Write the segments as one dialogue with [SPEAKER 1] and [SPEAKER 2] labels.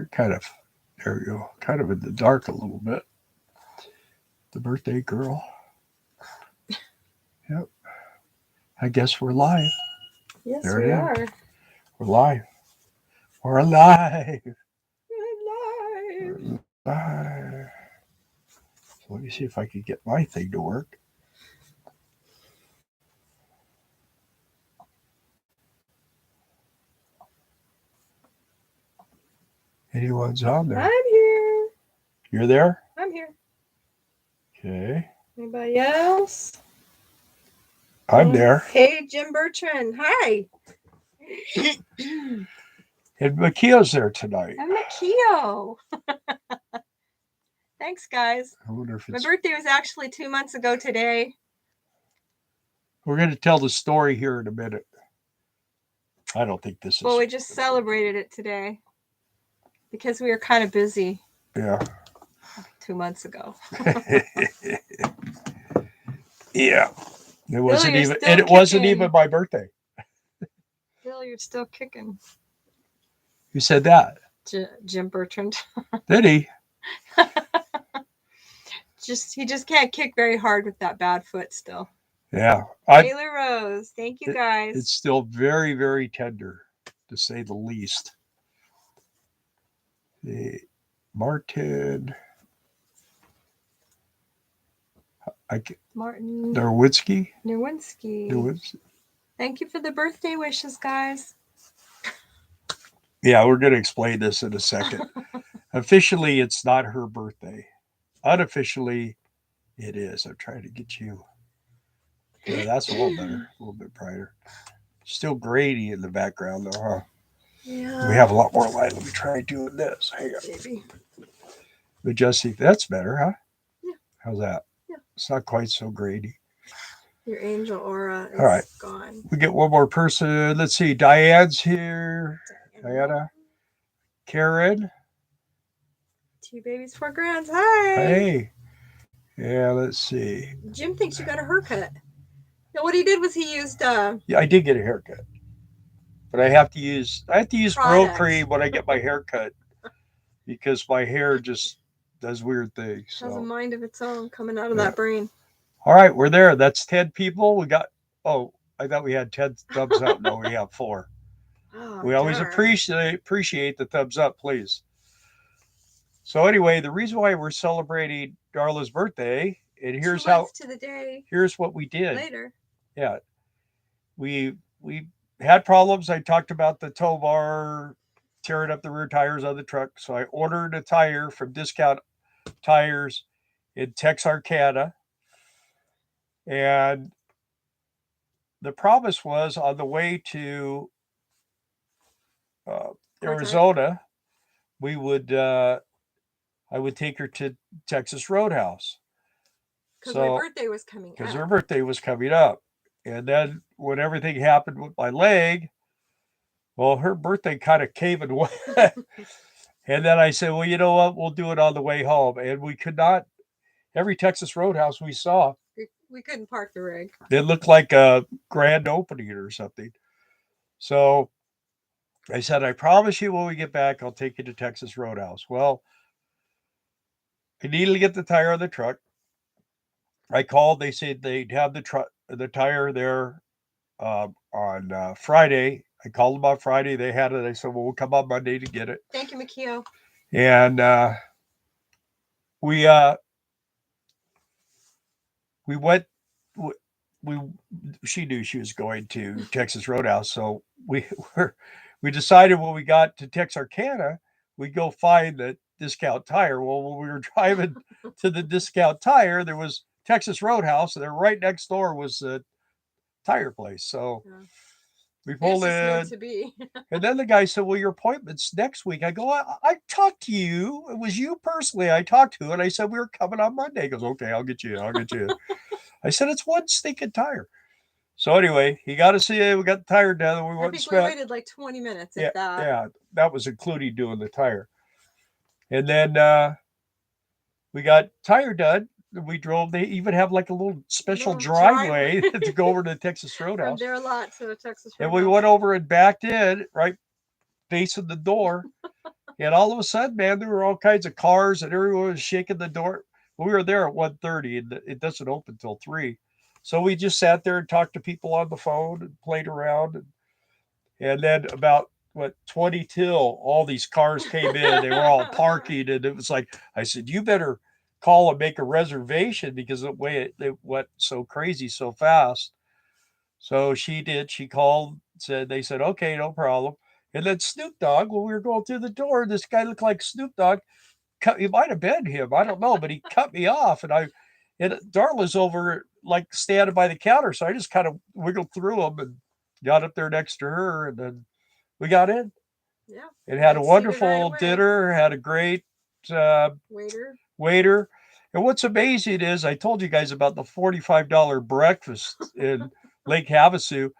[SPEAKER 1] You're kind of, there you go, kind of in the dark a little bit. The birthday girl. Yep. I guess we're live.
[SPEAKER 2] Yes,
[SPEAKER 1] there
[SPEAKER 2] we
[SPEAKER 1] it is.
[SPEAKER 2] are.
[SPEAKER 1] We're live. We're alive.
[SPEAKER 2] We're live.
[SPEAKER 1] We're live. So let me see if I can get my thing to work. Anyone's on there?
[SPEAKER 2] I'm here.
[SPEAKER 1] You're there?
[SPEAKER 2] I'm here.
[SPEAKER 1] Okay.
[SPEAKER 2] Anybody else?
[SPEAKER 1] I'm there.
[SPEAKER 2] Hey, Jim Bertrand. Hi.
[SPEAKER 1] And Makia's there tonight.
[SPEAKER 2] I'm Makio. Thanks, guys.
[SPEAKER 1] I wonder if
[SPEAKER 2] My
[SPEAKER 1] it's...
[SPEAKER 2] birthday was actually 2 months ago today.
[SPEAKER 1] We're going to tell the story here in a minute. I don't think this is...
[SPEAKER 2] Well, we just celebrated it today because we were kind of busy.
[SPEAKER 1] Yeah.
[SPEAKER 2] 2 months ago.
[SPEAKER 1] Yeah. It wasn't
[SPEAKER 2] Bill,
[SPEAKER 1] even, and it wasn't even my birthday.
[SPEAKER 2] Bill, you're still kicking.
[SPEAKER 1] Who said that?
[SPEAKER 2] Jim Bertrand.
[SPEAKER 1] Did he?
[SPEAKER 2] He just can't kick very hard with that bad foot still.
[SPEAKER 1] Yeah.
[SPEAKER 2] Taylor Rose. Thank you, guys.
[SPEAKER 1] It's still very, very tender, to say the least. The Martin...
[SPEAKER 2] Martin
[SPEAKER 1] Nowinski.
[SPEAKER 2] Thank you for the birthday wishes, guys.
[SPEAKER 1] Yeah, we're going to explain this in a second. Officially, it's not her birthday. Unofficially, it is. I'm trying to get you. Yeah, that's a little better, a little bit brighter. Still grainy in the background, though, huh?
[SPEAKER 2] Yeah.
[SPEAKER 1] We have a lot more light. Let me try doing this. Hang on.
[SPEAKER 2] Maybe.
[SPEAKER 1] But just see, that's better, huh?
[SPEAKER 2] Yeah.
[SPEAKER 1] How's that?
[SPEAKER 2] Yeah.
[SPEAKER 1] It's not quite so grainy.
[SPEAKER 2] Your angel aura is
[SPEAKER 1] all right.
[SPEAKER 2] Gone.
[SPEAKER 1] We get one more person. Let's see. Diane's here. Diana. Karen.
[SPEAKER 2] 2 babies, 4 grands. Hi.
[SPEAKER 1] Hey. Yeah, let's see.
[SPEAKER 2] Jim thinks you got a haircut. No, what he did was he used
[SPEAKER 1] Yeah, I did get a haircut. But I have to use Pro Cream when I get my hair cut because my hair just does weird things. So.
[SPEAKER 2] Has a mind of its own coming out of that brain.
[SPEAKER 1] All right, we're there. That's 10 people. We got, I thought we had 10 thumbs up. No, we have 4.
[SPEAKER 2] Oh,
[SPEAKER 1] we always appreciate the thumbs up, please. So anyway, the reason why we're celebrating Darla's birthday, and here's how
[SPEAKER 2] to the day.
[SPEAKER 1] Here's what we did.
[SPEAKER 2] Later.
[SPEAKER 1] Yeah. We had problems. I talked about the tow bar tearing up the rear tires on the truck. So I ordered a tire from Discount Tires in Texarkana. And the promise was on the way to Arizona, we would I would take her to Texas Roadhouse.
[SPEAKER 2] Because my birthday was coming up.
[SPEAKER 1] Because her birthday was coming up. And then when everything happened with my leg, well, her birthday kind of came and went. And then I said, well, you know what? We'll do it on the way home. And we could not. Every Texas Roadhouse we saw,
[SPEAKER 2] we couldn't park the rig.
[SPEAKER 1] It looked like a grand opening or something. So I said, I promise you when we get back, I'll take you to Texas Roadhouse. Well, I needed to get the tire on the truck. I called. They said they'd have the tire there on Friday. I called them on Friday. They had it. I said, well, we'll come on Monday to get it.
[SPEAKER 2] Thank you, Makio.
[SPEAKER 1] And we went. She knew she was going to Texas Roadhouse, so we decided when we got to Texarkana, we'd go find the Discount Tire. Well, when we were driving to the Discount Tire, there was Texas Roadhouse, and then right next door was the tire place. So we pulled in.
[SPEAKER 2] To be.
[SPEAKER 1] And then the guy said, well, your appointment's next week. I go, I talked to you. It was you personally I talked to. And I said, we were coming on Monday. He goes, okay, I'll get you. I said, it's one stinking tire. So anyway, he got us in. We got the tire done. And we went.
[SPEAKER 2] We waited like 20 minutes.
[SPEAKER 1] Yeah, that was including doing the tire. And then we got tire done. We drove. They even have like a little special driveway to go over to the Texas Roadhouse.
[SPEAKER 2] From their lot to the Texas Roadhouse.
[SPEAKER 1] And we went over and backed in right facing the door. And all of a sudden, man, there were all kinds of cars and everyone was shaking the door. We were there at 1:30 and it doesn't open till 3. So we just sat there and talked to people on the phone and played around. And then about, 20 till, all these cars came in. They were all parking. And it was like, I said, you better call and make a reservation because the way it went so crazy so fast. So she did. She called, they said, okay, no problem. And then Snoop Dogg, when we were going through the door, this guy looked like Snoop Dogg. It might have been him. I don't know, but he cut me off, and Darla's over like standing by the counter, so I just kind of wiggled through him and got up there next to her, and then we got in.
[SPEAKER 2] Yeah.
[SPEAKER 1] And had a
[SPEAKER 2] Got seated right
[SPEAKER 1] wonderful
[SPEAKER 2] away.
[SPEAKER 1] dinner. Had a great waiter. And what's amazing is I told you guys about the $45 breakfast in Lake Havasu.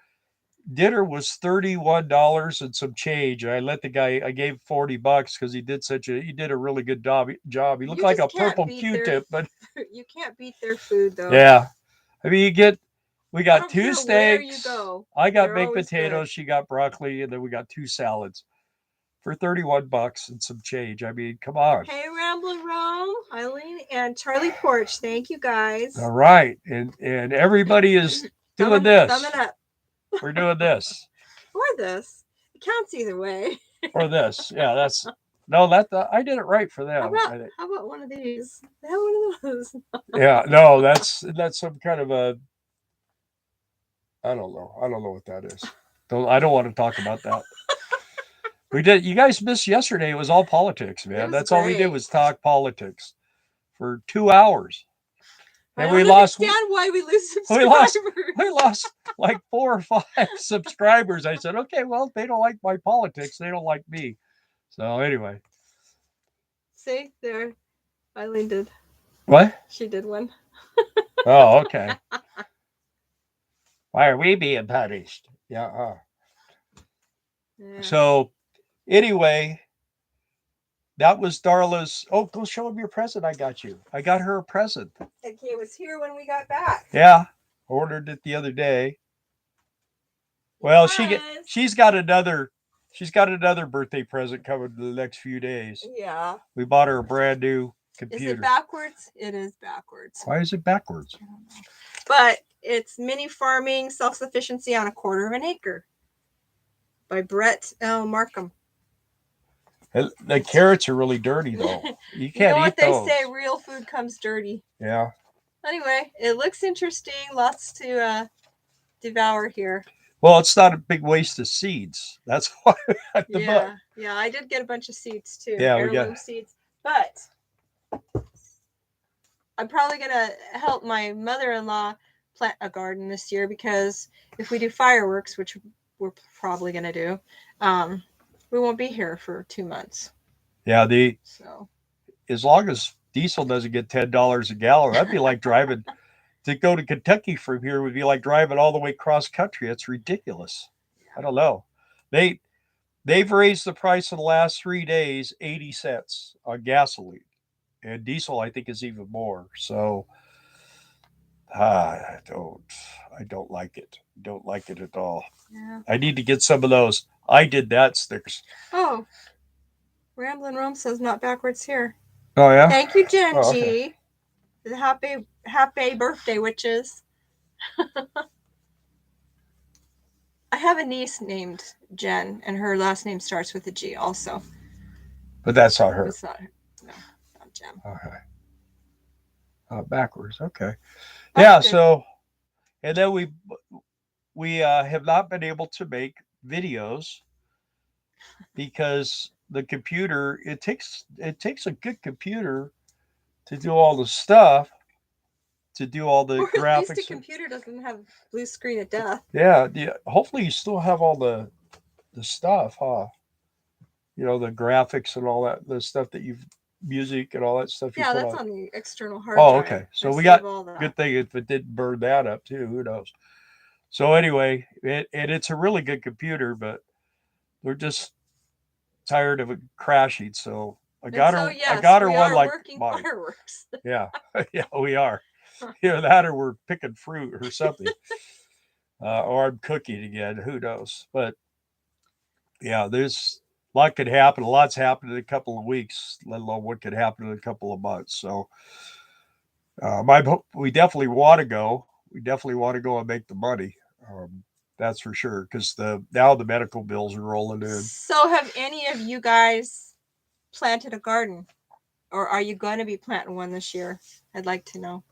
[SPEAKER 1] Dinner was $31 and some change. And I let the guy. I gave $40 because he did a really good job. He looked
[SPEAKER 2] You
[SPEAKER 1] like a
[SPEAKER 2] just can't
[SPEAKER 1] purple
[SPEAKER 2] beat
[SPEAKER 1] Q-tip, but
[SPEAKER 2] you can't beat their food though.
[SPEAKER 1] yeah. I mean, we
[SPEAKER 2] I
[SPEAKER 1] got
[SPEAKER 2] don't
[SPEAKER 1] two
[SPEAKER 2] care where you
[SPEAKER 1] steaks.
[SPEAKER 2] go.
[SPEAKER 1] I got
[SPEAKER 2] They're
[SPEAKER 1] baked
[SPEAKER 2] always
[SPEAKER 1] potatoes.
[SPEAKER 2] good.
[SPEAKER 1] She got broccoli, and then we got 2 salads for $31 and some change. I mean, come on.
[SPEAKER 2] Hey, Ramblin' Rome, Eileen, and Charlie Porch. Thank you guys.
[SPEAKER 1] All right, and everybody is doing this.
[SPEAKER 2] Thumbing up.
[SPEAKER 1] We're doing this
[SPEAKER 2] Or this. It counts either way.
[SPEAKER 1] or this. Yeah, that's no. I did it right for them.
[SPEAKER 2] How about one of these? They have one of those.
[SPEAKER 1] Yeah, no, that's some kind of a. I don't know. I don't know what that is. I don't want to talk about that. We did. You guys missed yesterday. It was all politics, man. That's all we did was talk politics for 2 hours.
[SPEAKER 2] And I don't understand why we lose subscribers.
[SPEAKER 1] We lost like 4 or 5 subscribers. I said, okay, well, they don't like my politics. They don't like me. So anyway.
[SPEAKER 2] See, there, Eileen did.
[SPEAKER 1] What?
[SPEAKER 2] She did one.
[SPEAKER 1] Oh, okay. Why are we being punished? Yeah. So anyway, that was Darla's. Oh, go show him your present. I got you. I got her a present.
[SPEAKER 2] Okay, it was here when we got back.
[SPEAKER 1] Yeah, ordered it the other day. Well, she's got another birthday present coming in the next few days.
[SPEAKER 2] Yeah.
[SPEAKER 1] We bought her a brand new computer.
[SPEAKER 2] Is it backwards? It is backwards.
[SPEAKER 1] Why is it backwards?
[SPEAKER 2] I don't know. But it's Mini Farming Self-Sufficiency on a Quarter of an Acre by Brett L. Markham.
[SPEAKER 1] The carrots are really dirty, though. You can't eat those.
[SPEAKER 2] What they say, real food comes dirty.
[SPEAKER 1] Yeah.
[SPEAKER 2] Anyway, it looks interesting. Lots to devour here.
[SPEAKER 1] Well, it's not a big waste of seeds. That's why we got the book.
[SPEAKER 2] Yeah, I did get a bunch of seeds, too.
[SPEAKER 1] Yeah, we got
[SPEAKER 2] seeds. But I'm probably going to help my mother-in-law plant a garden this year because if we do fireworks, which we're probably going to do, we won't be here for 2 months.
[SPEAKER 1] Yeah, as long as diesel doesn't get $10 a gallon, that'd be like driving to go to Kentucky from here would be like driving all the way cross country. That's ridiculous. I don't know. They've raised the price in the last 3 days 80 cents on gasoline, and diesel I think is even more. So I don't like it. Don't like it at all.
[SPEAKER 2] Yeah.
[SPEAKER 1] I need to get some of those I did that stickers.
[SPEAKER 2] Oh, Ramblin' Rome says not backwards here.
[SPEAKER 1] Oh yeah.
[SPEAKER 2] Thank you, Jen
[SPEAKER 1] Oh,
[SPEAKER 2] G.
[SPEAKER 1] okay.
[SPEAKER 2] Happy birthday, witches. I have a niece named Jen, and her last name starts with a G also.
[SPEAKER 1] But that's not her.
[SPEAKER 2] It's not her. No, not Jen.
[SPEAKER 1] Okay. Backwards. Okay. Yeah.
[SPEAKER 2] Good.
[SPEAKER 1] So, and then we have not been able to make videos because the computer it takes a good computer to do all the stuff, to do all the graphics.
[SPEAKER 2] At least the computer doesn't have blue screen of death.
[SPEAKER 1] Yeah. Hopefully you still have all the stuff, huh? You know, the graphics and all that, the stuff that you've music and all that stuff.
[SPEAKER 2] Yeah, that's on the external hard drive.
[SPEAKER 1] Oh, okay. So we got good thing if it didn't burn that up too. Who knows? So anyway, it's a really good computer, but we're just tired of it crashing. So I got her one like mine.
[SPEAKER 2] Fireworks.
[SPEAKER 1] Yeah, yeah, we are. Either that or we're picking fruit or something, or I'm cooking again. Who knows? But yeah, a lot could happen. A lot's happened in a couple of weeks, let alone what could happen in a couple of months. So we definitely want to go. We definitely want to go and make the money. That's for sure. Because now the medical bills are rolling in.
[SPEAKER 2] So have any of you guys planted a garden? Or are you going to be planting one this year? I'd like to know.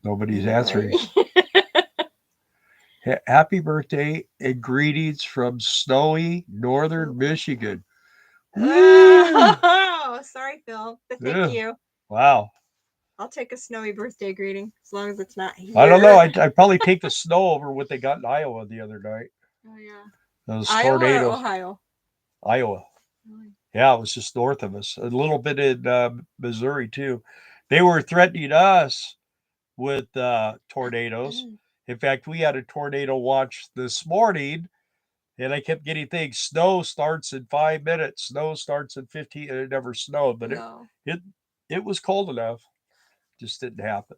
[SPEAKER 1] Nobody's answering. Happy birthday and greetings from snowy northern Michigan.
[SPEAKER 2] Oh, sorry, Phil. But thank you.
[SPEAKER 1] Wow.
[SPEAKER 2] I'll take a snowy birthday greeting as long as it's not here.
[SPEAKER 1] I don't know. I'd probably take the snow over what they got in Iowa the other night.
[SPEAKER 2] Oh, yeah.
[SPEAKER 1] Those
[SPEAKER 2] Iowa
[SPEAKER 1] tornadoes.
[SPEAKER 2] or Ohio?
[SPEAKER 1] Iowa.
[SPEAKER 2] Really?
[SPEAKER 1] Yeah, it was just north of us. A little bit in Missouri, too. They were threatening us with tornadoes. In fact, we had a tornado watch this morning, and I kept getting things. Snow starts in 5 minutes. Snow starts in 15, and it never snowed. But it was cold enough. Just didn't happen.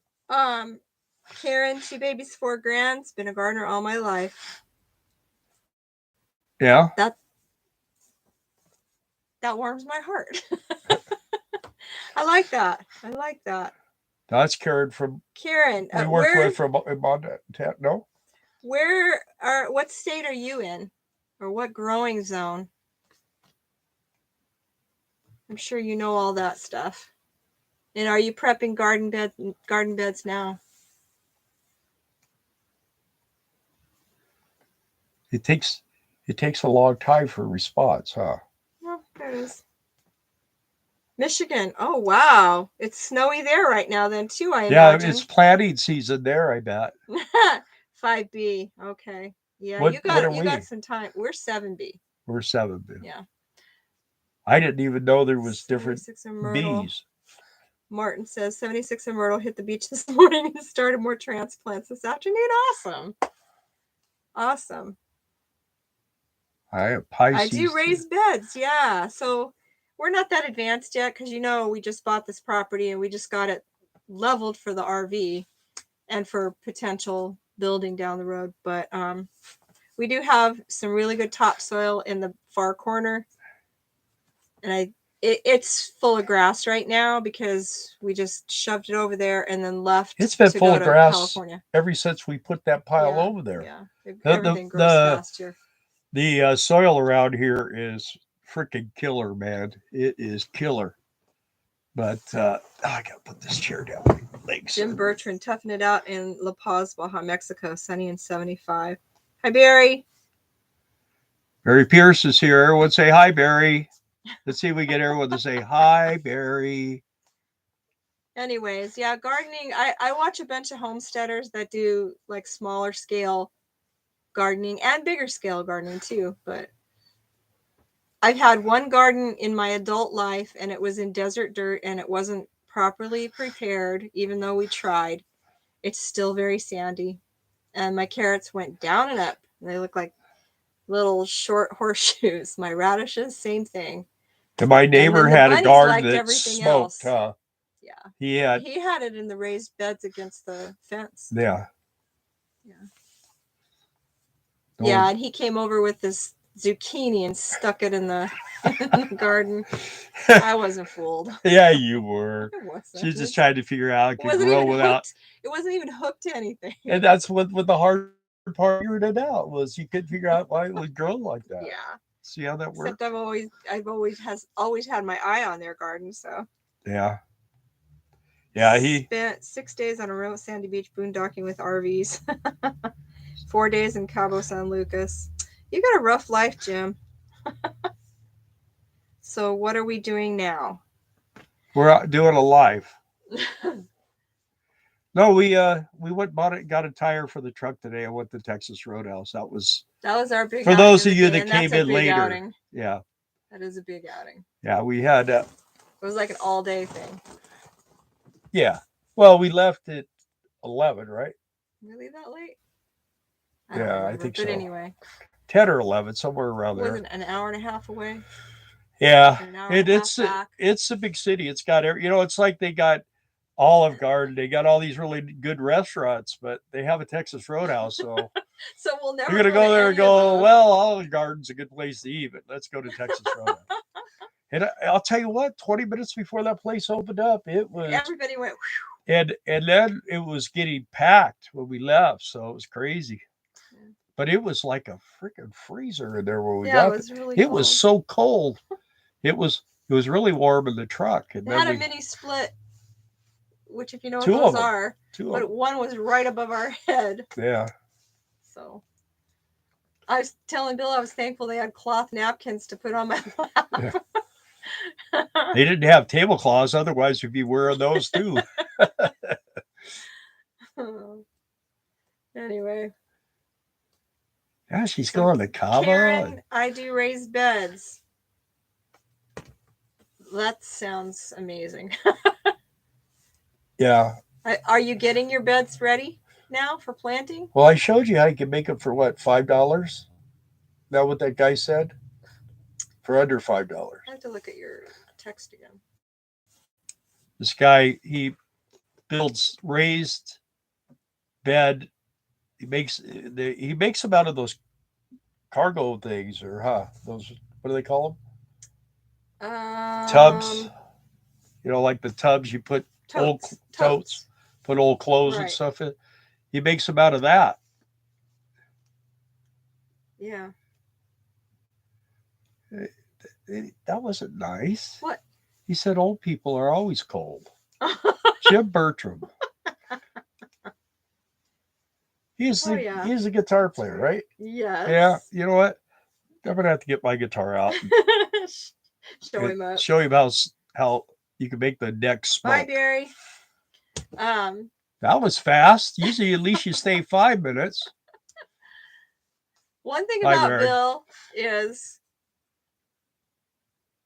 [SPEAKER 2] Karen, 2 babies, 4 grands. Been a gardener all my life.
[SPEAKER 1] Yeah.
[SPEAKER 2] That warms my heart. I like that.
[SPEAKER 1] That's Karen from
[SPEAKER 2] Karen.
[SPEAKER 1] We worked with from Montana. No.
[SPEAKER 2] What state are you in, or what growing zone? I'm sure you know all that stuff. And are you prepping garden beds now?
[SPEAKER 1] It takes a long time for a response, huh?
[SPEAKER 2] Well, there it is. Michigan. Oh, wow. It's snowy there right now then, too, I imagine.
[SPEAKER 1] Yeah, it's planting season there, I bet.
[SPEAKER 2] 5B. Okay. Yeah,
[SPEAKER 1] What
[SPEAKER 2] you
[SPEAKER 1] are
[SPEAKER 2] got some time. We're 7B.
[SPEAKER 1] We're 7B.
[SPEAKER 2] Yeah.
[SPEAKER 1] I didn't even know there was different Bs.
[SPEAKER 2] Martin says 76 in Myrtle hit the beach this morning and started more transplants this afternoon. Awesome. I do raised beds, yeah. So we're not that advanced yet because we just bought this property and we just got it leveled for the RV and for potential building down the road. But we do have some really good topsoil in the far corner, and it's full of grass right now because we just shoved it over there and then left.
[SPEAKER 1] It's been full of grass
[SPEAKER 2] California
[SPEAKER 1] ever since we put that pile over there.
[SPEAKER 2] Yeah, everything grows fast here.
[SPEAKER 1] The soil around here is freaking killer, man. It is killer. But I gotta put this chair down. My legs.
[SPEAKER 2] Jim Bertrand, toughing it out in La Paz, Baja, Mexico, sunny and 75. Hi, Barry.
[SPEAKER 1] Barry Pierce is here. Everyone say hi, Barry. Let's see if we get everyone to say hi, Barry.
[SPEAKER 2] Anyways, yeah, gardening. I watch a bunch of homesteaders that do like smaller scale gardening and bigger scale gardening too. But I've had one garden in my adult life and it was in desert dirt and it wasn't properly prepared, even though we tried. It's still very sandy. And my carrots went down and up. They look like little short horseshoes. My radishes, same thing.
[SPEAKER 1] And my neighbor had a garden that smoked, huh?
[SPEAKER 2] Yeah. He had it in the raised beds against the fence.
[SPEAKER 1] Yeah.
[SPEAKER 2] Yeah, and he came over with this zucchini and stuck it in the garden. I wasn't fooled.
[SPEAKER 1] Yeah, you were.
[SPEAKER 2] I wasn't.
[SPEAKER 1] She was just trying to figure out how it could grow without.
[SPEAKER 2] It wasn't even hooked to anything.
[SPEAKER 1] And that's what the hard part figured it out was you couldn't figure out why it would grow like that.
[SPEAKER 2] Yeah.
[SPEAKER 1] See how that works?
[SPEAKER 2] Except I've always had my eye on their garden, so.
[SPEAKER 1] Yeah. Yeah, he
[SPEAKER 2] spent 6 days on a remote sandy beach boondocking with RVs. 4 days in Cabo San Lucas. You got a rough life, Jim. So what are we doing now?
[SPEAKER 1] We're doing a live. No, we went bought it, got a tire for the truck today. I went to Texas Roadhouse. That was
[SPEAKER 2] our big
[SPEAKER 1] for those of you that came in later.
[SPEAKER 2] Outing.
[SPEAKER 1] Yeah.
[SPEAKER 2] That is a big outing.
[SPEAKER 1] Yeah, we had
[SPEAKER 2] it was like an all-day thing.
[SPEAKER 1] Yeah. Well, we left at 11, right?
[SPEAKER 2] Really that late?
[SPEAKER 1] I think so.
[SPEAKER 2] But anyway.
[SPEAKER 1] 10 or 11, somewhere around there.
[SPEAKER 2] Wasn't an hour and a half away?
[SPEAKER 1] Yeah. It's a big city. It's got, it's like they got Olive Garden. They got all these really good restaurants, but they have a Texas Roadhouse, so
[SPEAKER 2] So we'll never
[SPEAKER 1] you're gonna
[SPEAKER 2] go
[SPEAKER 1] go
[SPEAKER 2] to
[SPEAKER 1] there
[SPEAKER 2] any
[SPEAKER 1] and go,
[SPEAKER 2] of those.
[SPEAKER 1] well, Olive Garden's a good place to eat, but let's go to Texas Roadhouse. And I'll tell you what, 20 minutes before that place opened up, it was,
[SPEAKER 2] Everybody went.
[SPEAKER 1] and then it was getting packed when we left, so it was crazy. But it was like a freaking freezer in there when we
[SPEAKER 2] Yeah,
[SPEAKER 1] got
[SPEAKER 2] it was really
[SPEAKER 1] it
[SPEAKER 2] cold.
[SPEAKER 1] was so cold. It was really warm in the truck, and
[SPEAKER 2] They
[SPEAKER 1] then
[SPEAKER 2] had a
[SPEAKER 1] we
[SPEAKER 2] mini split, which if you know what
[SPEAKER 1] two
[SPEAKER 2] those
[SPEAKER 1] of them,
[SPEAKER 2] are, but one was right above our head.
[SPEAKER 1] Yeah.
[SPEAKER 2] So I was telling Bill I was thankful they had cloth napkins to put on my lap.
[SPEAKER 1] Yeah. They didn't have tablecloths, otherwise we'd be wearing those too.
[SPEAKER 2] Anyway.
[SPEAKER 1] Yeah, she's
[SPEAKER 2] So,
[SPEAKER 1] going to Cabo.
[SPEAKER 2] Karen, I do raised beds. That sounds amazing.
[SPEAKER 1] Yeah.
[SPEAKER 2] Are you getting your beds ready now for planting?
[SPEAKER 1] Well, I showed you how you can make them for what, $5? Is that what that guy said? For under $5.
[SPEAKER 2] I have to look at your text again.
[SPEAKER 1] This guy, he builds raised bed. He makes them out of those cargo things, or those, what do they call them? Tubs. You know, like the tubs you put totes, put old clothes and stuff in. He makes them out of that.
[SPEAKER 2] Yeah.
[SPEAKER 1] That wasn't nice.
[SPEAKER 2] What?
[SPEAKER 1] He said old people are always cold. Jim Bertram. He's a guitar player, right?
[SPEAKER 2] Yes.
[SPEAKER 1] Yeah. You know what? I'm gonna have to get my guitar out.
[SPEAKER 2] Show him up.
[SPEAKER 1] Show him how you can make the neck smoke.
[SPEAKER 2] Bye, Barry.
[SPEAKER 1] That was fast. Usually, at least you stay 5 minutes.
[SPEAKER 2] One thing about Bill is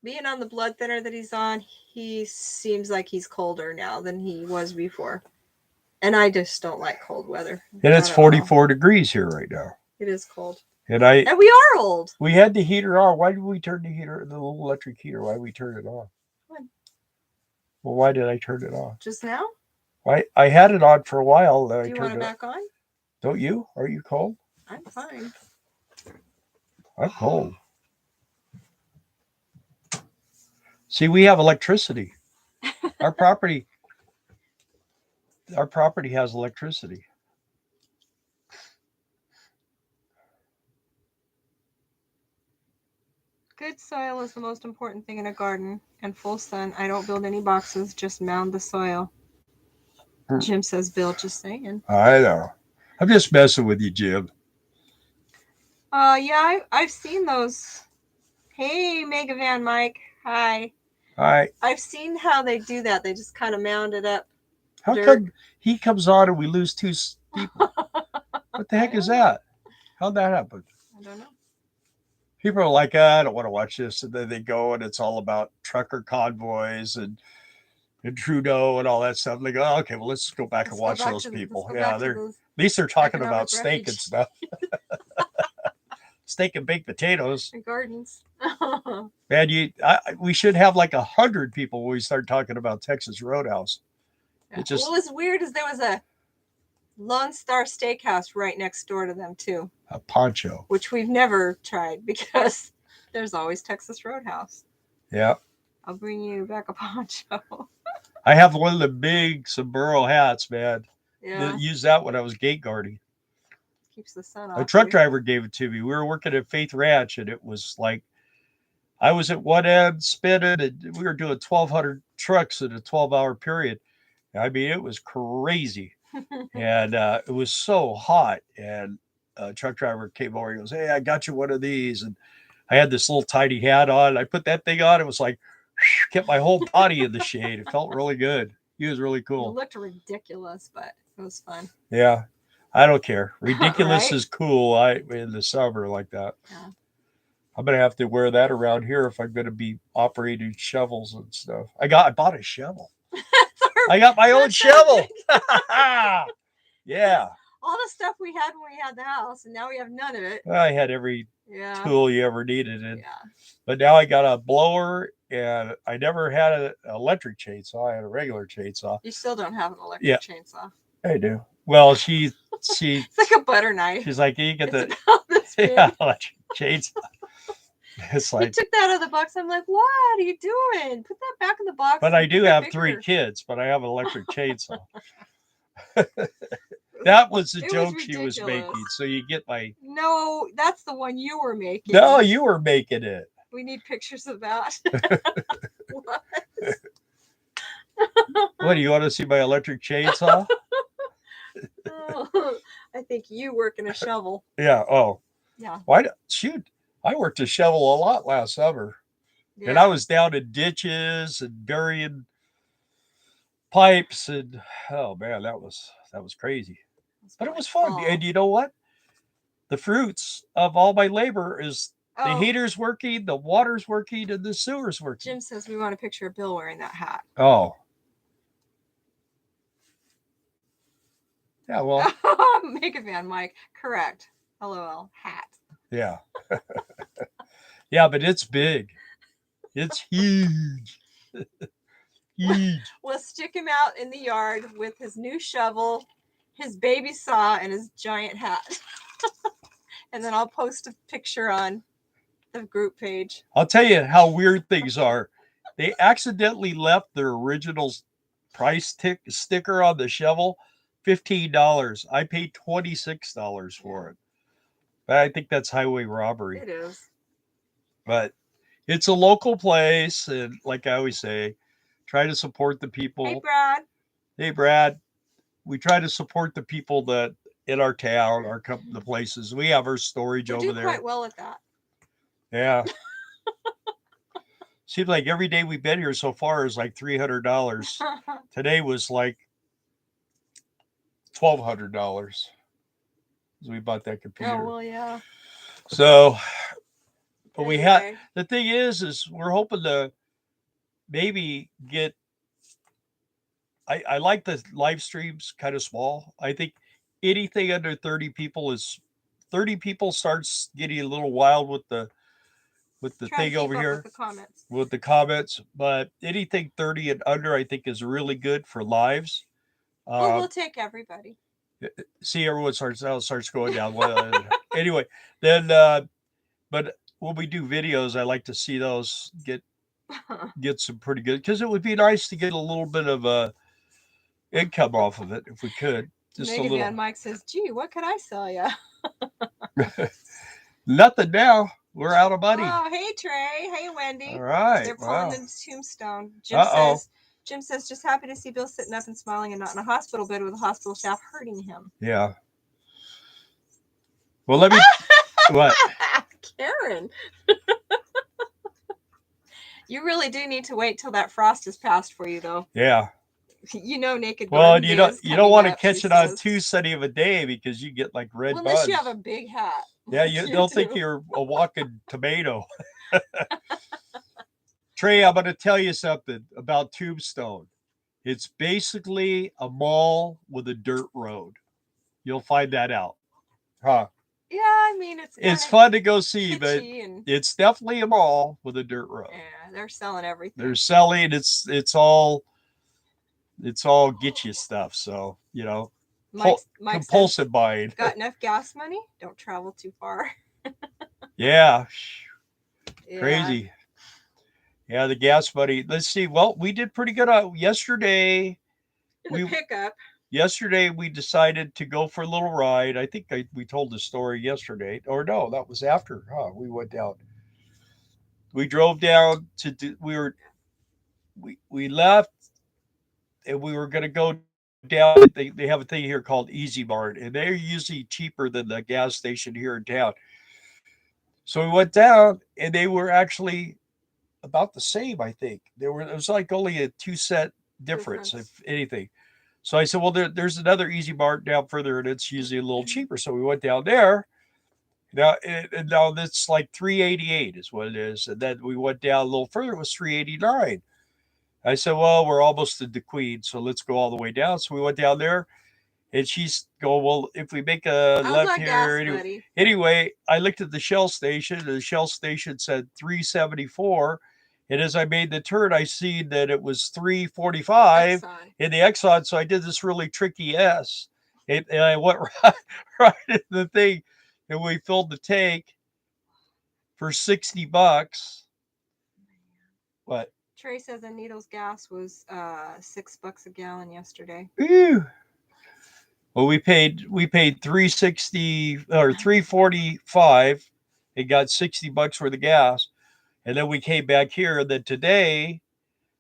[SPEAKER 2] being on the blood thinner that he's on, he seems like he's colder now than he was before. And I just don't like cold weather.
[SPEAKER 1] And it's 44 degrees here right now.
[SPEAKER 2] It is cold.
[SPEAKER 1] And
[SPEAKER 2] we are old.
[SPEAKER 1] We had the heater on. Why did we turn the little electric heater? Why did we turn it on?
[SPEAKER 2] When?
[SPEAKER 1] Well, why did I turn it on?
[SPEAKER 2] Just now?
[SPEAKER 1] I had it on for a while. Then
[SPEAKER 2] Do you want it back on?
[SPEAKER 1] Don't you? Are you cold?
[SPEAKER 2] I'm fine.
[SPEAKER 1] I'm cold. See, we have electricity. Our property has electricity.
[SPEAKER 2] Good soil is the most important thing in a garden. And full sun. I don't build any boxes, just mound the soil. Jim says, Bill, just saying.
[SPEAKER 1] I know. I'm just messing with you, Jim.
[SPEAKER 2] Yeah, I've seen those. Hey, Megavan Mike. Hi.
[SPEAKER 1] Hi.
[SPEAKER 2] I've seen how they do that. They just kind of mound it up.
[SPEAKER 1] How come he comes on and we lose 2 people? What the heck is that? How'd that happen?
[SPEAKER 2] I don't know.
[SPEAKER 1] People are like, I don't want to watch this. And then they go and it's all about trucker convoys and Trudeau and all that stuff. And they go, oh, okay, well, let's go back and watch those people. Yeah, at least they're talking about steak and stuff. Steak and baked potatoes.
[SPEAKER 2] And gardens.
[SPEAKER 1] Man, we should have like 100 people when we start talking about Texas Roadhouse.
[SPEAKER 2] Yeah. What was weird is there was a Lone Star Steakhouse right next door to them too.
[SPEAKER 1] A Poncho.
[SPEAKER 2] Which we've never tried because there's always Texas Roadhouse.
[SPEAKER 1] Yeah.
[SPEAKER 2] I'll bring you back a poncho.
[SPEAKER 1] I have one of the big sombrero hats, man.
[SPEAKER 2] Yeah.
[SPEAKER 1] Use that when I was gate guarding.
[SPEAKER 2] Keeps the sun off.
[SPEAKER 1] A truck driver gave it to me. We were working at Faith Ranch, and it was like I was at one end spinning, and we were doing 1,200 trucks in a 12-hour period. I mean, it was crazy. And it was so hot. And a truck driver came over and goes, hey, I got you one of these. And I had this little tiny hat on. I put that thing on. It was like, kept my whole body in the shade. It felt really good. He was really cool.
[SPEAKER 2] It looked ridiculous, but it was fun.
[SPEAKER 1] Yeah. I don't care. Ridiculous
[SPEAKER 2] Right?
[SPEAKER 1] is cool in the summer like that.
[SPEAKER 2] Yeah.
[SPEAKER 1] I'm going to have to wear that around here if I'm going to be operating shovels and stuff. I bought a shovel. I got my own shovel. Yeah.
[SPEAKER 2] All the stuff we had when we had the house, and now we have none of it.
[SPEAKER 1] I had every tool you ever needed. But now I got a blower and I never had an electric chainsaw. I had a regular chainsaw.
[SPEAKER 2] You still don't have an electric
[SPEAKER 1] Yeah.
[SPEAKER 2] chainsaw.
[SPEAKER 1] I do. Well, she
[SPEAKER 2] It's like a butter knife.
[SPEAKER 1] she's like, you get
[SPEAKER 2] It's
[SPEAKER 1] the
[SPEAKER 2] about this big.
[SPEAKER 1] electric chainsaw. It's
[SPEAKER 2] He
[SPEAKER 1] like,
[SPEAKER 2] took that out of the box. I'm like, what are you doing? Put that back in the box.
[SPEAKER 1] but
[SPEAKER 2] and
[SPEAKER 1] I do
[SPEAKER 2] make it
[SPEAKER 1] have
[SPEAKER 2] bigger.
[SPEAKER 1] 3 kids, but I have an electric chainsaw. That was the
[SPEAKER 2] It was
[SPEAKER 1] joke she was
[SPEAKER 2] ridiculous.
[SPEAKER 1] making. So you get my.
[SPEAKER 2] No, that's the one you were making.
[SPEAKER 1] No, you were making it.
[SPEAKER 2] We need pictures of that. What?
[SPEAKER 1] What do you want to see my electric chainsaw?
[SPEAKER 2] Oh, I think you work in a shovel.
[SPEAKER 1] Yeah. Oh,
[SPEAKER 2] Yeah.
[SPEAKER 1] why? Shoot, I worked a shovel a lot last summer,
[SPEAKER 2] Yeah.
[SPEAKER 1] and I was down in ditches and burying pipes, and oh man, that was crazy. But it was fun.
[SPEAKER 2] fall.
[SPEAKER 1] And you know what? The fruits of all my labor is the
[SPEAKER 2] Oh,
[SPEAKER 1] heater's working, the water's working, and the sewer's working.
[SPEAKER 2] Jim says we want a picture of Bill wearing that hat.
[SPEAKER 1] Oh. Yeah, well,
[SPEAKER 2] Mega Van Mike, correct. LOL, hat.
[SPEAKER 1] yeah. Yeah, but it's big. It's huge. Huge.
[SPEAKER 2] We'll stick him out in the yard with his new shovel, his baby saw, and his giant hat. And then I'll post a picture on the group page.
[SPEAKER 1] I'll tell you how weird things are. They accidentally left their original price sticker on the shovel, $15. I paid $26 for it. But I think that's highway robbery.
[SPEAKER 2] It is.
[SPEAKER 1] But it's a local place, and like I always say, try to support the people.
[SPEAKER 2] Hey, Brad.
[SPEAKER 1] Hey, Brad. We try to support the people that in our town, the places. We have our storage
[SPEAKER 2] We
[SPEAKER 1] over
[SPEAKER 2] do
[SPEAKER 1] there.
[SPEAKER 2] quite well at that.
[SPEAKER 1] Yeah. Seems like every day we've been here so far is like $300. Today was like $1,200. We bought that computer.
[SPEAKER 2] Oh, well, yeah.
[SPEAKER 1] So, but
[SPEAKER 2] Anyway.
[SPEAKER 1] we had, the thing is we're hoping to maybe get, I like the live streams kind of small. I think anything under 30 people 30 people starts getting a little wild with the thing over here with the comments, but anything 30 and under I think is really good for lives.
[SPEAKER 2] Well, we'll take everybody.
[SPEAKER 1] See, everyone starts going down. Anyway, then but when we do videos, I like to see those get some pretty good, because it would be nice to get a little bit of income off of it if we could. Just
[SPEAKER 2] Mega Man Mike says, "Gee, what could I sell you?"
[SPEAKER 1] Nothing now. We're out of money.
[SPEAKER 2] Oh, hey Trey. Hey Wendy.
[SPEAKER 1] All right.
[SPEAKER 2] They're pulling the tombstone. Jim says, just happy to see Bill sitting up and smiling and not in a hospital bed with the hospital staff hurting him.
[SPEAKER 1] Yeah. Well, let me. What?
[SPEAKER 2] Karen. You really do need to wait till that frost is past for you, though.
[SPEAKER 1] Yeah.
[SPEAKER 2] You know, naked.
[SPEAKER 1] Well, you don't want to catch it on too sunny of a day, because you get like red bugs.
[SPEAKER 2] Unless you have a big hat.
[SPEAKER 1] Yeah, they'll think you're a walking tomato. Trey, I'm going to tell you something about Tombstone. It's basically a mall with a dirt road. You'll find that out. Huh?
[SPEAKER 2] Yeah, I mean,
[SPEAKER 1] it's fun to go see, but it's definitely a mall with a dirt road.
[SPEAKER 2] Yeah, they're selling everything.
[SPEAKER 1] They're selling, it's all get you stuff. So, you know,
[SPEAKER 2] Mike
[SPEAKER 1] compulsive buying.
[SPEAKER 2] Got enough gas money? Don't travel too far.
[SPEAKER 1] Yeah. Crazy. Yeah, the gas money. Let's see. Well, we did pretty good yesterday.
[SPEAKER 2] Pickup.
[SPEAKER 1] Yesterday we decided to go for a little ride. I think we told the story yesterday. Or no, that was after. We went down. We drove down to we left, and we were going to go down. They have a thing here called Easy Mart, and they're usually cheaper than the gas station here in town. So we went down, and they were actually about the same. I think it was like only a 2-cent difference, if anything. So I said, well, there's another Easy Mart down further, and it's usually a little cheaper. So we went down there. Now, and now that's like $3.88 is what it is. And then we went down a little further, it was $3.89. I said, well, we're almost to the Queen, so let's go all the way down. So we went down there, and she's going, well, if we make a left here. Anyway, I looked at the Shell station, and the Shell station said $3.74. And as I made the turn, I see that it was 345
[SPEAKER 2] Exxon.
[SPEAKER 1] in the Exxon. So I did this really tricky S. And I went right in the thing, and we filled the tank for $60. What?
[SPEAKER 2] Trey says the Needles gas was $6 a gallon yesterday.
[SPEAKER 1] Ew. Well, we paid 360 or 345 and got $60 worth of gas. And then we came back here. And then today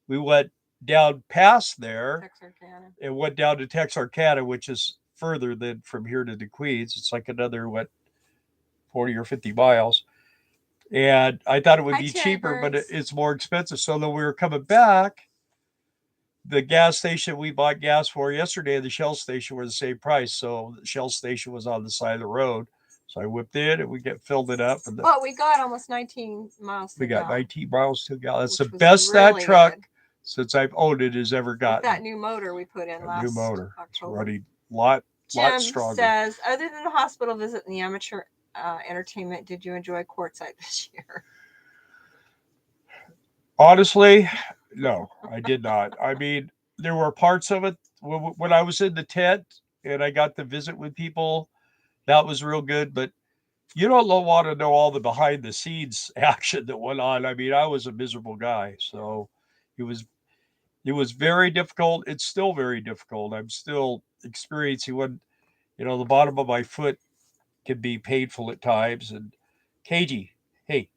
[SPEAKER 1] we went down past there
[SPEAKER 2] Texarkana.
[SPEAKER 1] and went down to Texarkana, which is further than from here to the Queens. It's like another 40 or 50 miles. And I thought it would be cheaper, but it's more expensive. So then we were coming back. The gas station we bought gas for yesterday and the Shell station were the same price. So the Shell station was on the side of the road. So I whipped in and we filled it up. And
[SPEAKER 2] well, we got almost 19 miles to
[SPEAKER 1] we got 19 miles to a gallon. That's the best
[SPEAKER 2] really
[SPEAKER 1] that truck
[SPEAKER 2] good.
[SPEAKER 1] Since I've owned it has ever gotten.
[SPEAKER 2] With that new motor we put in last October.
[SPEAKER 1] It's running lot stronger.
[SPEAKER 2] Says, other than the hospital visit and the amateur entertainment, did you enjoy Quartzsite this year?
[SPEAKER 1] Honestly, no, I did not. I mean, there were parts of it when I was in the tent and I got to visit with people. That was real good, but you don't want to know all the behind the scenes action that went on. I mean, I was a miserable guy, so it was very difficult. It's still very difficult. I'm still experiencing when, the bottom of my foot can be painful at times. And KG, hey,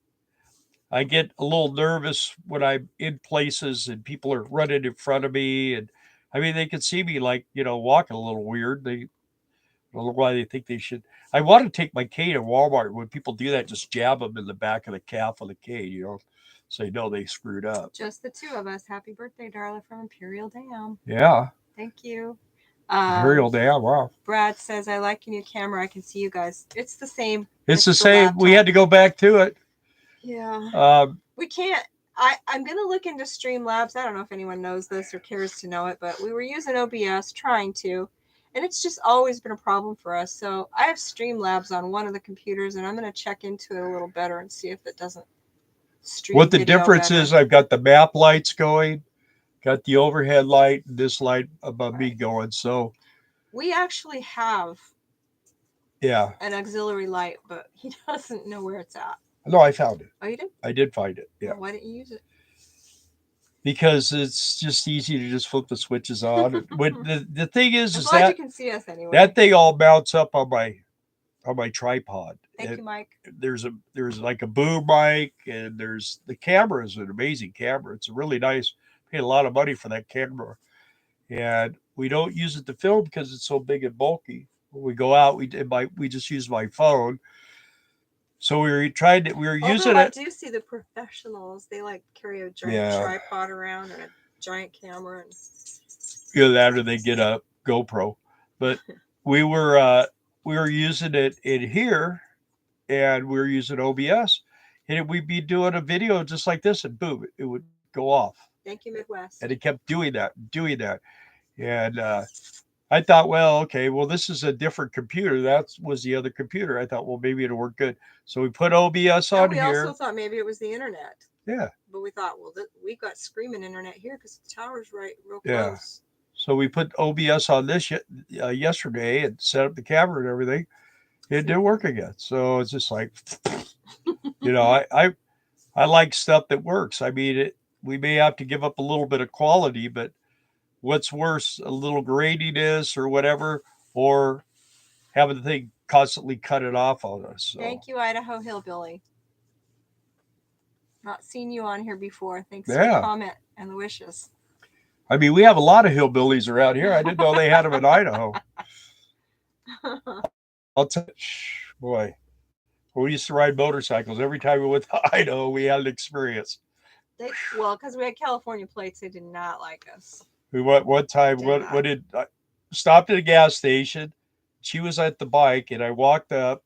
[SPEAKER 1] I get a little nervous when I'm in places and people are running in front of me. And I mean, they can see me walking a little weird. They don't know why they think they should. I want to take my cane at Walmart. When people do that, just jab them in the back of the calf of the cane, say, no, they screwed up.
[SPEAKER 2] Just the two of us. Happy birthday, Darla, from Imperial Dam.
[SPEAKER 1] Yeah.
[SPEAKER 2] Thank you.
[SPEAKER 1] Imperial Dam, wow.
[SPEAKER 2] Brad says, I like your new camera. I can see you guys. It's the same.
[SPEAKER 1] It's the same. Laptop. We had to go back to it.
[SPEAKER 2] Yeah. We can't. I'm going to look into Streamlabs. I don't know if anyone knows this or cares to know it, but we were using OBS, trying to, and it's just always been a problem for us. So I have Streamlabs on one of the computers, and I'm going to check into it a little better and see if it doesn't stream.
[SPEAKER 1] What the difference is, I've got the map lights going, got the overhead light, and this light above me going. So
[SPEAKER 2] we actually have an auxiliary light, but he doesn't know where it's at.
[SPEAKER 1] No, I found it.
[SPEAKER 2] Oh, you did?
[SPEAKER 1] I did find it. Yeah.
[SPEAKER 2] Well, why didn't you use it?
[SPEAKER 1] Because it's just easy to just flip the switches on. But the thing is
[SPEAKER 2] that you can see us anyway.
[SPEAKER 1] That thing all mounts up on my tripod.
[SPEAKER 2] Thank you, Mike.
[SPEAKER 1] There's like a boom mic, and there's the camera is an amazing camera. It's a really nice. Paid a lot of money for that camera, and we don't use it to film because it's so big and bulky. When we go out, we just use my phone. So we were using it.
[SPEAKER 2] I do see the professionals. They carry a giant tripod around and a giant camera. And
[SPEAKER 1] that or they get a GoPro. But we were using it in here, and we were using OBS, and we'd be doing a video just like this, and boom, it would go off.
[SPEAKER 2] Thank you, Midwest.
[SPEAKER 1] And it kept doing that. And I thought, this is a different computer. That was the other computer. I thought, well, maybe it'll work good. So we put OBS on here.
[SPEAKER 2] We also thought maybe it was the internet.
[SPEAKER 1] Yeah.
[SPEAKER 2] But we thought, we've got screaming internet here because the tower's real close.
[SPEAKER 1] So we put OBS on this yesterday and set up the camera and everything. It didn't work again. So it's just like, I like stuff that works. I mean, we may have to give up a little bit of quality, but what's worse, a little graininess or whatever, or having the thing constantly cut it off on us. So.
[SPEAKER 2] Thank you, Idaho Hillbilly. Not seen you on here before. Thanks for the comment and the wishes.
[SPEAKER 1] I mean, we have a lot of hillbillies around here. I didn't know they had them in Idaho. I'll tell you, boy, we used to ride motorcycles. Every time we went to Idaho, we had an experience.
[SPEAKER 2] Because we had California plates, they did not like us.
[SPEAKER 1] We went one time. Stopped at a gas station. She was at the bike, and I walked up,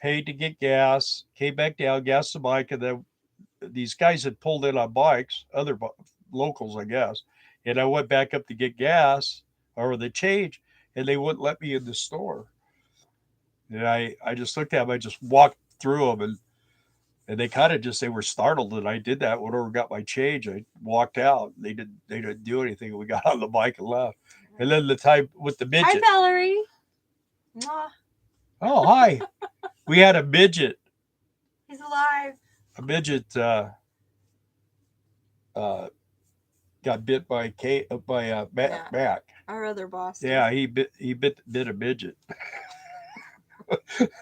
[SPEAKER 1] paid to get gas, came back down, gassed the bike, and then these guys had pulled in on bikes, other locals, I guess. And I went back up to get gas or the change, and they wouldn't let me in the store. And I just looked at them. I just walked through them, And they kind of they were startled that I did that. Whenever I got my change, I walked out. They didn't do anything. We got on the bike and left. And then the time with the
[SPEAKER 2] Hi,
[SPEAKER 1] midget.
[SPEAKER 2] Valerie. Mwah.
[SPEAKER 1] Oh, hi. We had a midget.
[SPEAKER 2] He's alive.
[SPEAKER 1] A midget uh, got bit by Mac.
[SPEAKER 2] Our other boss.
[SPEAKER 1] Yeah, he bit a midget.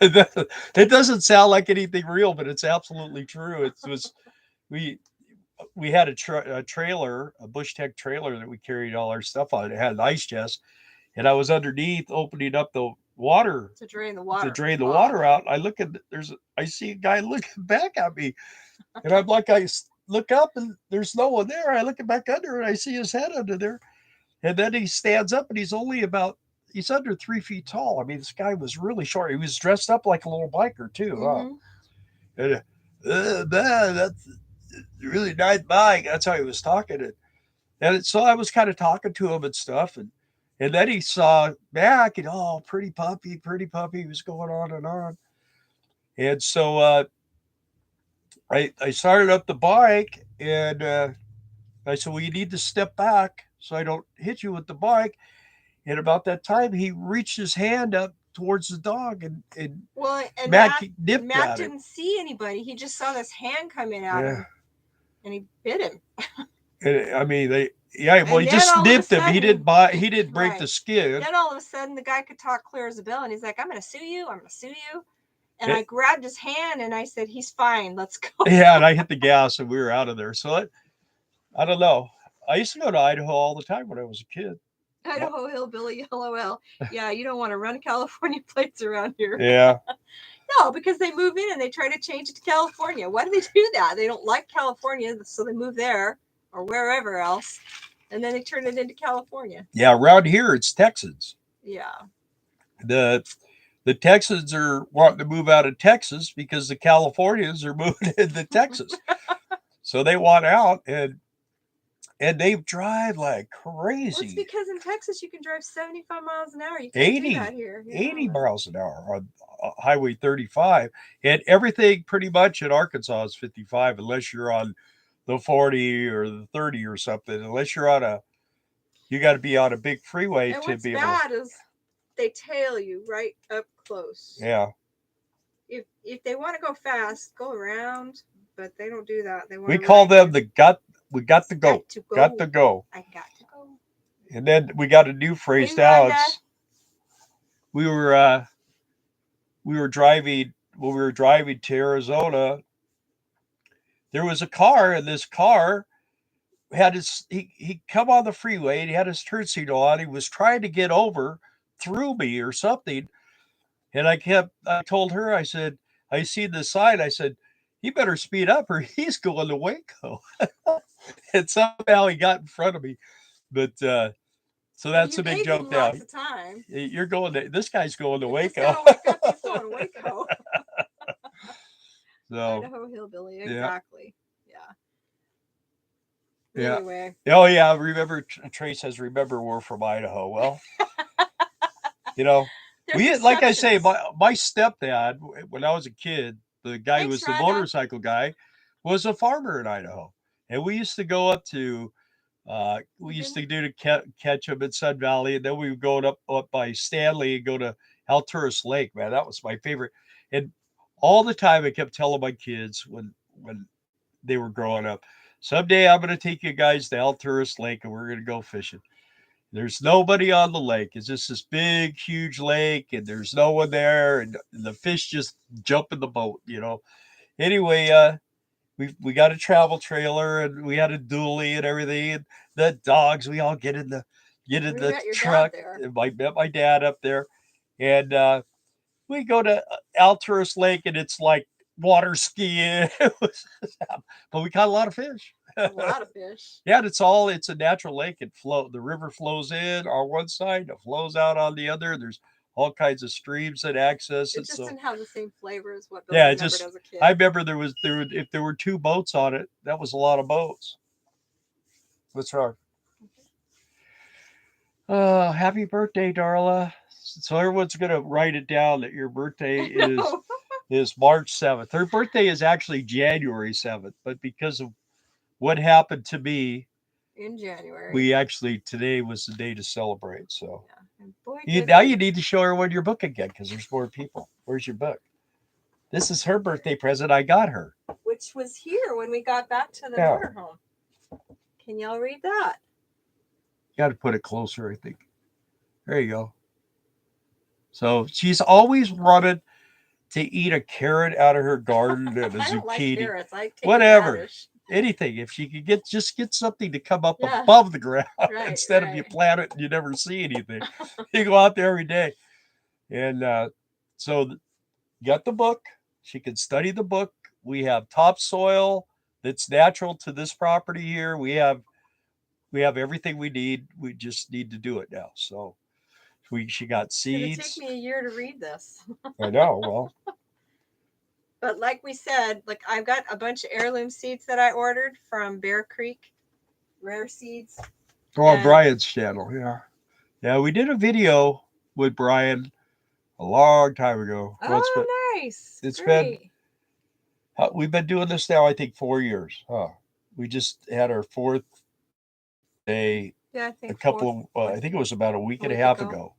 [SPEAKER 1] It doesn't sound like anything real, but it's absolutely true. It was we we had a trailer, a Bush Tech trailer that we carried all our stuff on. It had an ice chest, and I was underneath opening up the water
[SPEAKER 2] to drain the water
[SPEAKER 1] water out. I see a guy looking back at me, and I'm like, look up and there's no one there. I look back under and I see his head under there, and then he stands up and he's under 3 feet tall. I mean, this guy was really short. He was dressed up like a little biker too.
[SPEAKER 2] Mm-hmm.
[SPEAKER 1] And, man, that's a really nice bike. That's how he was talking. So I was kind of talking to him and stuff. And then he saw Mac and, oh, pretty puppy. He was going on and on. And so I started up the bike and I said, well, you need to step back so I don't hit you with the bike. And about that time, he reached his hand up towards the dog, and Matt
[SPEAKER 2] didn't see anybody. He just saw this hand coming at him, and he bit him.
[SPEAKER 1] And I mean, he just nipped him. He didn't break the skin.
[SPEAKER 2] Then all of a sudden, the guy could talk clear as a bell, and he's like, "I'm going to sue you. And I grabbed his hand and I said, "He's fine. Let's go."
[SPEAKER 1] Yeah, and I hit the gas, and we were out of there. So I don't know. I used to go to Idaho all the time when I was a kid.
[SPEAKER 2] Idaho hillbilly, LOL. Yeah, you don't want to run California plates around here.
[SPEAKER 1] Yeah.
[SPEAKER 2] No, because they move in and they try to change it to California. Why do they do that? They don't like California, so they move there or wherever else, and then they turn it into California.
[SPEAKER 1] Yeah, around here it's Texans.
[SPEAKER 2] Yeah.
[SPEAKER 1] The Texans are wanting to move out of Texas because the Californians are moving into Texas. So they want out, and they drive like crazy.
[SPEAKER 2] Well, it's because in Texas you can drive 75 miles an hour. You can't do that here.
[SPEAKER 1] 80 miles an hour on Highway 35. And everything pretty much in Arkansas is 55 unless you're on the 40 or the 30 or something. Unless you're you got to be on a big freeway
[SPEAKER 2] and
[SPEAKER 1] to
[SPEAKER 2] what's
[SPEAKER 1] be able
[SPEAKER 2] bad is they tail you right up close.
[SPEAKER 1] Yeah.
[SPEAKER 2] If they want to go fast, go around, but they don't do that.
[SPEAKER 1] We call them we got to go. Got to go.
[SPEAKER 2] I got to go.
[SPEAKER 1] And then we got a new phrase now. We were driving when we were driving to Arizona. There was a car, and this car had he come on the freeway and he had his turn signal on. He was trying to get over through me or something. And I told her, I said, I see the sign. I said, he better speed up or he's going to Waco. And somehow he got in front of me. But so that's a big joke now.
[SPEAKER 2] Lots of time.
[SPEAKER 1] You're this guy's going to Waco.
[SPEAKER 2] He's going to Waco.
[SPEAKER 1] So,
[SPEAKER 2] Idaho hillbilly, exactly.
[SPEAKER 1] Yeah.
[SPEAKER 2] Anyway.
[SPEAKER 1] Oh yeah, remember Trace says, "Remember we're from Idaho." Well, like I say, my stepdad when I was a kid, the guy who was the motorcycle guy, was a farmer in Idaho, and we used to go up to. We used to do to catch them in Sun Valley, and then we would go up by Stanley and go to Alturas Lake. Man, that was my favorite. And all the time, I kept telling my kids when they were growing up, someday I'm going to take you guys to Alturas Lake, and we're going to go fishing. There's nobody on the lake. It's just this big, huge lake, and there's no one there, and the fish just jump in the boat. Anyway, we got a travel trailer and we had a dually and everything. And the dogs, we all get in the truck. I met my dad up there, and we go to Alturas Lake, and it's like water skiing. But we caught a lot of fish.
[SPEAKER 2] A lot of fish.
[SPEAKER 1] Yeah, it's a natural lake. The river flows in on one side, it flows out on the other. There's all kinds of streams that access it.
[SPEAKER 2] It just didn't have the same flavor as what
[SPEAKER 1] Bill remembered as a kid. I remember if there were 2 boats on it, that was a lot of boats. What's wrong? Happy birthday, Darla. So everyone's going to write it down that your birthday is is March 7th. Her birthday is actually January 7th, but because of what happened to me,
[SPEAKER 2] in January.
[SPEAKER 1] we actually, today was the day to celebrate. So
[SPEAKER 2] Yeah. And boy,
[SPEAKER 1] now you need to show everyone your book again because there's more people. Where's your book? This is her birthday present I got her.
[SPEAKER 2] Which was here when we got back to the motorhome. Can y'all read that?
[SPEAKER 1] You got to put it closer, I think. There you go. So she's always wanted to eat a carrot out of her garden and a
[SPEAKER 2] I don't
[SPEAKER 1] zucchini.
[SPEAKER 2] like carrots. I take
[SPEAKER 1] whatever.
[SPEAKER 2] Radish.
[SPEAKER 1] Anything. If she could get something to come up above the ground instead of you plant it and you never see anything. You go out there every day. And so got the book. She can study the book. We have topsoil that's natural to this property here. We have everything we need. We just need to do it now. So she got seeds.
[SPEAKER 2] It's gonna take me a year to read this.
[SPEAKER 1] I know. Well,
[SPEAKER 2] but like we said, like I've got a bunch of heirloom seeds that I ordered from Bear Creek, Rare Seeds.
[SPEAKER 1] on Brian's channel, yeah. We did a video with Brian a long time ago.
[SPEAKER 2] Nice.
[SPEAKER 1] It's been we've been doing this now, I think 4 years. We just had our 4th day.
[SPEAKER 2] Yeah, I think
[SPEAKER 1] I think it was about a week and a half ago.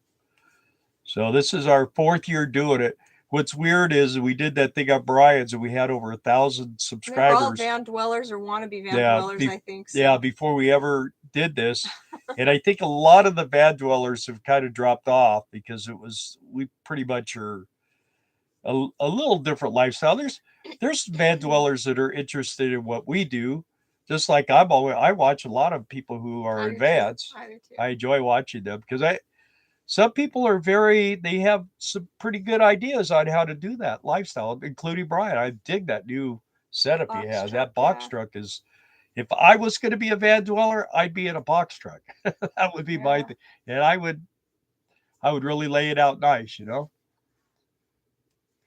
[SPEAKER 1] So this is our 4th year doing it. What's weird is we did that thing on Brian's and we had over 1,000 subscribers.
[SPEAKER 2] They're all van dwellers or wannabe van dwellers, I think. So.
[SPEAKER 1] Yeah, before we ever did this. And I think a lot of the van dwellers have kind of dropped off because we pretty much are a little different lifestyle. There's van dwellers that are interested in what we do. Just like I watch a lot of people who are in vans. I enjoy watching them because some people they have some pretty good ideas on how to do that lifestyle, including Brian. I dig that new setup he has. That box truck is, if I was going to be a van dweller, I'd be in a box truck. That would be my thing. And I would really lay it out nice,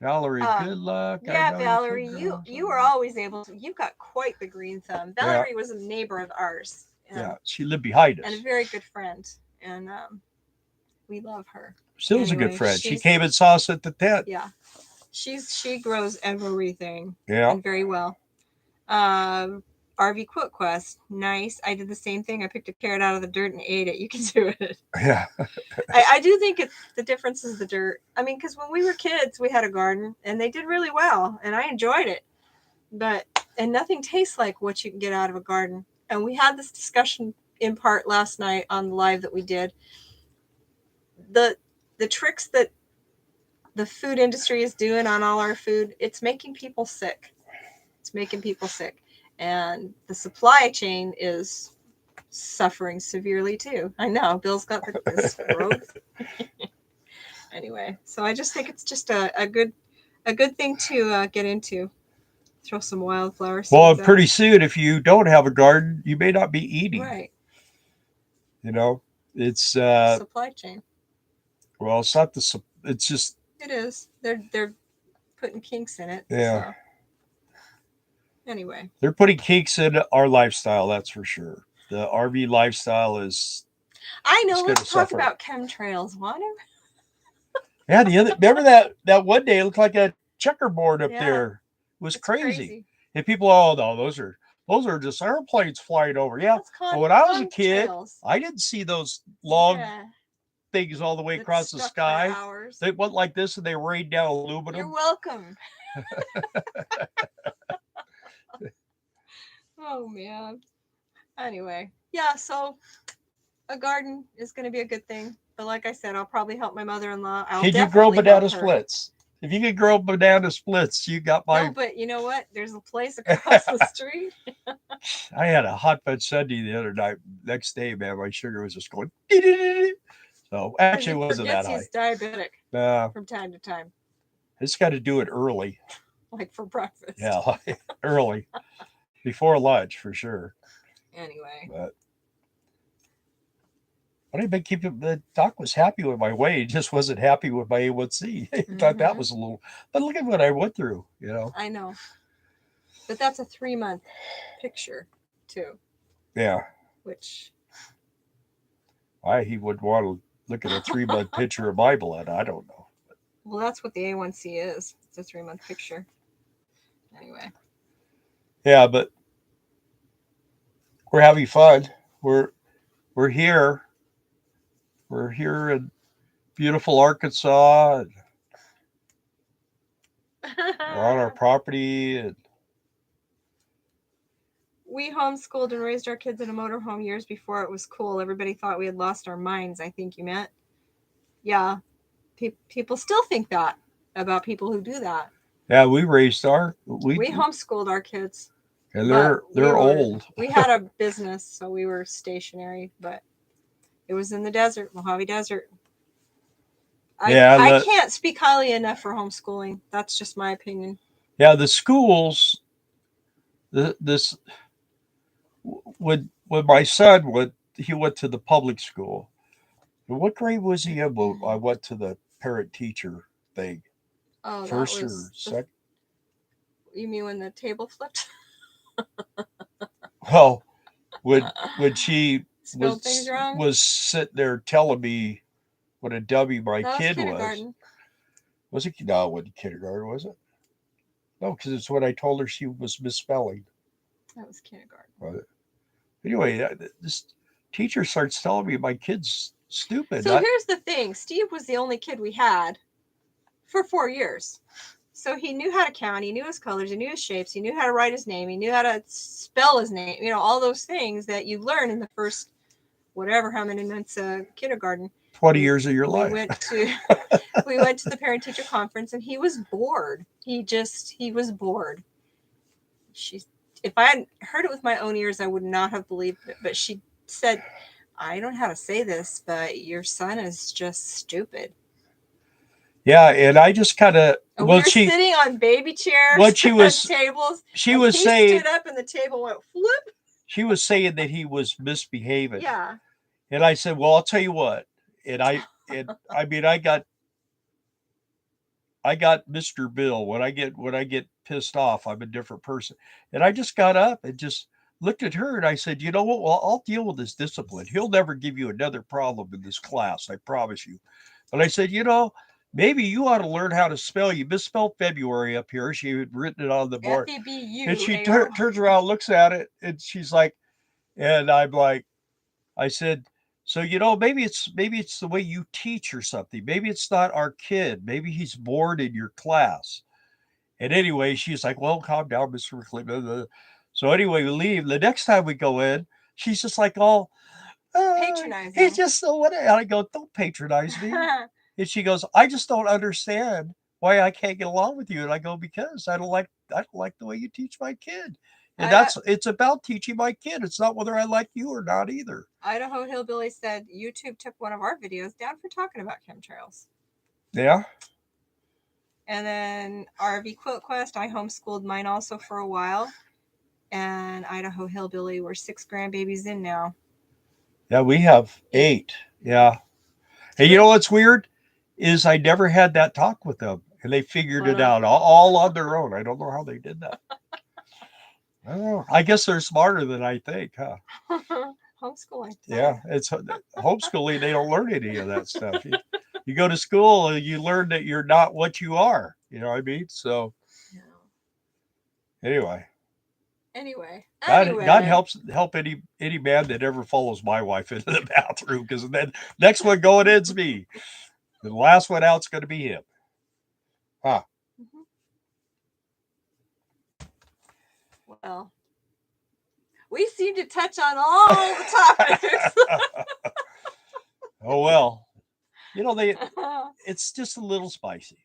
[SPEAKER 1] Valerie, good luck.
[SPEAKER 2] Yeah, Valerie, you were always able to. You got quite the green thumb. Valerie was a neighbor of ours.
[SPEAKER 1] Yeah, she lived behind us.
[SPEAKER 2] And a very good friend. And we love her.
[SPEAKER 1] Still's a good friend. She came and saw us at the tent.
[SPEAKER 2] Yeah. She grows everything.
[SPEAKER 1] Yeah.
[SPEAKER 2] And very well. RV Quilt Quest. Nice. I did the same thing. I picked a carrot out of the dirt and ate it. You can do it.
[SPEAKER 1] Yeah.
[SPEAKER 2] I do think the difference is the dirt. I mean, because when we were kids, we had a garden and they did really well and I enjoyed it. And nothing tastes like what you can get out of a garden. And we had this discussion in part last night on the live that we did. The tricks that the food industry is doing on all our food, it's making people sick. And the supply chain is suffering severely too. I know Bill's got this growth. Anyway, so I just think it's just a good thing to get into. Throw some wildflowers.
[SPEAKER 1] Well, pretty soon, if you don't have a garden, you may not be eating.
[SPEAKER 2] Right.
[SPEAKER 1] It's
[SPEAKER 2] supply chain.
[SPEAKER 1] Well, it's not it's just.
[SPEAKER 2] It is. They're putting kinks in it.
[SPEAKER 1] Yeah.
[SPEAKER 2] So. Anyway.
[SPEAKER 1] They're putting kinks in our lifestyle, that's for sure. The RV lifestyle is.
[SPEAKER 2] I know. Let's talk about chemtrails. Want to?
[SPEAKER 1] Yeah, remember that one day it looked like a checkerboard up there. It was crazy. And people, no, those are just airplanes flying over. Yeah. But when I was a kid, I didn't see those long things all the way across the sky. They went like this and they rained down aluminum.
[SPEAKER 2] You're welcome. Oh man. Anyway, yeah, so a garden is going to be a good thing. But like I said, I'll probably help my mother-in-law.
[SPEAKER 1] Can you grow banana splits? If you could grow banana splits, you got my.
[SPEAKER 2] No, but you know what? There's a place across the street.
[SPEAKER 1] I had a hot fudge sundae the other night. Next day, man, my sugar was just going. So actually, it wasn't that high.
[SPEAKER 2] He's diabetic from time to time.
[SPEAKER 1] I just got to do it early.
[SPEAKER 2] Like for breakfast.
[SPEAKER 1] Yeah, early. Before lunch, for sure.
[SPEAKER 2] Anyway.
[SPEAKER 1] But I've been keeping. The doc was happy with my weight. He just wasn't happy with my A1C. He thought that was a little. But look at what I went through.
[SPEAKER 2] I know. But that's a 3-month picture, too.
[SPEAKER 1] Yeah.
[SPEAKER 2] Which.
[SPEAKER 1] Why he would want to look at a 3-month picture of my blood, I don't know.
[SPEAKER 2] Well, that's what the A1C is. It's a 3-month picture. Anyway.
[SPEAKER 1] Yeah, but we're having fun. We're here. We're here in beautiful Arkansas. And we're on our property. And
[SPEAKER 2] we homeschooled and raised our kids in a motorhome years before it was cool. Everybody thought we had lost our minds, I think you meant. Yeah. People still think that about people who do that.
[SPEAKER 1] yeah, we raised
[SPEAKER 2] we homeschooled our kids.
[SPEAKER 1] And they're old.
[SPEAKER 2] We had a business, so we were stationary, but it was in the desert, Mojave Desert. I can't speak highly enough for homeschooling. That's just my opinion.
[SPEAKER 1] Yeah, the schools, this when my son he went to the public school. What grade was he in when I went to the parent teacher thing?
[SPEAKER 2] Oh,
[SPEAKER 1] first or second?
[SPEAKER 2] You mean when the table flipped?
[SPEAKER 1] Well, when she
[SPEAKER 2] was
[SPEAKER 1] sitting there telling me what a dummy my kid
[SPEAKER 2] was.
[SPEAKER 1] Was it? No, it wasn't kindergarten, was it? No, because it's when I told her she was misspelling.
[SPEAKER 2] That was kindergarten.
[SPEAKER 1] But anyway, this teacher starts telling me my kid's stupid.
[SPEAKER 2] So here's the thing. Steve was the only kid we had for 4 years. So he knew how to count. He knew his colors. He knew his shapes. He knew how to write his name. He knew how to spell his name. You know, all those things that you learn in the first, whatever, how many months kindergarten.
[SPEAKER 1] 20 years of your life.
[SPEAKER 2] We went to the parent-teacher conference, and he was bored. He was bored. If I had heard it with my own ears, I would not have believed it. But she said, I don't know how to say this, but your son is just stupid.
[SPEAKER 1] Yeah, and I just kind of
[SPEAKER 2] we were sitting on baby chairs.
[SPEAKER 1] What she was
[SPEAKER 2] tables.
[SPEAKER 1] She was saying
[SPEAKER 2] he stood up and the table went flip.
[SPEAKER 1] She was saying that he was misbehaving.
[SPEAKER 2] Yeah.
[SPEAKER 1] And I said, well, I'll tell you what. And I mean, I got Mr. Bill. When I get pissed off, I'm a different person. And I just got up and just looked at her and I said, you know what? Well, I'll deal with his discipline. He'll never give you another problem in this class, I promise you. But I said, maybe you ought to learn how to spell. You misspelled February up here. She had written it on the board.
[SPEAKER 2] F-E-B-U,
[SPEAKER 1] and she turns around, looks at it, and she's like, and I'm like, I said, so maybe it's the way you teach or something. Maybe it's not our kid. Maybe he's bored in your class. And anyway, she's like, well, calm down, Mr. McLean. So anyway, we leave. The next time we go in, she's just like all
[SPEAKER 2] patronizing.
[SPEAKER 1] He's just so what? And I go, don't patronize me. And she goes, I just don't understand why I can't get along with you. And I go, because I don't like the way you teach my kid. And it's about teaching my kid. It's not whether I like you or not either.
[SPEAKER 2] Idaho Hillbilly said YouTube took one of our videos down for talking about chemtrails.
[SPEAKER 1] Yeah.
[SPEAKER 2] And then RV Quilt Quest, I homeschooled mine also for a while. And Idaho Hillbilly, we're 6 grandbabies in now.
[SPEAKER 1] Yeah, we have 8. Yeah. And you know what's weird? Is I never had that talk with them. And they figured it out all on their own. I don't know how they did that. I don't know. I guess they're smarter than I think, huh?
[SPEAKER 2] Homeschooling.
[SPEAKER 1] Yeah, it's homeschooling. They don't learn any of that stuff. You go to school and you learn that you're not what you are. You know what I mean? So anyway. God help any man that ever follows my wife into the bathroom, because then next one going in's me. The last one out's going to be him. Huh.
[SPEAKER 2] Well, we seem to touch on all the topics.
[SPEAKER 1] Oh, well. It's just a little spicy.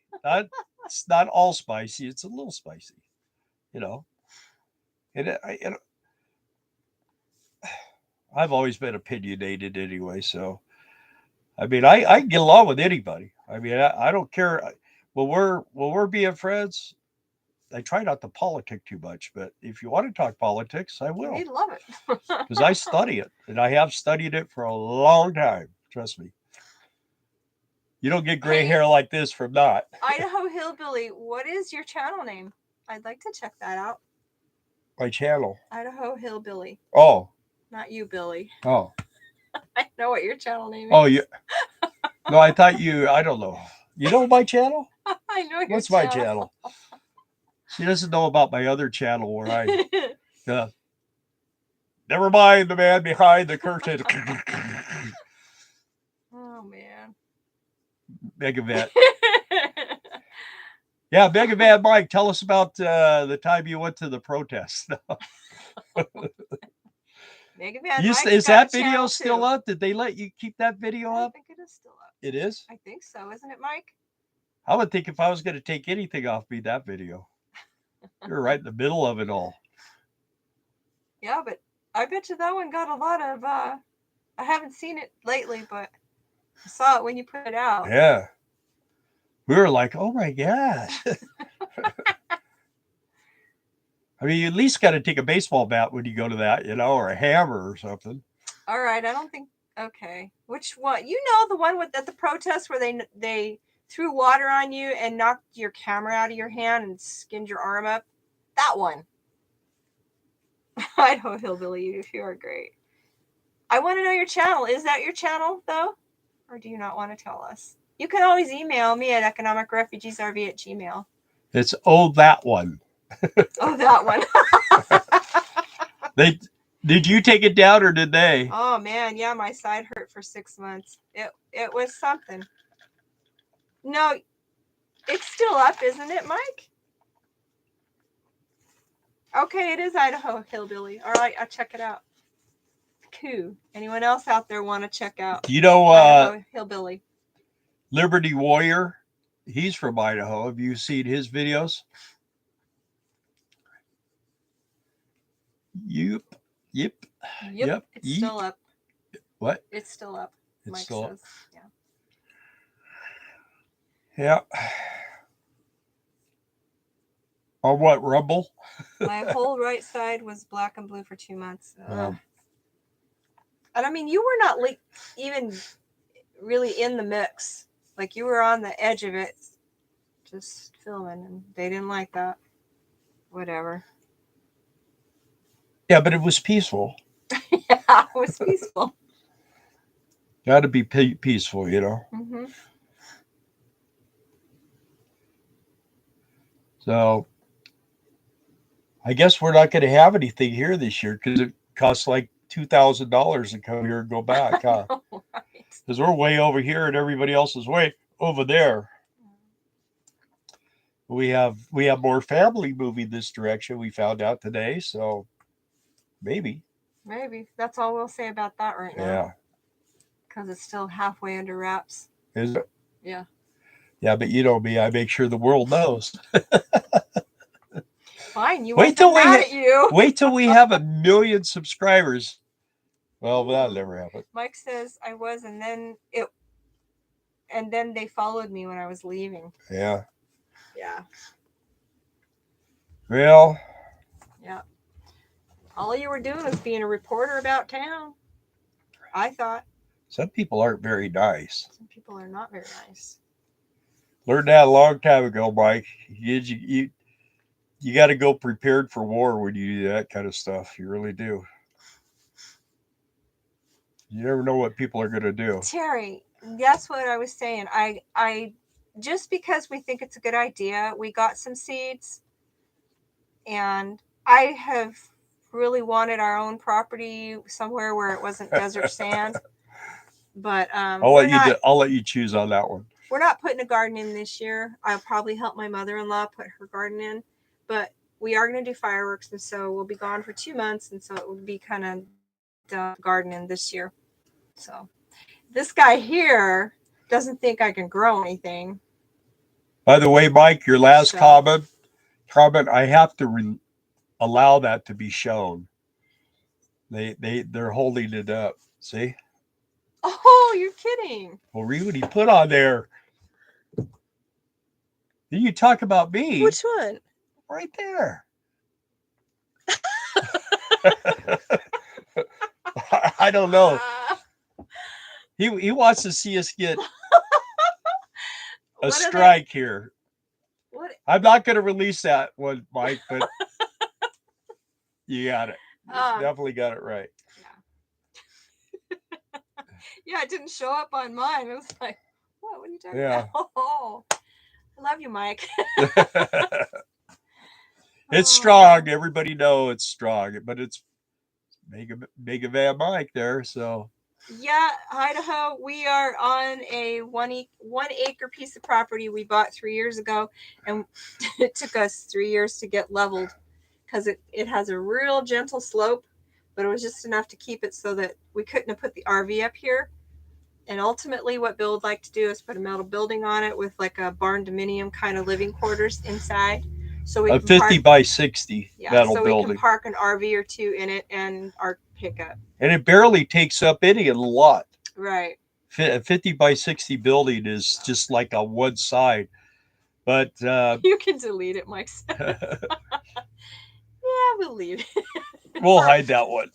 [SPEAKER 1] It's not all spicy. It's a little spicy. And I've always been opinionated anyway. So, I mean, I can get along with anybody. I mean, I don't care. When we're being friends, I try not to politic too much, but if you want to talk politics, I will.
[SPEAKER 2] We'd love it.
[SPEAKER 1] Because I study it, and I have studied it for a long time. Trust me. You don't get gray hair like this from not.
[SPEAKER 2] Idaho Hillbilly, what is your channel name? I'd like to check that out.
[SPEAKER 1] My channel?
[SPEAKER 2] Idaho Hillbilly.
[SPEAKER 1] Oh.
[SPEAKER 2] Not you, Billy.
[SPEAKER 1] Oh.
[SPEAKER 2] I know what your channel name is.
[SPEAKER 1] Oh, yeah. No, I thought I don't know. You know my channel?
[SPEAKER 2] I know your
[SPEAKER 1] What's my channel? She doesn't know about my other channel where I never mind the man behind the curtain.
[SPEAKER 2] Oh man.
[SPEAKER 1] Megavet. Yeah, Megavan Mike, tell us about the time you went to the protest.
[SPEAKER 2] Megavan Mike's
[SPEAKER 1] Is
[SPEAKER 2] got
[SPEAKER 1] that
[SPEAKER 2] a
[SPEAKER 1] video
[SPEAKER 2] channel
[SPEAKER 1] still
[SPEAKER 2] too.
[SPEAKER 1] up? Did they let you keep that video
[SPEAKER 2] I
[SPEAKER 1] up?
[SPEAKER 2] think it is still up.
[SPEAKER 1] It is?
[SPEAKER 2] I think so, isn't it, Mike?
[SPEAKER 1] I would think if I was going to take anything off me, that video. You're right in the middle of it all.
[SPEAKER 2] Yeah, but I bet you that one got a lot of I haven't seen it lately, but I saw it when you put it out.
[SPEAKER 1] Yeah. We were like, oh my gosh. I mean, you at least got to take a baseball bat when you go to that, or a hammer or something.
[SPEAKER 2] All right, I don't think. Okay, which one? You know, the one at the protest where they threw water on you and knocked your camera out of your hand and skinned your arm up. That one. Idaho Hillbilly, you are great. I want to know your channel. Is that your channel though, or do you not want to tell us? You can always email me at economicrefugeesrv@gmail.
[SPEAKER 1] It's that one.
[SPEAKER 2] Oh, that one.
[SPEAKER 1] Did you take it down or did they?
[SPEAKER 2] Oh man, yeah, my side hurt for 6 months. It was something. No, it's still up, isn't it, Mike? Okay, it is Idaho Hillbilly. All right, I'll check it out. Cool. Anyone else out there want to check out Idaho Hillbilly?
[SPEAKER 1] Liberty Warrior, he's from Idaho. Have you seen his videos? Yep.
[SPEAKER 2] It's still up.
[SPEAKER 1] What?
[SPEAKER 2] It's still up.
[SPEAKER 1] It's
[SPEAKER 2] Mike
[SPEAKER 1] still
[SPEAKER 2] says.
[SPEAKER 1] Up. Yeah. On what, Rumble?
[SPEAKER 2] My whole right side was black and blue for 2 months. And I mean, you were not even really in the mix. Like you were on the edge of it, just filming, and they didn't like that. Whatever.
[SPEAKER 1] Yeah, but it was peaceful.
[SPEAKER 2] Yeah, it was peaceful.
[SPEAKER 1] Got to be peaceful,
[SPEAKER 2] Mm-hmm.
[SPEAKER 1] So I guess we're not going to have anything here this year because it costs like $2,000 to come here and go back, huh? Because we're way over here and everybody else is way over there. We have more family moving this direction. We found out today, so maybe
[SPEAKER 2] That's all we'll say about that right now.
[SPEAKER 1] Yeah,
[SPEAKER 2] because it's still halfway under wraps.
[SPEAKER 1] Is it?
[SPEAKER 2] Yeah.
[SPEAKER 1] Yeah, but you know me, I make sure the world knows.
[SPEAKER 2] Fine, you wait till mad at you.
[SPEAKER 1] Wait till we have 1 million subscribers. Well, that'll never happen.
[SPEAKER 2] Mike says I was, and then they followed me when I was leaving.
[SPEAKER 1] Yeah.
[SPEAKER 2] Yeah.
[SPEAKER 1] Well.
[SPEAKER 2] Yeah. All you were doing was being a reporter about town. I thought.
[SPEAKER 1] Some people aren't very nice.
[SPEAKER 2] Some people are not very nice.
[SPEAKER 1] Learned that a long time ago, Mike. You got to go prepared for war when you do that kind of stuff. You really do. You never know what people are going to do.
[SPEAKER 2] Terry, that's what I was saying. I just because we think it's a good idea, we got some seeds, and I have really wanted our own property somewhere where it wasn't desert sand. But
[SPEAKER 1] I'll let you choose on that one.
[SPEAKER 2] We're not putting a garden in this year. I'll probably help my mother-in-law put her garden in, but we are going to do fireworks, and so we'll be gone for 2 months, and so it would be kind of done gardening this year. So this guy here doesn't think I can grow anything.
[SPEAKER 1] By the way, Mike, your last comment, I have to allow that to be shown. They're holding it up. See?
[SPEAKER 2] Oh, you're kidding.
[SPEAKER 1] Well, read what he put on there. Then you talk about me.
[SPEAKER 2] Which one?
[SPEAKER 1] Right there. I don't know. He wants to see us get a strike here.
[SPEAKER 2] What?
[SPEAKER 1] I'm not going to release that one, Mike, but you got it. Definitely got it right.
[SPEAKER 2] Yeah. Yeah, it didn't show up on mine. I was like, what are you talking about? Oh, I love you, Mike.
[SPEAKER 1] It's
[SPEAKER 2] Oh.
[SPEAKER 1] strong. Everybody know it's strong, but it's Mega Van Mike there. So
[SPEAKER 2] Yeah, Idaho. We are on a 1 acre piece of property we bought 3 years ago, and it took us 3 years to get leveled because it has a real gentle slope, but it was just enough to keep it so that we couldn't have put the RV up here. And ultimately, what Bill would like to do is put a metal building on it with like a barn dominium kind of living quarters inside, so we
[SPEAKER 1] a
[SPEAKER 2] can
[SPEAKER 1] 50
[SPEAKER 2] park.
[SPEAKER 1] by 60
[SPEAKER 2] Yeah,
[SPEAKER 1] metal
[SPEAKER 2] so we can
[SPEAKER 1] building.
[SPEAKER 2] park an RV or two in it and our pickup.
[SPEAKER 1] And it barely takes up any of the lot.
[SPEAKER 2] Right.
[SPEAKER 1] A 50 by 60 building is just like on one side. But
[SPEAKER 2] you can delete it, Mike says. Yeah, we'll leave it.
[SPEAKER 1] We'll hide that one.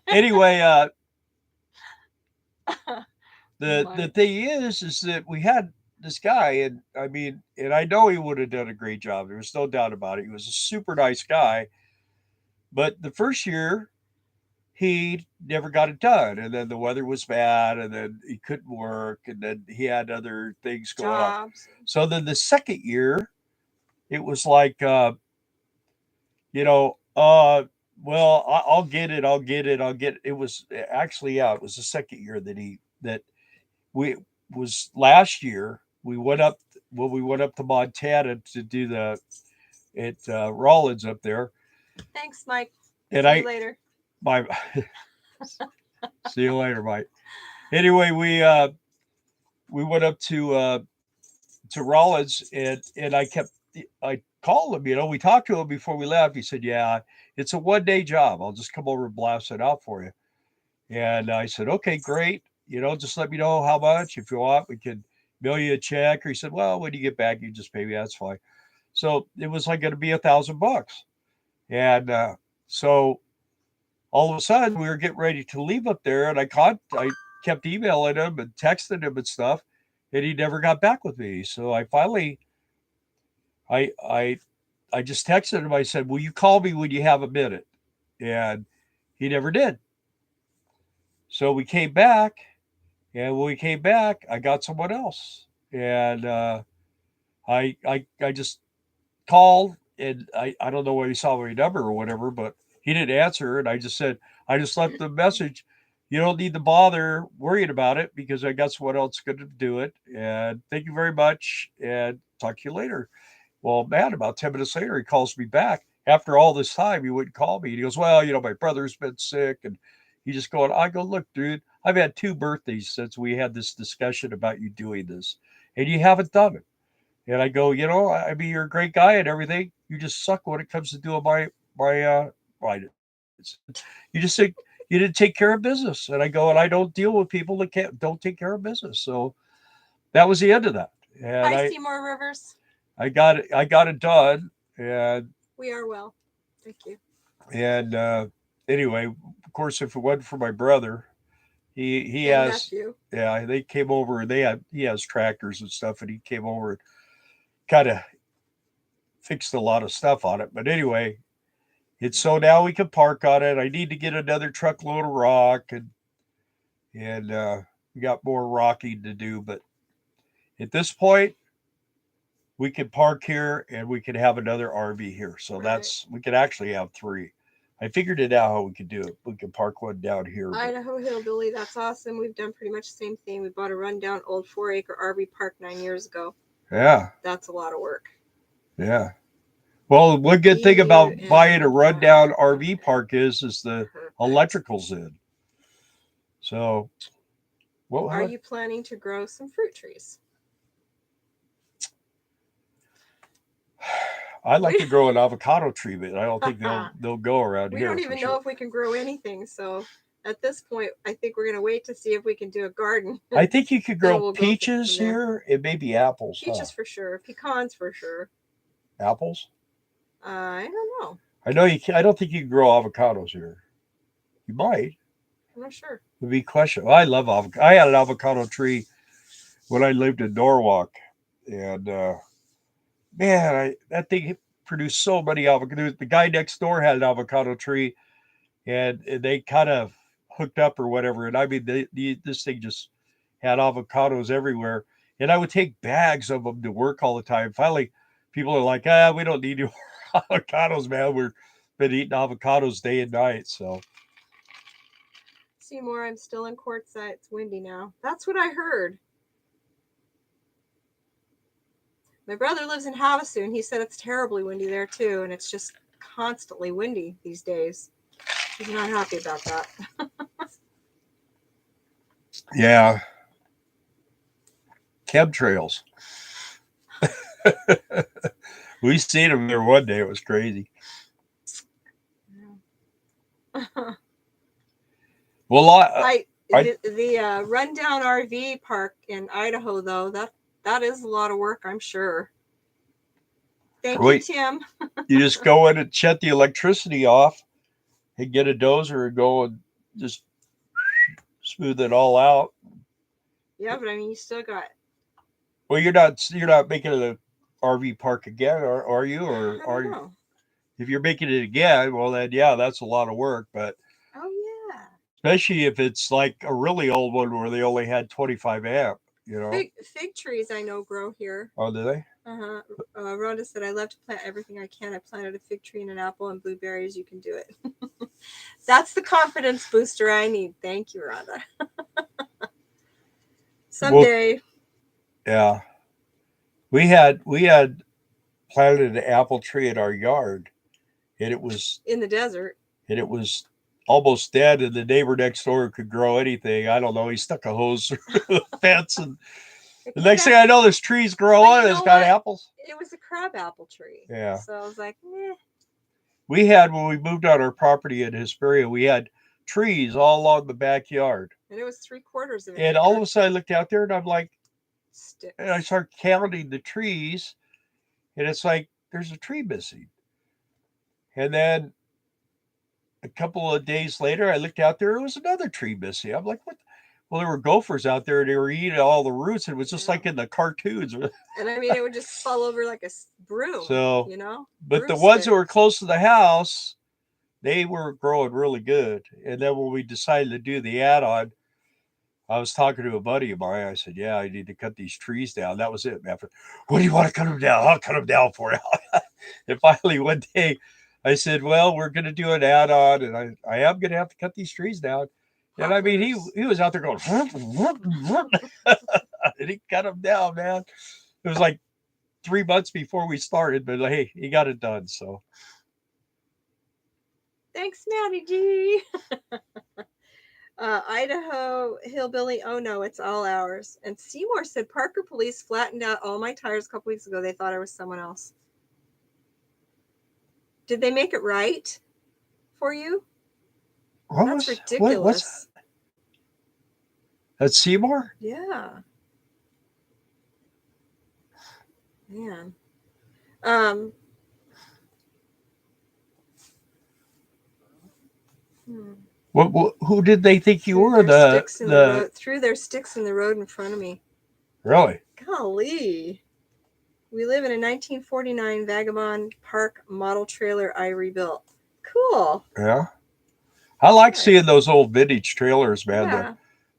[SPEAKER 1] Anyway, the thing is that we had this guy, and I mean, and I know he would have done a great job. There's no doubt about it. He was a super nice guy. But the first year, he never got it done, and then the weather was bad, and then he couldn't work, and then he had other things going on. So then the second year, it was like, you know, well, I'll get it, I'll get it, I'll get it. It was actually, yeah, it was the second year that we was last year. We went up, well, we went up to Montana to do the at Rollins up there.
[SPEAKER 2] Thanks, Mike.
[SPEAKER 1] And
[SPEAKER 2] See you later.
[SPEAKER 1] My see you later, Mike. Anyway, we went up to Rollins, and I called him. You know, we talked to him before we left. He said, "Yeah, it's a 1 day job. I'll just come over and blast it out for you." And I said, "Okay, great. You know, just let me know how much. If you want, we can mail you a check." Or he said, "Well, when you get back, you just pay me. That's fine." So it was like going to be $1,000, and so all of a sudden we were getting ready to leave up there, and I kept emailing him and texting him and stuff, and he never got back with me. So I finally I I I just texted him. I said, "Will you call me when you have a minute?" And he never did. So we came back, and when we came back, I got someone else, and I just called, and I don't know where he saw my number or whatever, but he didn't answer, and I just left the message. You don't need to bother worrying about it because I got someone else going to do it. And thank you very much, and talk to you later. Well, man, about 10 minutes later, he calls me back. After all this time, he wouldn't call me. And he goes, "Well, you know, my brother's been sick." And he just going, I go, "Look, dude, I've had 2 birthdays since we had this discussion about you doing this, and you haven't done it." And I go, "You know, I mean, you're a great guy and everything. You just suck when it comes to doing my you just think you didn't take care of business." And I go, "And I don't deal with people that don't take care of business." So that was the end of that. And
[SPEAKER 2] Hi, Seymour Rivers.
[SPEAKER 1] I got it done. And
[SPEAKER 2] we are well. Thank you.
[SPEAKER 1] And anyway, of course, if it wasn't for my brother, he
[SPEAKER 2] and
[SPEAKER 1] has
[SPEAKER 2] nephew.
[SPEAKER 1] Yeah, they came over, and he has tractors and stuff, and he came over and kind of fixed a lot of stuff on it. But anyway, it's so now we can park on it. I need to get another truckload of rock, and we got more rocking to do. But at this point, we can park here, and we can have another RV here. So we could actually have 3. I figured it out how we could do it. We could park one down here.
[SPEAKER 2] Idaho Hillbilly, that's awesome. We've done pretty much the same thing. We bought a rundown old 4-acre RV park 9 years ago.
[SPEAKER 1] Yeah.
[SPEAKER 2] That's a lot of work.
[SPEAKER 1] Yeah. Well, one good thing about buying a rundown RV park is the electrical's in. So,
[SPEAKER 2] are you planning to grow some fruit trees?
[SPEAKER 1] I'd like to grow an avocado tree, but I don't think they'll go around here.
[SPEAKER 2] We don't even know if we can grow anything. So at this point, I think we're going to wait to see if we can do a garden.
[SPEAKER 1] I think you could grow peaches here and maybe apples.
[SPEAKER 2] Peaches for sure. Pecans for sure.
[SPEAKER 1] Apples?
[SPEAKER 2] I don't know.
[SPEAKER 1] I know you can. I don't think you can grow avocados here. You might.
[SPEAKER 2] I'm not sure.
[SPEAKER 1] It'd be questionable. I love avocado. I had an avocado tree when I lived in Norwalk, and man, that thing produced so many avocados. The guy next door had an avocado tree, and they kind of hooked up or whatever. And I mean, this thing just had avocados everywhere. And I would take bags of them to work all the time. Finally, people are like, we don't need your avocados, man. We've been eating avocados day and night. So,
[SPEAKER 2] Seymour, I'm still in Quartzsite. It's windy now. That's what I heard. My brother lives in Havasu, and he said it's terribly windy there too, and it's just constantly windy these days. He's not happy about that.
[SPEAKER 1] yeah. Chemtrails. We seen them there one day. It was crazy. Well,
[SPEAKER 2] the rundown RV park in Idaho, though, that is a lot of work, I'm sure. Thank you, Tim.
[SPEAKER 1] You just go in and shut the electricity off and get a dozer and go and just smooth it all out.
[SPEAKER 2] Yeah, but I mean, you still got.
[SPEAKER 1] Well, you're not making it an RV park again, are you? Or
[SPEAKER 2] I don't know.
[SPEAKER 1] If you're making it again, well then yeah, that's a lot of work. But
[SPEAKER 2] yeah,
[SPEAKER 1] especially if it's like a really old one where they only had 25 amp, you know.
[SPEAKER 2] Fig trees I know grow here.
[SPEAKER 1] Oh, do they?
[SPEAKER 2] Rhonda said, I love to plant everything I can. I planted a fig tree and an apple and blueberries. You can do it. That's the confidence booster I need. Thank you, Rhonda. Someday.
[SPEAKER 1] Well, yeah. We had planted an apple tree in our yard, and it was
[SPEAKER 2] in the desert.
[SPEAKER 1] And it was almost dead, and the neighbor next door could grow anything. I don't know. He stuck a hose through the fence, and the next thing I know, this tree's growing. It's got apples.
[SPEAKER 2] It was a crab apple tree.
[SPEAKER 1] Yeah.
[SPEAKER 2] So I was like,
[SPEAKER 1] We had, when we moved on our property in Hesperia, we had trees all along the backyard.
[SPEAKER 2] And it was 3/4 of it.
[SPEAKER 1] And all of a sudden I looked out there and I'm like,
[SPEAKER 2] sticks.
[SPEAKER 1] And I started counting the trees, and it's like, there's a tree missing. And then a couple of days later, I looked out there, it was another tree missing. I'm like, what? Well, there were gophers out there, and they were eating all the roots. It was just like in the cartoons.
[SPEAKER 2] And I mean, it would just fall over like a broom.
[SPEAKER 1] So,
[SPEAKER 2] you know?
[SPEAKER 1] But the ones that were close to the house, they were growing really good. And then when we decided to do the add-on, I was talking to a buddy of mine. I said, yeah, I need to cut these trees down. That was it. After, what do you want to cut them down? I'll cut them down for you. And finally, one day, I said, well, we're going to do an add-on, and I am going to have to cut these trees down. And I mean, he was out there going, and he cut them down, man. It was like 3 months before we started, but hey, he got it done. So
[SPEAKER 2] thanks, Maddie G. Idaho Hillbilly, oh no, it's all ours. And Seymour said, Parker police flattened out all my tires a couple weeks ago. They thought I was someone else. Did they make it right for you? That's ridiculous.
[SPEAKER 1] That's Seymour?
[SPEAKER 2] Yeah. Man.
[SPEAKER 1] Who did they think you were?
[SPEAKER 2] Threw their sticks in the road in front of me.
[SPEAKER 1] Really?
[SPEAKER 2] Golly. We live in a 1949 Vagabond Park model trailer I rebuilt. Cool.
[SPEAKER 1] Yeah. I like seeing those old vintage trailers, man.
[SPEAKER 2] Yeah.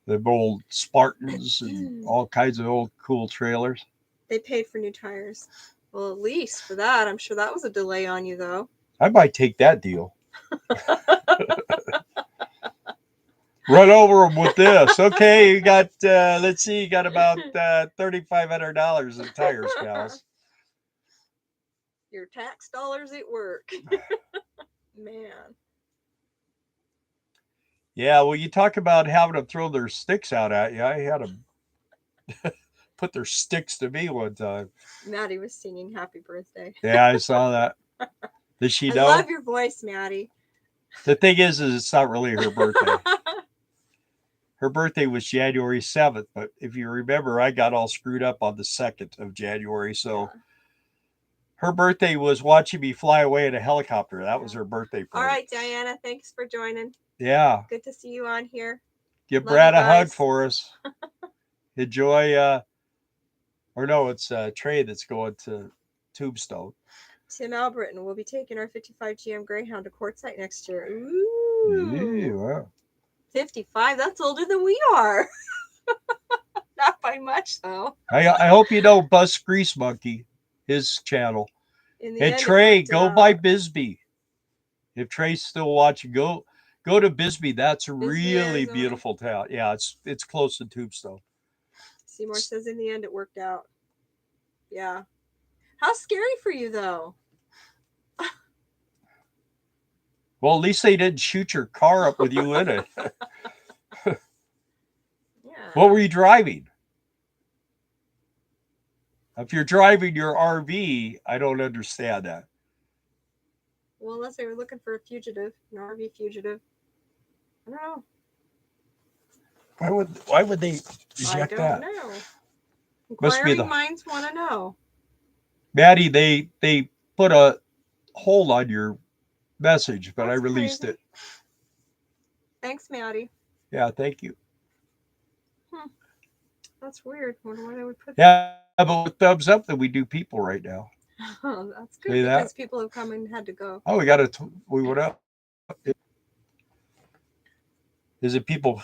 [SPEAKER 1] The old Spartans and all kinds of old cool trailers.
[SPEAKER 2] They paid for new tires. Well, at least for that. I'm sure that was a delay on you, though.
[SPEAKER 1] I might take that deal. Run over them with this. Okay, you got, let's see, you got about $3,500 in tires, pals.
[SPEAKER 2] Your tax dollars at work. Man.
[SPEAKER 1] Yeah, well, you talk about having them throw their sticks out at you. I had them put their sticks to me one time.
[SPEAKER 2] Maddie was singing happy birthday.
[SPEAKER 1] Yeah, I saw that. Did she know?
[SPEAKER 2] I love your voice, Maddie.
[SPEAKER 1] The thing is it's not really her birthday. Her birthday was January 7th, but if you remember, I got all screwed up on the 2nd of January. So her birthday was watching me fly away in a helicopter. That was her birthday party.
[SPEAKER 2] All right, Diana, thanks for joining.
[SPEAKER 1] Yeah.
[SPEAKER 2] Good to see you on here.
[SPEAKER 1] Give Brad a hug for us. Enjoy, or no, it's Trey that's going to Tombstone.
[SPEAKER 2] Tim Albritton will be taking our 55 GM Greyhound to Quartzsite next year. Ooh.
[SPEAKER 1] Wow.
[SPEAKER 2] 55, that's older than we are. Not by much though.
[SPEAKER 1] I hope you know Bus Grease Monkey, his channel.
[SPEAKER 2] In the
[SPEAKER 1] And
[SPEAKER 2] end,
[SPEAKER 1] Trey,
[SPEAKER 2] it
[SPEAKER 1] go
[SPEAKER 2] worked
[SPEAKER 1] by
[SPEAKER 2] out.
[SPEAKER 1] Bisbee. If Trey's still watching, go to Bisbee. That's a
[SPEAKER 2] Bisbee,
[SPEAKER 1] really
[SPEAKER 2] Arizona.
[SPEAKER 1] beautiful town. Yeah, it's close to Tombstone.
[SPEAKER 2] Seymour says in the end it worked out. Yeah. How scary for you though?
[SPEAKER 1] Well, at least they didn't shoot your car up with you in it.
[SPEAKER 2] Yeah.
[SPEAKER 1] What were you driving? If you're driving your RV, I don't understand that.
[SPEAKER 2] Well, unless they were looking for a fugitive, an RV fugitive. I don't know.
[SPEAKER 1] Why would they
[SPEAKER 2] I
[SPEAKER 1] reject
[SPEAKER 2] don't
[SPEAKER 1] that?
[SPEAKER 2] know.
[SPEAKER 1] Must be
[SPEAKER 2] Inquiring minds want to know.
[SPEAKER 1] Maddie, they put a hold on your message, but
[SPEAKER 2] That's
[SPEAKER 1] I released
[SPEAKER 2] crazy.
[SPEAKER 1] it.
[SPEAKER 2] Thanks, Maddie.
[SPEAKER 1] Yeah, thank you.
[SPEAKER 2] That's weird. Wonder why they would put
[SPEAKER 1] Yeah, but with thumbs up that we do people right now.
[SPEAKER 2] Oh, that's good
[SPEAKER 1] See that?
[SPEAKER 2] because people have come and had to go.
[SPEAKER 1] Oh, we went up. Is it people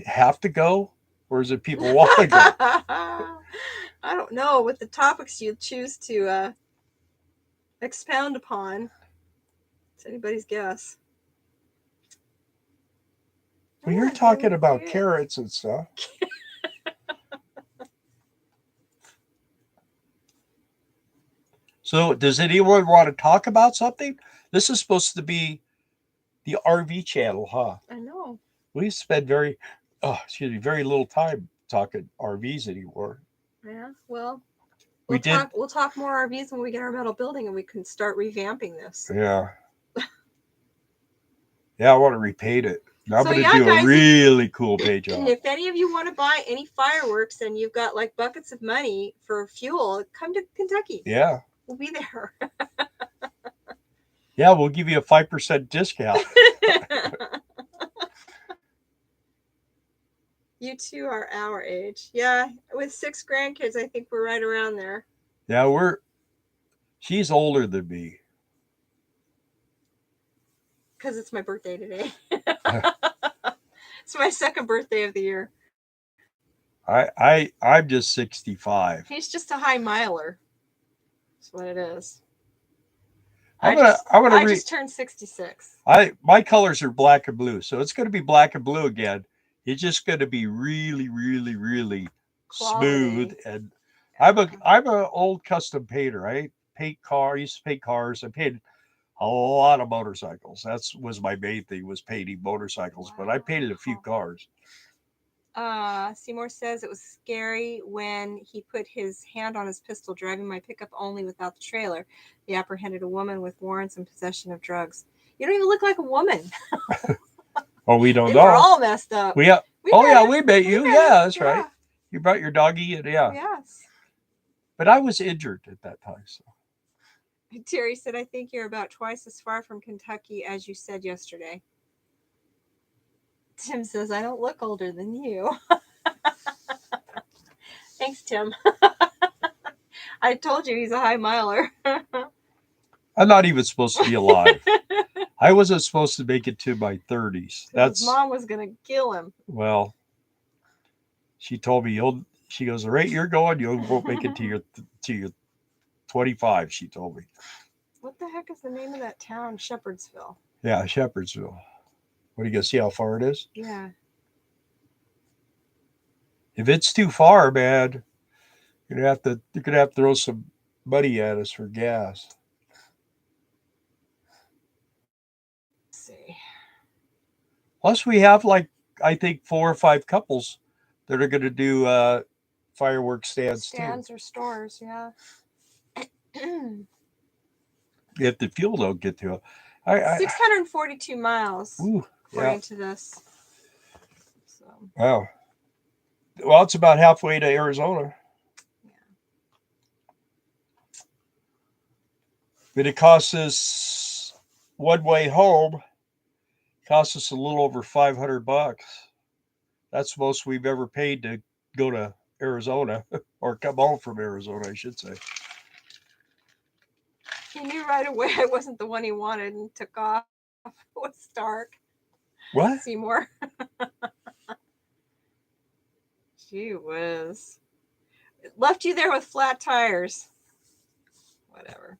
[SPEAKER 1] have to go, or is it people want to go?
[SPEAKER 2] I don't know what the topics you choose to expound upon. It's anybody's guess.
[SPEAKER 1] Well, you're talking about carrots and stuff. So, does anyone want to talk about something? This is supposed to be the RV channel, huh?
[SPEAKER 2] I know.
[SPEAKER 1] We spend very little time talking RVs anymore.
[SPEAKER 2] Yeah. Well,
[SPEAKER 1] We'll
[SPEAKER 2] talk more RVs when we get our metal building and we can start revamping this.
[SPEAKER 1] Yeah. Yeah, I want to repaint it. I'm
[SPEAKER 2] So,
[SPEAKER 1] going to
[SPEAKER 2] yeah,
[SPEAKER 1] do
[SPEAKER 2] guys,
[SPEAKER 1] a really cool paint job.
[SPEAKER 2] If any of you want to buy any fireworks and you've got like buckets of money for fuel, come to Kentucky.
[SPEAKER 1] Yeah.
[SPEAKER 2] We'll be there.
[SPEAKER 1] Yeah, we'll give you a 5% discount.
[SPEAKER 2] You two are our age. Yeah, with 6 grandkids, I think we're right around there.
[SPEAKER 1] Yeah, she's older than me.
[SPEAKER 2] Because it's my birthday today. It's my second birthday of the year.
[SPEAKER 1] I'm just 65.
[SPEAKER 2] He's just a high miler. That's what it is.
[SPEAKER 1] I
[SPEAKER 2] just turned 66.
[SPEAKER 1] My colors are black and blue, so it's going to be black and blue again. It's just going to be really, really, really smooth. And I'm an old custom painter. I paint cars. I used to paint cars. I painted a lot of motorcycles. That was my main thing, was painting motorcycles. Wow. But I painted a few cars.
[SPEAKER 2] Seymour says it was scary when he put his hand on his pistol driving my pickup only without the trailer. He apprehended a woman with warrants and possession of drugs. You don't even look like a woman.
[SPEAKER 1] Oh, we don't know.
[SPEAKER 2] We're all messed up.
[SPEAKER 1] We met you. Yeah, that's right. You brought your doggy, and yeah.
[SPEAKER 2] Yes.
[SPEAKER 1] But I was injured at that time, so.
[SPEAKER 2] Terry said, I think you're about twice as far from Kentucky as you said yesterday. Tim says, I don't look older than you. Thanks, Tim. I told you he's a high miler.
[SPEAKER 1] I'm not even supposed to be alive. I wasn't supposed to make it to my 30s.
[SPEAKER 2] His mom was going to kill him.
[SPEAKER 1] Well, she told me, she goes, the rate you're going, you won't make it to your 25, she told me.
[SPEAKER 2] What the heck is the name of that town? Shepherdsville.
[SPEAKER 1] Yeah, Shepherdsville. What, are you going to see how far it is?
[SPEAKER 2] Yeah.
[SPEAKER 1] If it's too far, man, you're gonna have to throw some money at us for gas.
[SPEAKER 2] Let's see.
[SPEAKER 1] Plus, we have I think 4 or 5 couples that are going to do fireworks stands
[SPEAKER 2] too. Or stores, yeah.
[SPEAKER 1] If the fuel don't get to it.
[SPEAKER 2] 642 miles, according to this. So.
[SPEAKER 1] Wow. Well, it's about halfway to Arizona.
[SPEAKER 2] Yeah.
[SPEAKER 1] But it costs us one way home. Costs us a little over $500. That's the most we've ever paid to go to Arizona or come home from Arizona, I should say.
[SPEAKER 2] He knew right away I wasn't the one he wanted and took off. It was Stark.
[SPEAKER 1] What?
[SPEAKER 2] Seymour. Gee whiz. Left you there with flat tires. Whatever.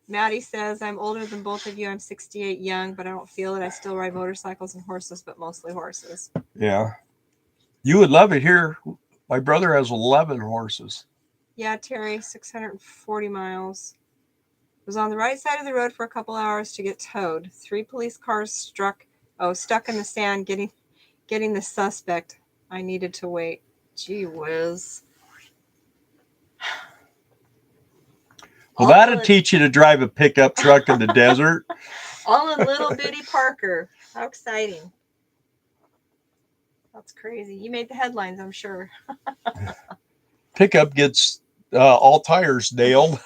[SPEAKER 2] Maddie says, I'm older than both of you. I'm 68 young, but I don't feel it. I still ride motorcycles and horses, but mostly horses.
[SPEAKER 1] Yeah. You would love it here. My brother has 11 horses.
[SPEAKER 2] Yeah, Terry, 640 miles. Was on the right side of the road for a couple hours to get towed. 3 police cars stuck in the sand getting the suspect. I needed to wait. Gee whiz.
[SPEAKER 1] Well, that'll teach you to drive a pickup truck in the desert.
[SPEAKER 2] All in little bitty Parker. How exciting. That's crazy. You made the headlines, I'm sure.
[SPEAKER 1] Pickup gets all tires nailed.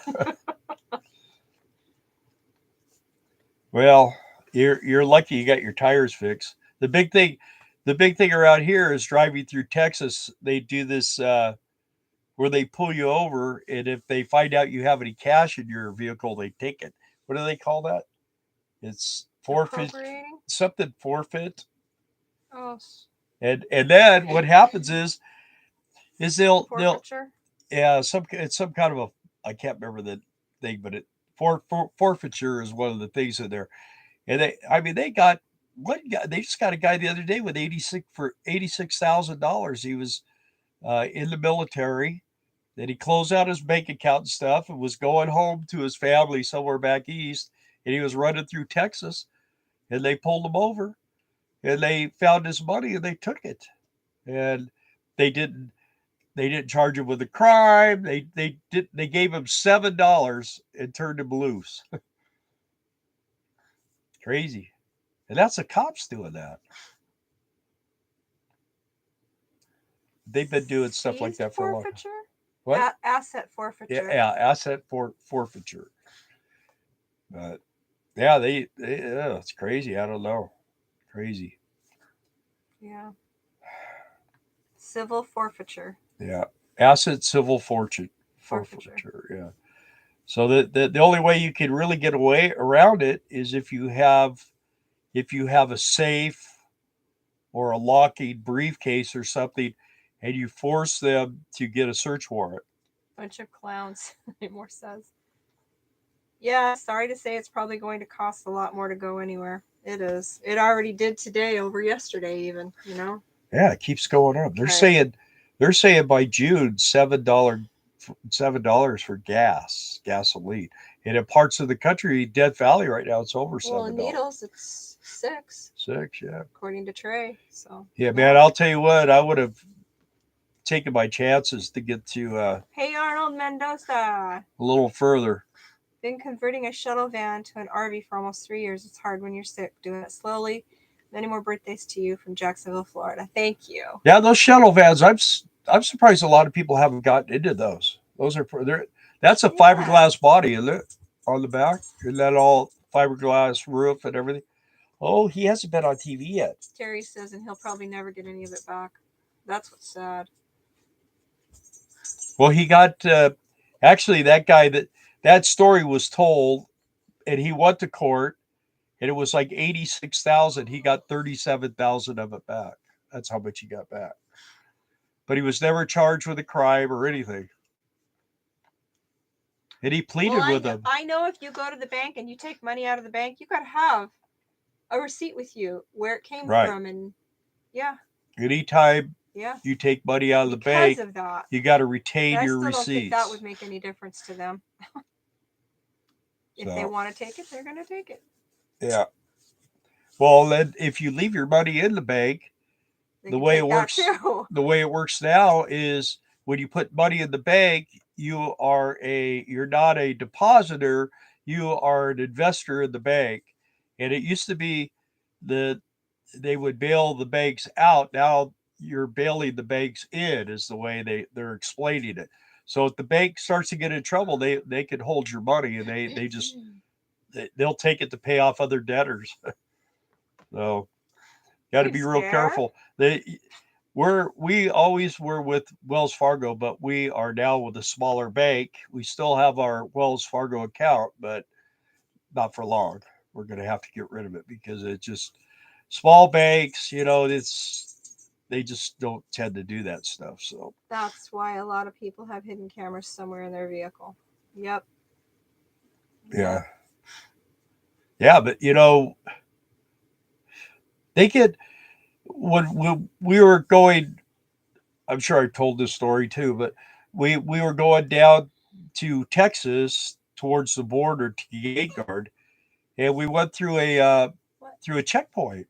[SPEAKER 1] Well, you're lucky you got your tires fixed. The big thing around here is driving through Texas. They do this where they pull you over, and if they find out you have any cash in your vehicle, they take it. What do they call that? It's forfeit, something forfeit.
[SPEAKER 2] Oh.
[SPEAKER 1] And then what happens is they'll it's some kind of a, I can't remember the thing, but forfeiture is one of the things in there. And they got one guy. They just got a guy the other day with $86,000. He was in the military. Then he closed out his bank account and stuff and was going home to his family somewhere back east. And he was running through Texas, and they pulled him over, and they found his money and they took it. And they didn't charge him with a crime. They gave him $7 and turned him loose. Crazy. And that's the cops doing that. They've been doing stuff like that for a long time. What?
[SPEAKER 2] Asset forfeiture.
[SPEAKER 1] Yeah, asset forfeiture. But yeah, it's crazy. I don't know. Crazy.
[SPEAKER 2] Yeah. Civil forfeiture.
[SPEAKER 1] Yeah. Asset civil forfeiture. Yeah. So the only way you can really get away around it is if you have a safe or a locking briefcase or something, and you force them to get a search warrant.
[SPEAKER 2] Bunch of clowns, Moore says. Yeah, sorry to say it's probably going to cost a lot more to go anywhere. It is. It already did today over yesterday even,
[SPEAKER 1] Yeah, it keeps going up. They're saying by June $7 for gasoline. And in parts of the country, Death Valley right now, it's over $7.
[SPEAKER 2] Well, in Needles, it's $6.
[SPEAKER 1] $6, yeah.
[SPEAKER 2] According to Trey. So
[SPEAKER 1] yeah, man, I'll tell you what, I would have taken my chances to get to
[SPEAKER 2] Hey Arnold Mendoza.
[SPEAKER 1] A little further.
[SPEAKER 2] Been converting a shuttle van to an RV for almost 3 years. It's hard when you're sick. Doing it slowly. Many more birthdays to you from Jacksonville, Florida. Thank you.
[SPEAKER 1] Yeah, those shuttle vans, I'm surprised a lot of people haven't gotten into those. Those are that's a fiberglass body, isn't it? On the back, isn't that all fiberglass roof and everything? Oh, he hasn't been on TV yet.
[SPEAKER 2] Terry says, and he'll probably never get any of it back. That's what's sad.
[SPEAKER 1] Well, he got actually that guy that story was told, and he went to court, and it was like 86,000. He got 37,000 of it back. That's how much he got back. But he was never charged with a crime or anything. And he pleaded with them.
[SPEAKER 2] I know if you go to the bank and you take money out of the bank, you got to have a receipt with you where it came from. And yeah.
[SPEAKER 1] Anytime you take money out of the bank,
[SPEAKER 2] of that,
[SPEAKER 1] you got to retain your receipts. I
[SPEAKER 2] don't think that would make any difference to them. If they want to take it, they're going to take it.
[SPEAKER 1] Yeah. Well, then if you leave your money in the bank, the way it works now is when you put money in the bank, you're not a depositor, you are an investor in the bank. And it used to be that they would bail the banks out. Now you're bailing the banks in is the way they're explaining it. So if the bank starts to get in trouble, they can hold your money, and they'll take it to pay off other debtors. So got to be real careful. We always were with Wells Fargo, but we are now with a smaller bank. We still have our Wells Fargo account, but not for long. We're going to have to get rid of it because it's just small banks. they just don't tend to do that stuff. So
[SPEAKER 2] That's why a lot of people have hidden cameras somewhere in their vehicle. Yep.
[SPEAKER 1] yeah, yeah, but you know, they get when we were going. I'm sure I told this story too, but we were going down to Texas towards the border to gate guard, and we went
[SPEAKER 2] What?
[SPEAKER 1] through a checkpoint,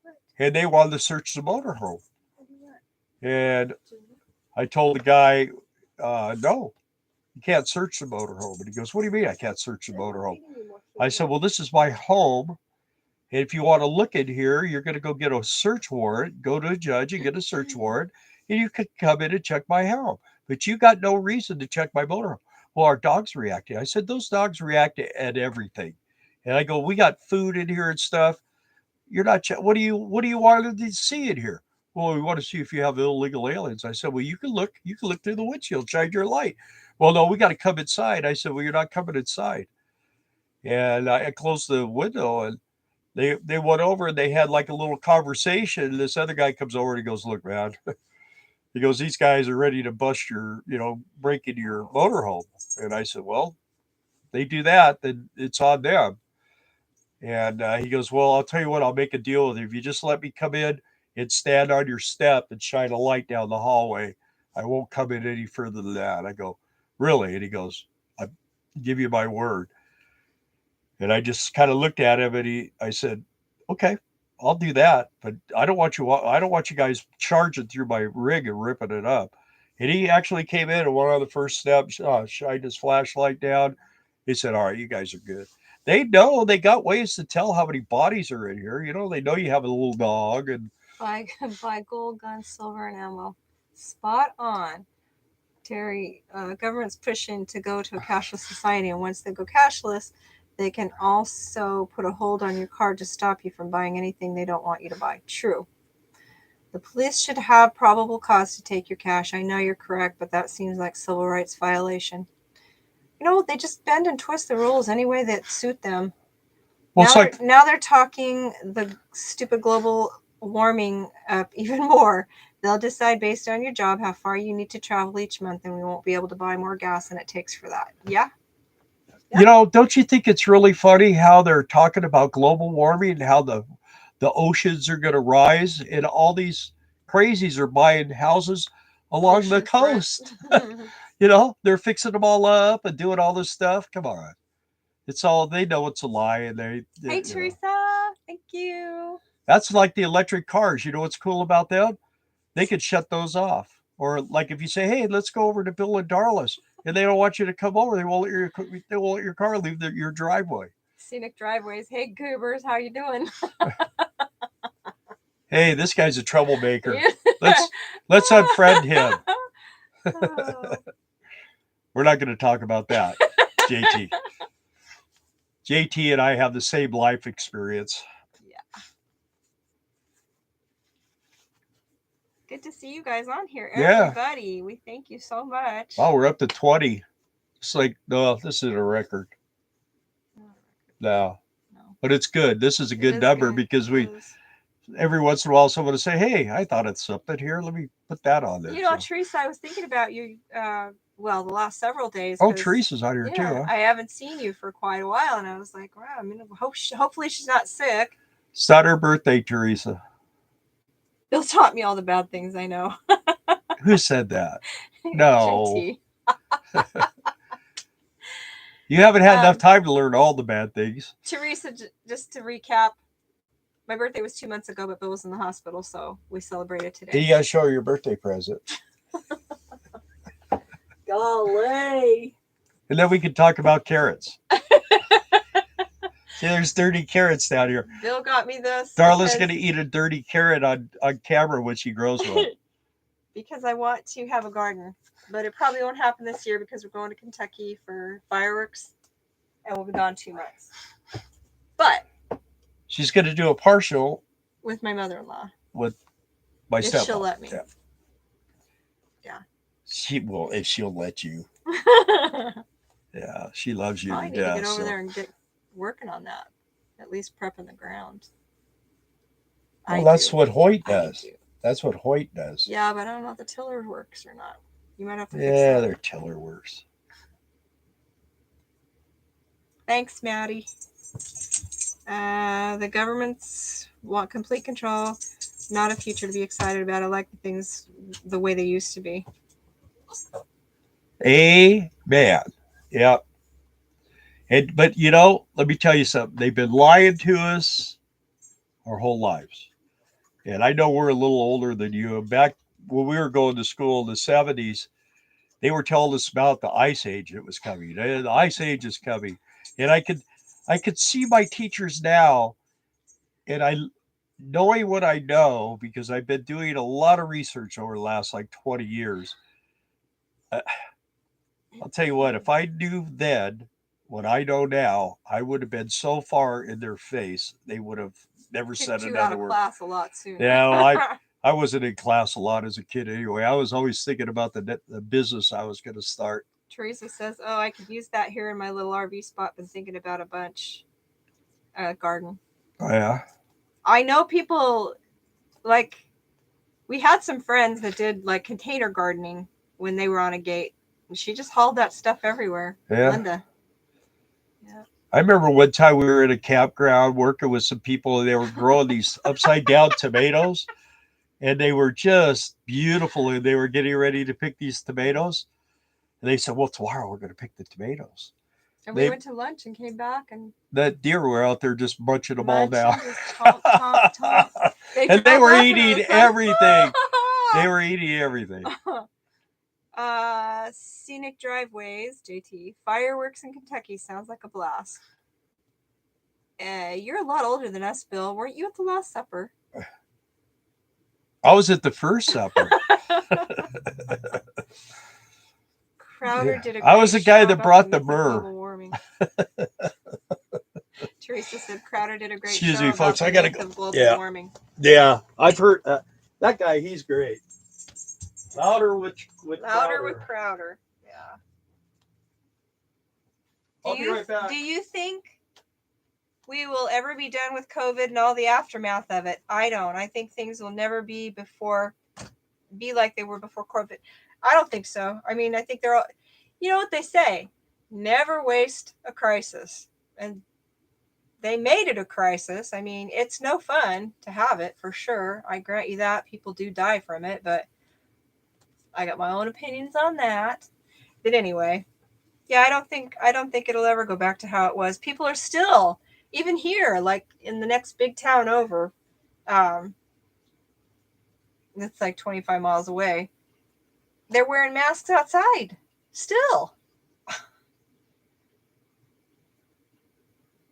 [SPEAKER 2] What?
[SPEAKER 1] and they wanted to search the motorhome,
[SPEAKER 2] What do you want?
[SPEAKER 1] and I told the guy, no, you can't search the motorhome. And he goes, what do you mean I can't search the motorhome? I said, well, this is my home. And if you want to look in here, you're going to go get a search warrant, go to a judge and get a search warrant, and you can come in and check my home. But you got no reason to check my motorhome. Well, our dogs reacted. I said, those dogs react at everything. And I go, we got food in here and stuff. You're not, what do you want to see in here? Well, we want to see if you have illegal aliens. I said, well, you can look through the windshield, shine your light. Well, no, we got to come inside. I said, well, you're not coming inside. And I closed the window, and they went over and they had like a little conversation. This other guy comes over and he goes, look, man, he goes, these guys are ready to bust break into your motorhome. And I said, well, they do that, then it's on them. And he goes, well, I'll tell you what, I'll make a deal with you. If you just let me come in and stand on your step and shine a light down the hallway, I won't come in any further than that. I go, really? And he goes, I give you my word. And I just kind of looked at him, and I said, okay, I'll do that. But I don't want you guys charging through my rig and ripping it up. And he actually came in and went on the first step, shined his flashlight down. He said, all right, you guys are good. They know they got ways to tell how many bodies are in here. You know, they know you have a little dog and
[SPEAKER 2] Buy gold, guns, silver, and ammo. Spot on. Terry, government's pushing to go to a cashless society, and once they go cashless, they can also put a hold on your card to stop you from buying anything they don't want you to buy. True. The police should have probable cause to take your cash. I know you're correct, but that seems like civil rights violation. You know, they just bend and twist the rules any way that suit them.
[SPEAKER 1] well, it's like
[SPEAKER 2] Now they're talking the stupid global warming up even more. They'll decide based on your job how far you need to travel each month, and we won't be able to buy more gas than it takes for that. Yeah.
[SPEAKER 1] you know, don't you think it's really funny how they're talking about global warming and how the oceans are going to rise, and all these crazies are buying houses along the coast. You know, they're fixing them all up and doing all this stuff. Come on. It's all they know it's a lie, and
[SPEAKER 2] Hey,
[SPEAKER 1] you know.
[SPEAKER 2] Teresa. Thank you.
[SPEAKER 1] That's like the electric cars. You know what's cool about them? They could shut those off. Or like if you say, "Hey, let's go over to Bill and Darla's," and they don't want you to come over, they won't let your car leave your driveway.
[SPEAKER 2] Scenic driveways. Hey, goobers. How you doing?
[SPEAKER 1] Hey, this guy's a troublemaker. Let's let's unfriend him.
[SPEAKER 2] Oh.
[SPEAKER 1] We're not going to talk about that, JT. JT and I have the same life experience.
[SPEAKER 2] Yeah. Good to see you guys on here.
[SPEAKER 1] Yeah.
[SPEAKER 2] Everybody, we thank you so much.
[SPEAKER 1] Oh, we're up to 20. It's like, no, this isn't a record. No.
[SPEAKER 2] No.
[SPEAKER 1] But it's good. This is a good number because every once in a while someone will say, hey, I thought it's something here. Let me put that on there.
[SPEAKER 2] You know, Teresa, I was thinking about you, well, the last several days.
[SPEAKER 1] Oh, Teresa's on here too, huh?
[SPEAKER 2] I haven't seen you for quite a while, and I was like, wow, I mean, hopefully she's not sick.
[SPEAKER 1] It's not her birthday, Teresa.
[SPEAKER 2] Bill taught me all the bad things I know.
[SPEAKER 1] Who said that? No. You haven't had enough time to learn all the bad things.
[SPEAKER 2] Teresa, just to recap, my birthday was 2 months ago, but Bill was in the hospital, so we celebrated today.
[SPEAKER 1] Hey, you got to show her your birthday present.
[SPEAKER 2] Golly.
[SPEAKER 1] And then we can talk about carrots. See, there's dirty carrots down here.
[SPEAKER 2] Bill got me this.
[SPEAKER 1] Darla's going to eat a dirty carrot on camera when she grows one.
[SPEAKER 2] Because I want to have a garden. But it probably won't happen this year because we're going to Kentucky for fireworks. And we'll be gone 2 months. But
[SPEAKER 1] she's going to do a partial.
[SPEAKER 2] With my mother-in-law.
[SPEAKER 1] With my stepmom.
[SPEAKER 2] If she'll let me. Yeah.
[SPEAKER 1] She will, if she'll let you. Yeah, she loves you.
[SPEAKER 2] I need to get over there and get working on that. At least prepping the ground.
[SPEAKER 1] Well, that's what Hoyt does. That's what Hoyt does.
[SPEAKER 2] Yeah, but I don't know if the tiller works or not. You might have to fix
[SPEAKER 1] Yeah,
[SPEAKER 2] that.
[SPEAKER 1] their tiller works.
[SPEAKER 2] Thanks, Maddie. The governments want complete control, not a future to be excited about. I like the things the way they used to be.
[SPEAKER 1] Amen. Yep. But let me tell you something. They've been lying to us our whole lives. And I know we're a little older than you. Back when we were going to school in the 70s, they were telling us about the ice age that was coming. The ice age is coming. And I could see my teachers now, and knowing what I know, because I've been doing a lot of research over the last like 20 years. I'll tell you what, if I knew then what I know now, I would have been so far in their face, they would have never said
[SPEAKER 2] Kicked you out
[SPEAKER 1] another
[SPEAKER 2] of
[SPEAKER 1] word.
[SPEAKER 2] class a lot sooner.
[SPEAKER 1] Yeah, well, I wasn't in class a lot as a kid anyway. I was always thinking about the business I was going to start.
[SPEAKER 2] Teresa says, "Oh, I could use that here in my little RV spot. Been thinking about a bunch. Garden.
[SPEAKER 1] Oh, yeah.
[SPEAKER 2] I know people like. We had some friends that did like container gardening when they were on a gate, and she just hauled that stuff everywhere.
[SPEAKER 1] Yeah.
[SPEAKER 2] Linda. Yeah.
[SPEAKER 1] I remember one time we were in a campground working with some people, and they were growing these upside down tomatoes, and they were just beautiful. And they were getting ready to pick these tomatoes. And they said, "Well, tomorrow we're going to pick the tomatoes."
[SPEAKER 2] And we went to lunch and came back, and
[SPEAKER 1] that deer were out there just munching them all down.
[SPEAKER 2] Just tomp, tomp, tomp.
[SPEAKER 1] And they were eating everything. They were eating everything.
[SPEAKER 2] Scenic driveways, JT. Fireworks in Kentucky sounds like a blast. You're a lot older than us, Bill. Weren't you at the Last Supper?
[SPEAKER 1] I was at the first supper.
[SPEAKER 2] Crowder did a great
[SPEAKER 1] I was the guy
[SPEAKER 2] show
[SPEAKER 1] that
[SPEAKER 2] about
[SPEAKER 1] brought
[SPEAKER 2] the
[SPEAKER 1] the
[SPEAKER 2] myth of
[SPEAKER 1] myrrh.
[SPEAKER 2] global warming. Teresa said Crowder did a great
[SPEAKER 1] Excuse
[SPEAKER 2] show
[SPEAKER 1] me,
[SPEAKER 2] about
[SPEAKER 1] folks.
[SPEAKER 2] the
[SPEAKER 1] I gotta
[SPEAKER 2] myth
[SPEAKER 1] go.
[SPEAKER 2] of global warming.
[SPEAKER 1] Yeah, I've heard that guy. He's great. Louder with
[SPEAKER 2] Crowder. Yeah.
[SPEAKER 1] I'll be right back.
[SPEAKER 2] Do you think we will ever be done with COVID and all the aftermath of it? I don't. I think things will never be like they were before COVID. I don't think so. I mean, I think they're all, you know what they say, never waste a crisis. And they made it a crisis. I mean, it's no fun to have it, for sure. I grant you that. People do die from it, but I got my own opinions on that. But anyway, yeah, I don't think it'll ever go back to how it was. People are still, even here, like in the next big town over, it's like 25 miles away, they're wearing masks outside still.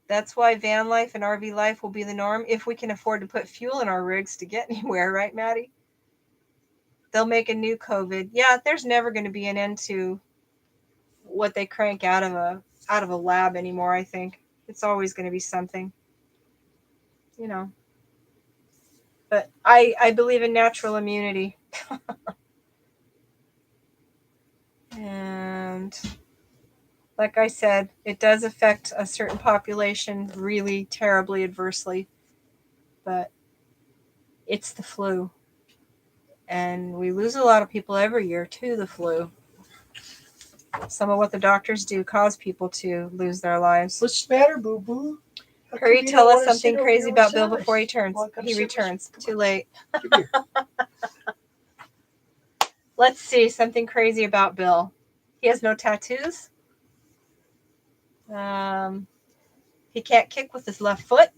[SPEAKER 2] That's why van life and RV life will be the norm if we can afford to put fuel in our rigs to get anywhere, right, Maddie? They'll make a new COVID. Yeah, there's never going to be an end to what they crank out of a lab anymore. I think it's always going to be something, you know. But I believe in natural immunity. And like I said, it does affect a certain population really terribly adversely, but it's the flu. And we lose a lot of people every year to the flu. Some of what the doctors do cause people to lose their lives.
[SPEAKER 1] What's the matter, boo boo?
[SPEAKER 2] Hurry, tell us something crazy about Bill before he returns. Too late. Let's see something crazy about Bill. He has no tattoos. He can't kick with his left foot.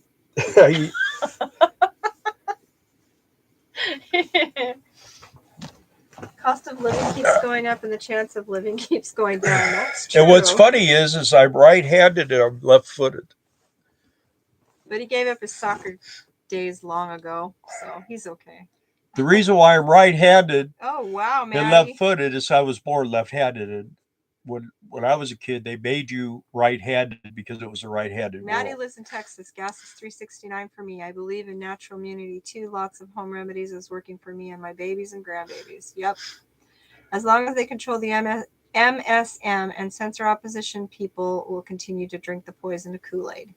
[SPEAKER 2] Cost of living keeps going up and the chance of living keeps going down. That's true.
[SPEAKER 1] And what's funny is I'm right-handed and I'm left-footed.
[SPEAKER 2] But he gave up his soccer days long ago, so he's okay.
[SPEAKER 1] The reason why I'm right-handed
[SPEAKER 2] and
[SPEAKER 1] left-footed is I was born left-handed. And when I was a kid, they made you right-handed because it was a right-handed
[SPEAKER 2] Maddie
[SPEAKER 1] world.
[SPEAKER 2] lives in Texas. Gas is $3.69 for me. I believe in natural immunity too. Lots of home remedies is working for me and my babies and grandbabies. Yep. As long as they control the MSM and censor opposition, people will continue to drink the poison to Kool-Aid.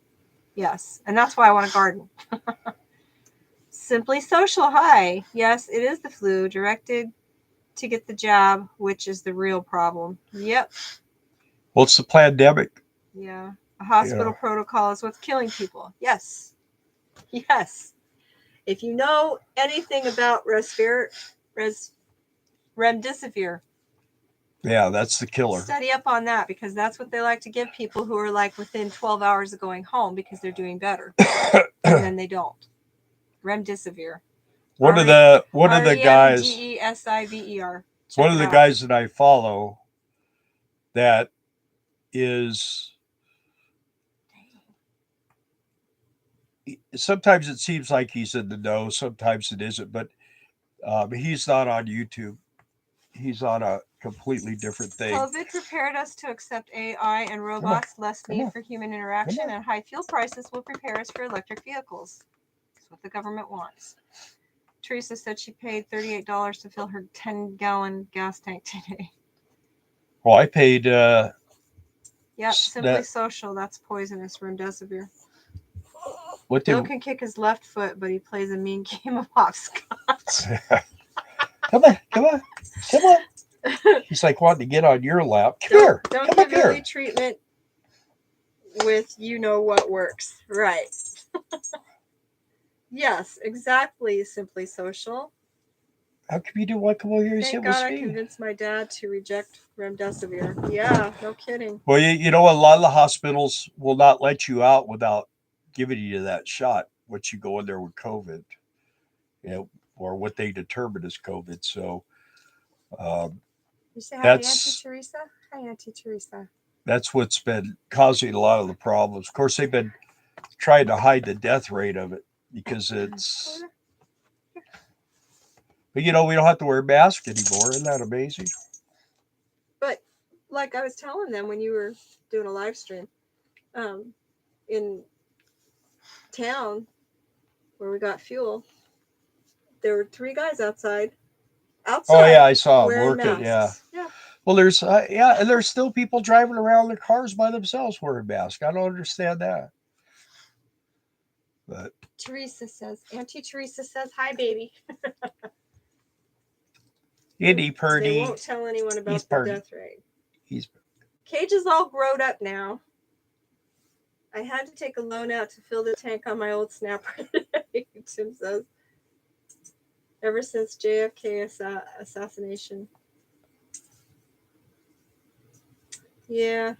[SPEAKER 2] Yes, and that's why I want to garden. Simply Social. Hi. Yes, it is the flu. Directed to get the jab, which is the real problem. Yep.
[SPEAKER 1] Well, it's the pandemic.
[SPEAKER 2] Yeah. A hospital protocol is what's killing people. Yes. Yes. If you know anything about remdesivir,
[SPEAKER 1] Yeah, that's the killer.
[SPEAKER 2] study up on that, because that's what they like to give people who are like within 12 hours of going home because they're doing better. And then they don't. Remdesivir.
[SPEAKER 1] One of the guys,
[SPEAKER 2] Remdesivir.
[SPEAKER 1] one of the guys that I follow that is, sometimes it seems like he's in the know, sometimes it isn't, but he's not on YouTube. He's on a completely different thing.
[SPEAKER 2] COVID prepared us to accept AI and robots, less need for human interaction, and high fuel prices will prepare us for electric vehicles. That's what the government wants. Teresa said she paid $38 to fill her 10-gallon gas tank today.
[SPEAKER 1] Well, I paid.
[SPEAKER 2] Yep, Simply Social. That's poisonous. Remdesivir.
[SPEAKER 1] What
[SPEAKER 2] Bill can kick his left foot, but he plays a mean game of hopscotch.
[SPEAKER 1] Come on. He's like wanting to get on your lap. Come
[SPEAKER 2] don't
[SPEAKER 1] here.
[SPEAKER 2] give early treatment with you know what works. Right. Yes, exactly. Simply Social.
[SPEAKER 1] How come you didn't want to come over here and
[SPEAKER 2] Thank
[SPEAKER 1] sit
[SPEAKER 2] God
[SPEAKER 1] with
[SPEAKER 2] I
[SPEAKER 1] me?
[SPEAKER 2] convinced my dad to reject remdesivir. Yeah, no kidding.
[SPEAKER 1] Well, you know, a lot of the hospitals will not let you out without giving you that shot once you go in there with COVID, or what they determine as COVID. So
[SPEAKER 2] you say hi, Auntie Teresa? Hi, Auntie Teresa.
[SPEAKER 1] That's what's been causing a lot of the problems. Of course, they've been trying to hide the death rate of it because it's. But we don't have to wear a mask anymore. Isn't that amazing?
[SPEAKER 2] But like I was telling them when you were doing a live stream, in town where we got fuel, there were 3 guys outside.
[SPEAKER 1] Oh yeah, I saw them working.
[SPEAKER 2] Masks.
[SPEAKER 1] Yeah. Well, there's and there's still people driving around their cars by themselves wearing masks. I don't understand that. But
[SPEAKER 2] Auntie Teresa says, hi, baby.
[SPEAKER 1] Indy Purdy.
[SPEAKER 2] They won't tell anyone about the death rate. Cage is all grown up now. I had to take a loan out to fill the tank on my old snapper today, Tim says. Ever since JFK assassination. Yeah.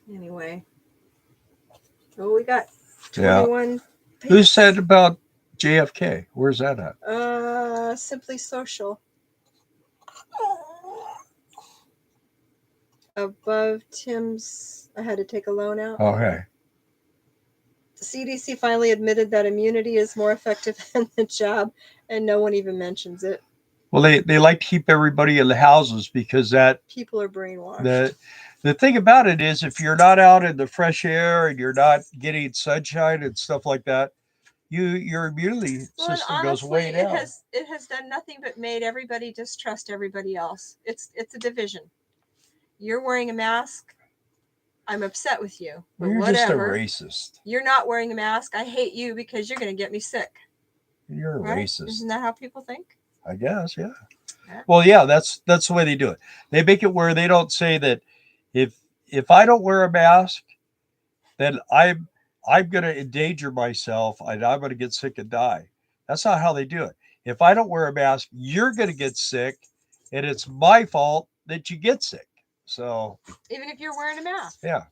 [SPEAKER 2] Anyway. Oh, we got 21.
[SPEAKER 1] Yeah. Who said about JFK? Where's that
[SPEAKER 2] at? Simply Social. Above Tim's, I had to take a loan out.
[SPEAKER 1] Okay.
[SPEAKER 2] The CDC finally admitted that immunity is more effective than the jab, and no one even mentions it.
[SPEAKER 1] Well, they like to keep everybody in the houses because that
[SPEAKER 2] people are brainwashed.
[SPEAKER 1] The thing about it is, if you're not out in the fresh air and you're not getting sunshine and stuff like that, your immunity system goes way down.
[SPEAKER 2] It has done nothing but made everybody distrust everybody else. It's a division. You're wearing a mask. I'm upset with you. But
[SPEAKER 1] you're
[SPEAKER 2] whatever.
[SPEAKER 1] just a racist.
[SPEAKER 2] You're not wearing a mask. I hate you because you're going to get me sick.
[SPEAKER 1] You're a racist.
[SPEAKER 2] Isn't that how people think?
[SPEAKER 1] I guess, yeah. Well, yeah, that's the way they do it. They make it where they don't say that if I don't wear a mask, then I'm going to endanger myself and I'm going to get sick and die. That's not how they do it. If I don't wear a mask, you're going to get sick, and it's my fault that you get sick. So
[SPEAKER 2] even if you're wearing a mask.
[SPEAKER 1] Yeah.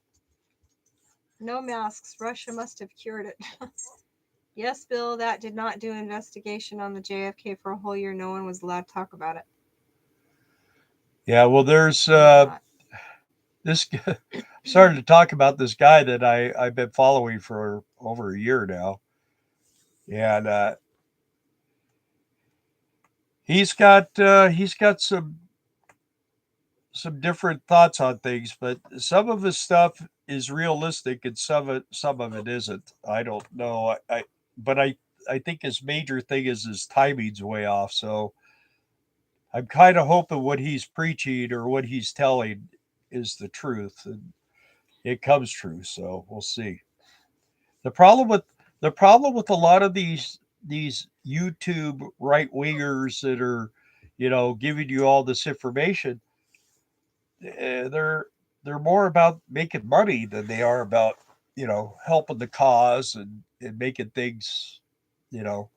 [SPEAKER 2] No masks. Russia must have cured it. Yes, Bill, that did not do an investigation on the JFK for a whole year. No one was allowed to talk about it.
[SPEAKER 1] Yeah, well, there's this. Started to talk about this guy that I've been following for over a year now, and he's got some different thoughts on things, but some of his stuff is realistic and some of it isn't. I don't know. But I think his major thing is his timing's way off. So I'm kind of hoping what he's preaching or what he's telling is the truth, and it comes true. So we'll see. The problem with a lot of these YouTube right wingers that are, giving you all this information, they're more about making money than they are about, helping the cause and making things, you know,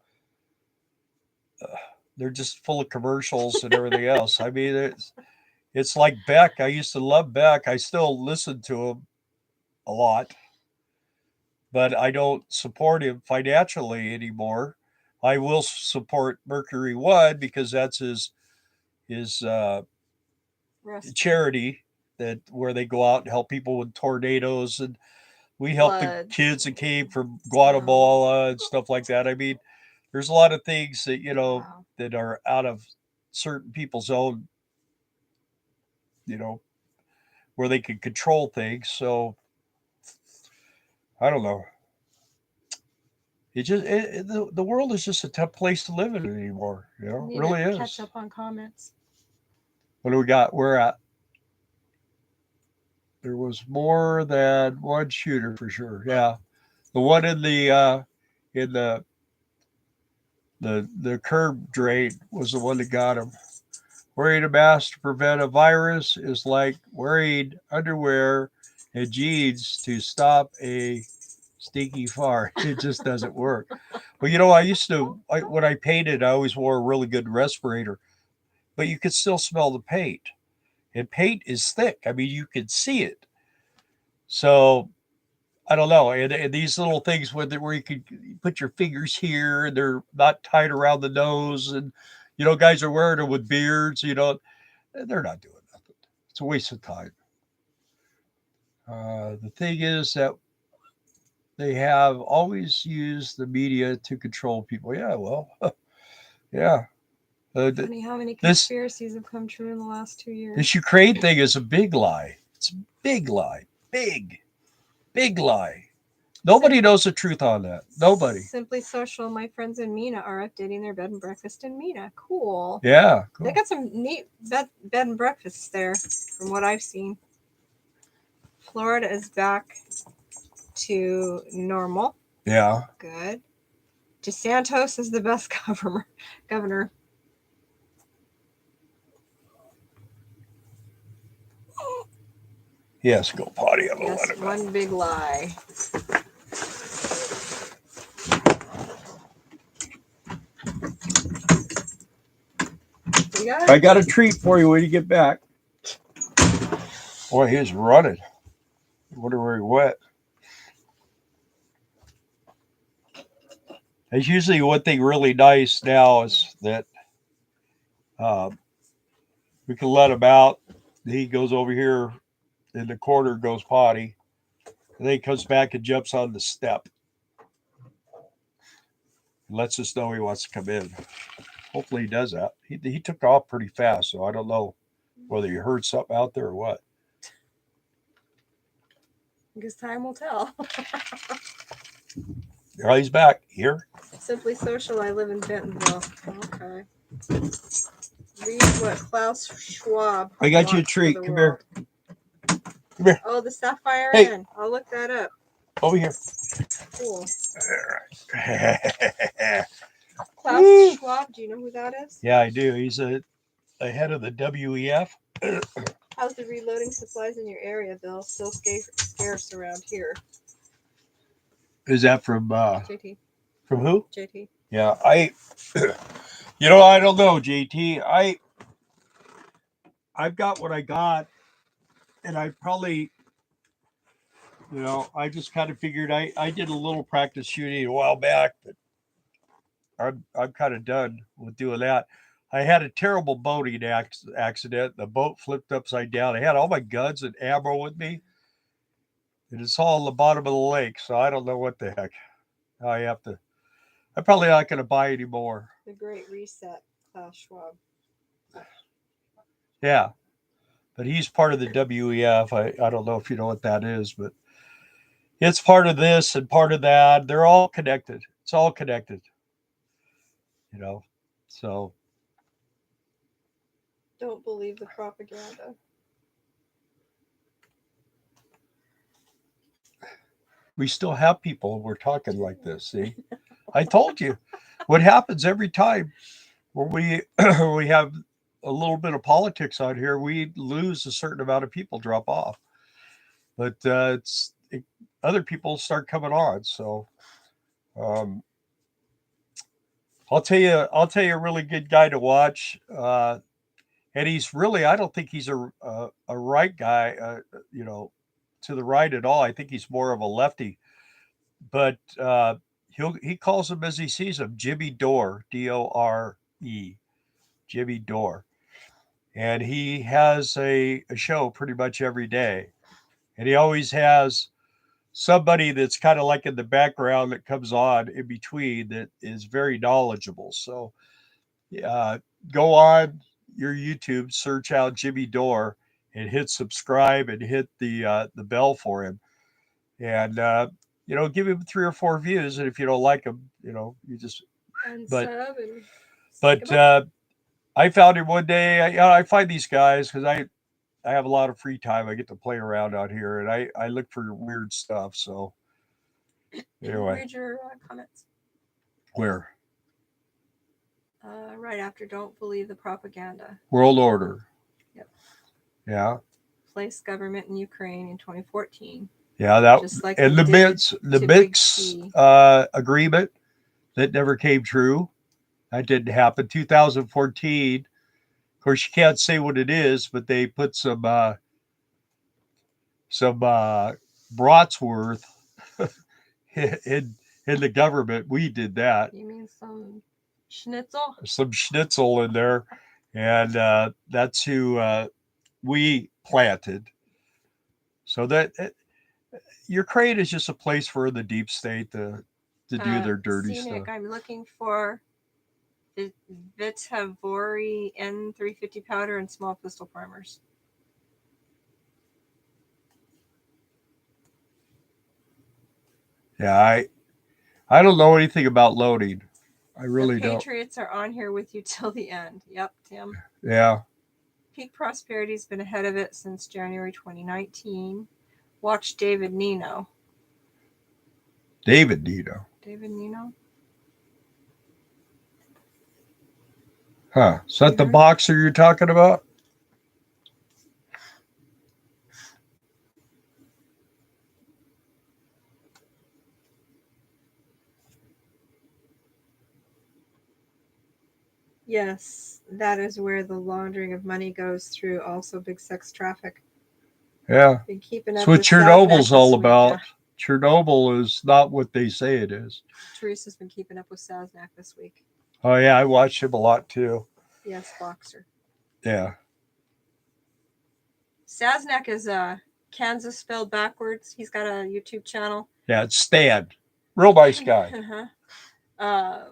[SPEAKER 1] they're just full of commercials and everything else. I mean, it's like Beck. I used to love Beck. I still listen to him a lot, but I don't support him financially anymore. I will support Mercury One because that's his
[SPEAKER 2] Rescue.
[SPEAKER 1] charity that where they go out and help people with tornadoes, and we help the
[SPEAKER 2] Floods.
[SPEAKER 1] kids that came from
[SPEAKER 2] Oh,
[SPEAKER 1] Guatemala and stuff like that. I mean, there's a lot of things that
[SPEAKER 2] wow.
[SPEAKER 1] that are out of certain people's own, you know where they can control things. So I don't know. The world is just a tough place to live in anymore.
[SPEAKER 2] I
[SPEAKER 1] It
[SPEAKER 2] need to
[SPEAKER 1] really
[SPEAKER 2] catch
[SPEAKER 1] is.
[SPEAKER 2] up on comments.
[SPEAKER 1] What do we got? We're at There was more than one shooter for sure. Yeah, the one in the curb drain was the one that got him. Wearing a mask to prevent a virus is like wearing underwear and jeans to stop a stinky fart. It just doesn't work. Well, when I painted, I always wore a really good respirator, but you could still smell the paint. And paint is thick. I mean, you could see it. So I don't know. And these little things where you could put your fingers here and they're not tied around the nose. And, guys are wearing them with beards, they're not doing nothing. It's a waste of time. The thing is that they have always used the media to control people. Yeah, well, yeah.
[SPEAKER 2] Funny how many
[SPEAKER 1] This
[SPEAKER 2] conspiracies have come true in the last 2 years.
[SPEAKER 1] this Ukraine thing is a big lie. It's a big lie. Big lie. Nobody knows the truth on that. Nobody.
[SPEAKER 2] Simply Social, my friends in Mina are updating their bed and breakfast in Mina. Cool.
[SPEAKER 1] Yeah, cool.
[SPEAKER 2] They got some neat bed and breakfasts there, from what I've seen. Florida is back to normal.
[SPEAKER 1] Yeah.
[SPEAKER 2] Good. DeSantis is the best governor.
[SPEAKER 1] He has to go potty. I'm gonna let
[SPEAKER 2] Yes,
[SPEAKER 1] him
[SPEAKER 2] one big lie.
[SPEAKER 1] I got a treat for you when you get back. Boy, he's running. I wonder where he went. There's usually one thing really nice now is that um, we can let him out. He goes over here in the corner, goes potty, and then he comes back and jumps on the step. Lets us know he wants to come in. Hopefully he does that. He took off pretty fast, so I don't know whether you heard something out there or what.
[SPEAKER 2] I guess time will tell.
[SPEAKER 1] There, he's back here.
[SPEAKER 2] Simply Social, I live in Bentonville. Okay. Read what Klaus Schwab.
[SPEAKER 1] I got you a treat. Come here. Come here.
[SPEAKER 2] Oh, the Sapphire
[SPEAKER 1] Hey.
[SPEAKER 2] Inn. I'll look that up.
[SPEAKER 1] Over here.
[SPEAKER 2] Cool.
[SPEAKER 1] Klaus
[SPEAKER 2] Klaus Schwab, do you know who that is?
[SPEAKER 1] Yeah, I do. He's a head of the WEF.
[SPEAKER 2] How's the reloading supplies in your area, Bill? Still scarce around here.
[SPEAKER 1] Is that from
[SPEAKER 2] JT.
[SPEAKER 1] From who?
[SPEAKER 2] JT.
[SPEAKER 1] Yeah, I don't know, JT. I've got what I got, and I probably, I just kind of figured I did a little practice shooting a while back, but I'm kind of done with doing that. I had a terrible boating accident. The boat flipped upside down. I had all my guns and ammo with me, and it's all in the bottom of the lake. So I don't know what the heck. I'm probably not going to buy any more.
[SPEAKER 2] The Great Reset, Klaus Schwab.
[SPEAKER 1] Yeah, but he's part of the WEF. I don't know if you know what that is, but it's part of this and part of that. They're all connected. It's all connected. So.
[SPEAKER 2] Don't believe the propaganda.
[SPEAKER 1] We still have people we're talking like this. See, I told you what happens every time when we we have a little bit of politics on here. We lose a certain amount of people, drop off, but other people start coming on. So um, I'll tell you a really good guy to watch. And he's really, I don't think he's a right guy, you know, to the right at all. I think he's more of a lefty, but he calls him as he sees him, Jimmy Dore, Dore, Jimmy Dore, and he has a show pretty much every day, and he always has somebody that's kind of like in the background that comes on in between that is very knowledgeable. So uh, go on your YouTube, search out Jimmy Dore, and hit subscribe and hit the bell for him, and you know, give him 3 or 4 views. And if you don't like him, you know, you just
[SPEAKER 2] And
[SPEAKER 1] but
[SPEAKER 2] sub and
[SPEAKER 1] but I found him one day. I find these guys because I have a lot of free time. I get to play around out here, and I look for weird stuff. So anyway,
[SPEAKER 2] read your comments.
[SPEAKER 1] where
[SPEAKER 2] Right after don't believe the propaganda.
[SPEAKER 1] world order?
[SPEAKER 2] Yep.
[SPEAKER 1] Yeah.
[SPEAKER 2] Place government in Ukraine in 2014.
[SPEAKER 1] Yeah, that
[SPEAKER 2] just like
[SPEAKER 1] and the mix agreement that never came true. That didn't happen. 2014. Of course, you can't say what it is, but they put some Brotsworth in the government. We did that.
[SPEAKER 2] You mean some schnitzel?
[SPEAKER 1] Some schnitzel in there, and that's who we planted. So that Ukraine is just a place for the deep state to do their dirty
[SPEAKER 2] Scenic,
[SPEAKER 1] stuff.
[SPEAKER 2] I'm looking for the Vitavori N350 powder and small pistol primers.
[SPEAKER 1] Yeah, I don't know anything about loading. I really
[SPEAKER 2] The
[SPEAKER 1] don't.
[SPEAKER 2] Patriots are on here with you till the end. Yep, Tim.
[SPEAKER 1] Yeah.
[SPEAKER 2] Peak Prosperity's been ahead of it since January 2019. Watch David Nino.
[SPEAKER 1] David Nino.
[SPEAKER 2] David Nino?
[SPEAKER 1] Huh. Is that the boxer you're talking about?
[SPEAKER 2] Yes, that is where the laundering of money goes through. Also, big sex traffic.
[SPEAKER 1] Yeah.
[SPEAKER 2] Been keeping
[SPEAKER 1] That's
[SPEAKER 2] up
[SPEAKER 1] what
[SPEAKER 2] with
[SPEAKER 1] Chernobyl's all
[SPEAKER 2] Saznak
[SPEAKER 1] about.
[SPEAKER 2] yeah.
[SPEAKER 1] Chernobyl is not what they say it is.
[SPEAKER 2] Teresa's been keeping up with Saznak this week.
[SPEAKER 1] Oh yeah, I watched him a lot too.
[SPEAKER 2] Yes, boxer.
[SPEAKER 1] Yeah.
[SPEAKER 2] Saznak is Kansas spelled backwards. He's got a YouTube channel.
[SPEAKER 1] Yeah, it's Stan. Real nice guy.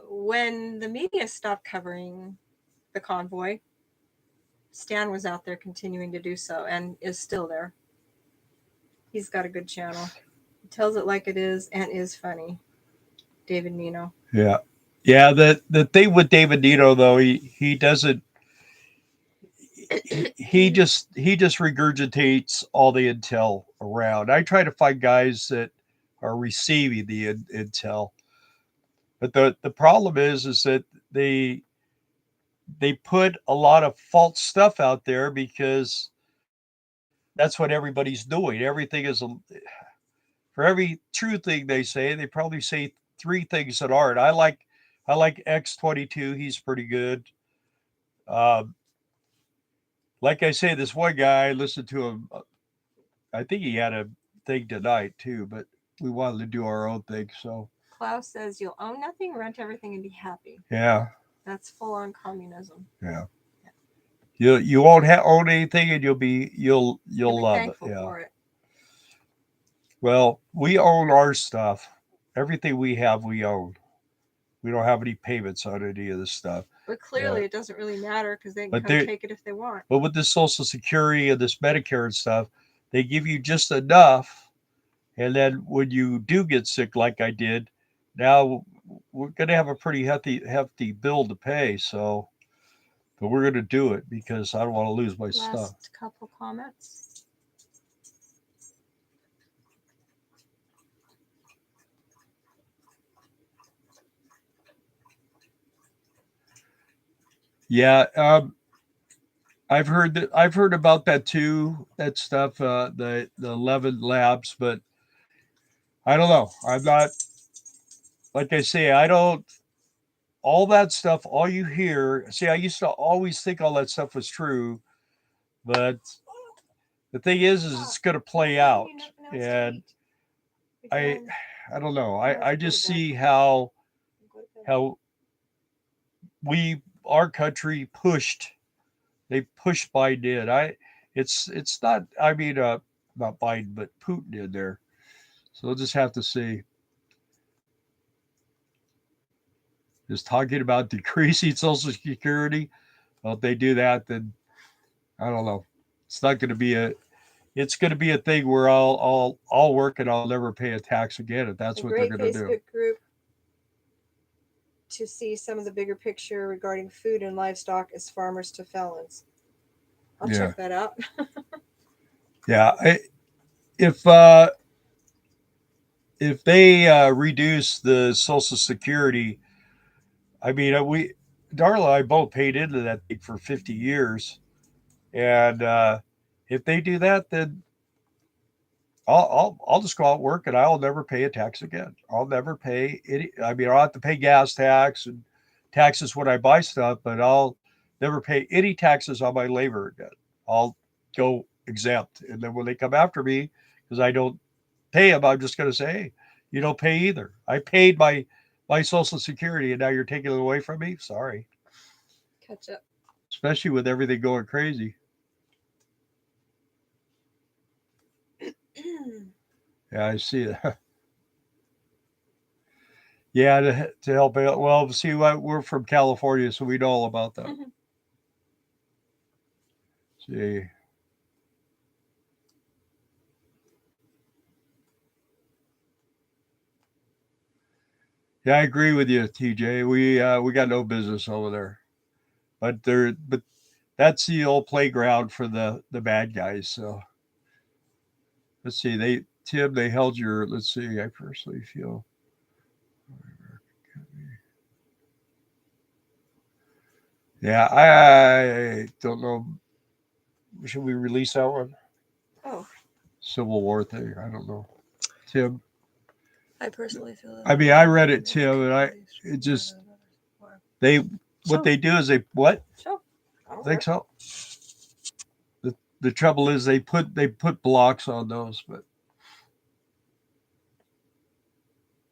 [SPEAKER 2] When the media stopped covering the convoy, Stan was out there continuing to do so and is still there. He's got a good channel. He tells it like it is and is funny. David Nino.
[SPEAKER 1] Yeah. Yeah, the thing with David Nino though, he doesn't he just regurgitates all the intel around. I try to find guys that are receiving the intel. But the problem is that they put a lot of false stuff out there because that's what everybody's doing. Everything is for every true thing they say, they probably say 3 things that aren't. I like X-22. He's pretty good. Um, like I say, this one guy, I listened to him. I think he had a thing tonight too, but we wanted to do our own thing. So
[SPEAKER 2] Klaus says you'll own nothing, rent everything, and be happy.
[SPEAKER 1] yeah,
[SPEAKER 2] that's full on communism.
[SPEAKER 1] Yeah. You won't own anything, and you'll be love it. Yeah.
[SPEAKER 2] For it.
[SPEAKER 1] Well, we own our stuff. Everything we have, we own. We don't have any payments on any of this stuff.
[SPEAKER 2] But clearly, it doesn't really matter because they can take it if they want.
[SPEAKER 1] But with this Social Security and this Medicare and stuff, they give you just enough, and then when you do get sick, like I did, now we're going to have a pretty hefty bill to pay. So, but we're going to do it because I don't want to lose my stuff.
[SPEAKER 2] Last couple comments.
[SPEAKER 1] Yeah, I've heard about that too. That stuff, the 11 labs, but I don't know. I'm not like I say. I don't all that stuff. All you hear. See, I used to always think all that stuff was true, but the thing is it's going to play out, and I I don't know. I just see how we our country pushed they pushed Biden in. It's not I mean not Biden but Putin in there. So we'll just have to see. Is talking about decreasing Social Security. Well, if they do that, then I don't know. It's not going to be a. It's going to be a thing where I'll work and I'll never pay a tax again if that's
[SPEAKER 2] A
[SPEAKER 1] what they're
[SPEAKER 2] great
[SPEAKER 1] going to do.
[SPEAKER 2] Facebook group to see some of the bigger picture regarding food and livestock as farmers to felons. I'll
[SPEAKER 1] Yeah,
[SPEAKER 2] check that out.
[SPEAKER 1] yeah. If if they reduce the Social Security, I mean we Darla and I both paid into that thing for 50 years, and if they do that, then I'll just go out and work and I'll never pay a tax again. I'll never pay any. I mean, I'll have to pay gas tax and taxes when I buy stuff, but I'll never pay any taxes on my labor again. I'll go exempt, and then when they come after me because I don't pay them, I'm just going to say, hey, you don't pay either. I paid my Social Security, and now you're taking it away from me. Sorry,
[SPEAKER 2] Catch up.
[SPEAKER 1] especially with everything going crazy. Yeah, I see that. Yeah, to help out. Well, see, we're from California, so we know all about that. See, yeah, I agree with you, TJ. We got no business over there, but that's the old playground for the bad guys. So let's see, they held your. Let's see, I personally feel. Yeah, I don't know. Should we release that one?
[SPEAKER 2] Oh,
[SPEAKER 1] Civil War thing. I don't know. Tim.
[SPEAKER 2] I personally feel that.
[SPEAKER 1] I mean, I read it, Tim, and it just they what they do is they what?
[SPEAKER 2] Sure.
[SPEAKER 1] I think so. The trouble is they put blocks on those, but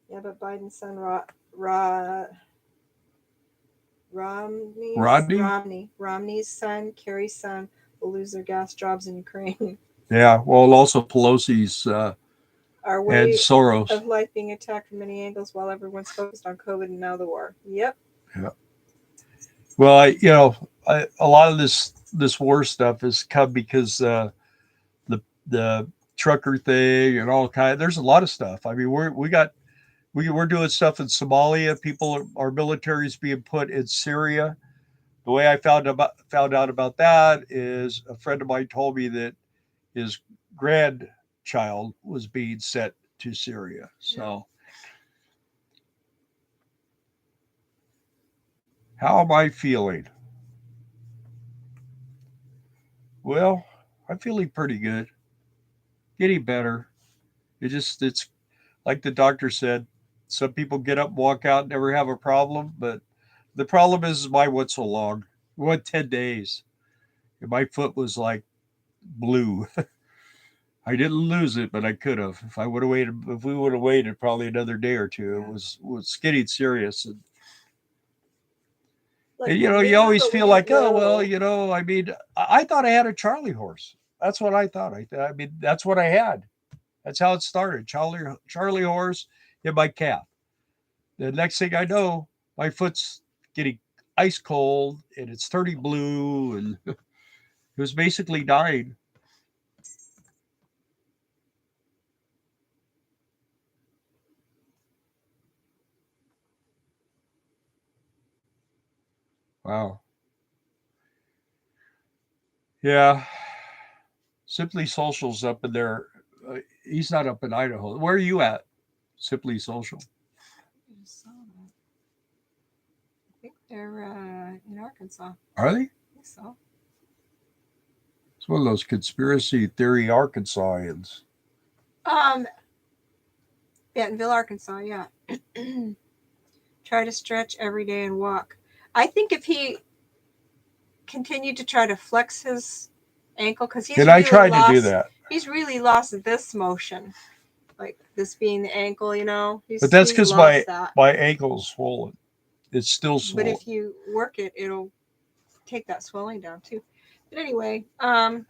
[SPEAKER 2] Yeah, but Biden's son
[SPEAKER 1] Rodney.
[SPEAKER 2] Romney's son, Kerry's son, will lose their gas jobs in Ukraine.
[SPEAKER 1] Yeah, well, also Pelosi's
[SPEAKER 2] Our
[SPEAKER 1] and
[SPEAKER 2] way
[SPEAKER 1] Soros.
[SPEAKER 2] of life being attacked from many angles while everyone's focused on COVID and now the war. Yep.
[SPEAKER 1] Yeah. Well, a lot of this war stuff has come because the trucker thing and all kind. There's a lot of stuff. I mean, we're doing stuff in Somalia. Our military is being put in Syria. The way I found out about that is a friend of mine told me that his grandchild was being sent to Syria. So, how am I feeling? Well, I'm feeling pretty good, getting better. It's like the doctor said. Some people get up, walk out, never have a problem, but the problem is my went so long. It went 10 days, and my foot was like blue. I didn't lose it, but I could have. If I would have waited, if we would have waited probably another day or two, it was getting serious. And you always feel like, oh well, I mean, I thought I had a Charlie horse. That's what I thought. I mean, that's what I had. That's how it started. Charlie horse in my calf. The next thing I know, my foot's getting ice cold and it's turning blue, and it was basically dying. Wow. Yeah. Simply Social's up in there. He's not up in Idaho. Where are you at? Simply Social.
[SPEAKER 2] They're in Arkansas.
[SPEAKER 1] Are they?
[SPEAKER 2] I think so.
[SPEAKER 1] It's one of those conspiracy theory Arkansasians.
[SPEAKER 2] Bentonville, Arkansas. Yeah. Try to stretch every day and walk. I think if he continued to try to flex his ankle, because he's
[SPEAKER 1] And
[SPEAKER 2] really
[SPEAKER 1] I tried
[SPEAKER 2] lost,
[SPEAKER 1] to do that.
[SPEAKER 2] He's really lost this motion, like this being the ankle. You know,
[SPEAKER 1] But that's
[SPEAKER 2] he's
[SPEAKER 1] because
[SPEAKER 2] lost that.
[SPEAKER 1] my ankle's swollen. It's still
[SPEAKER 2] But
[SPEAKER 1] swollen.
[SPEAKER 2] if you work it, it'll take that swelling down too. But anyway, and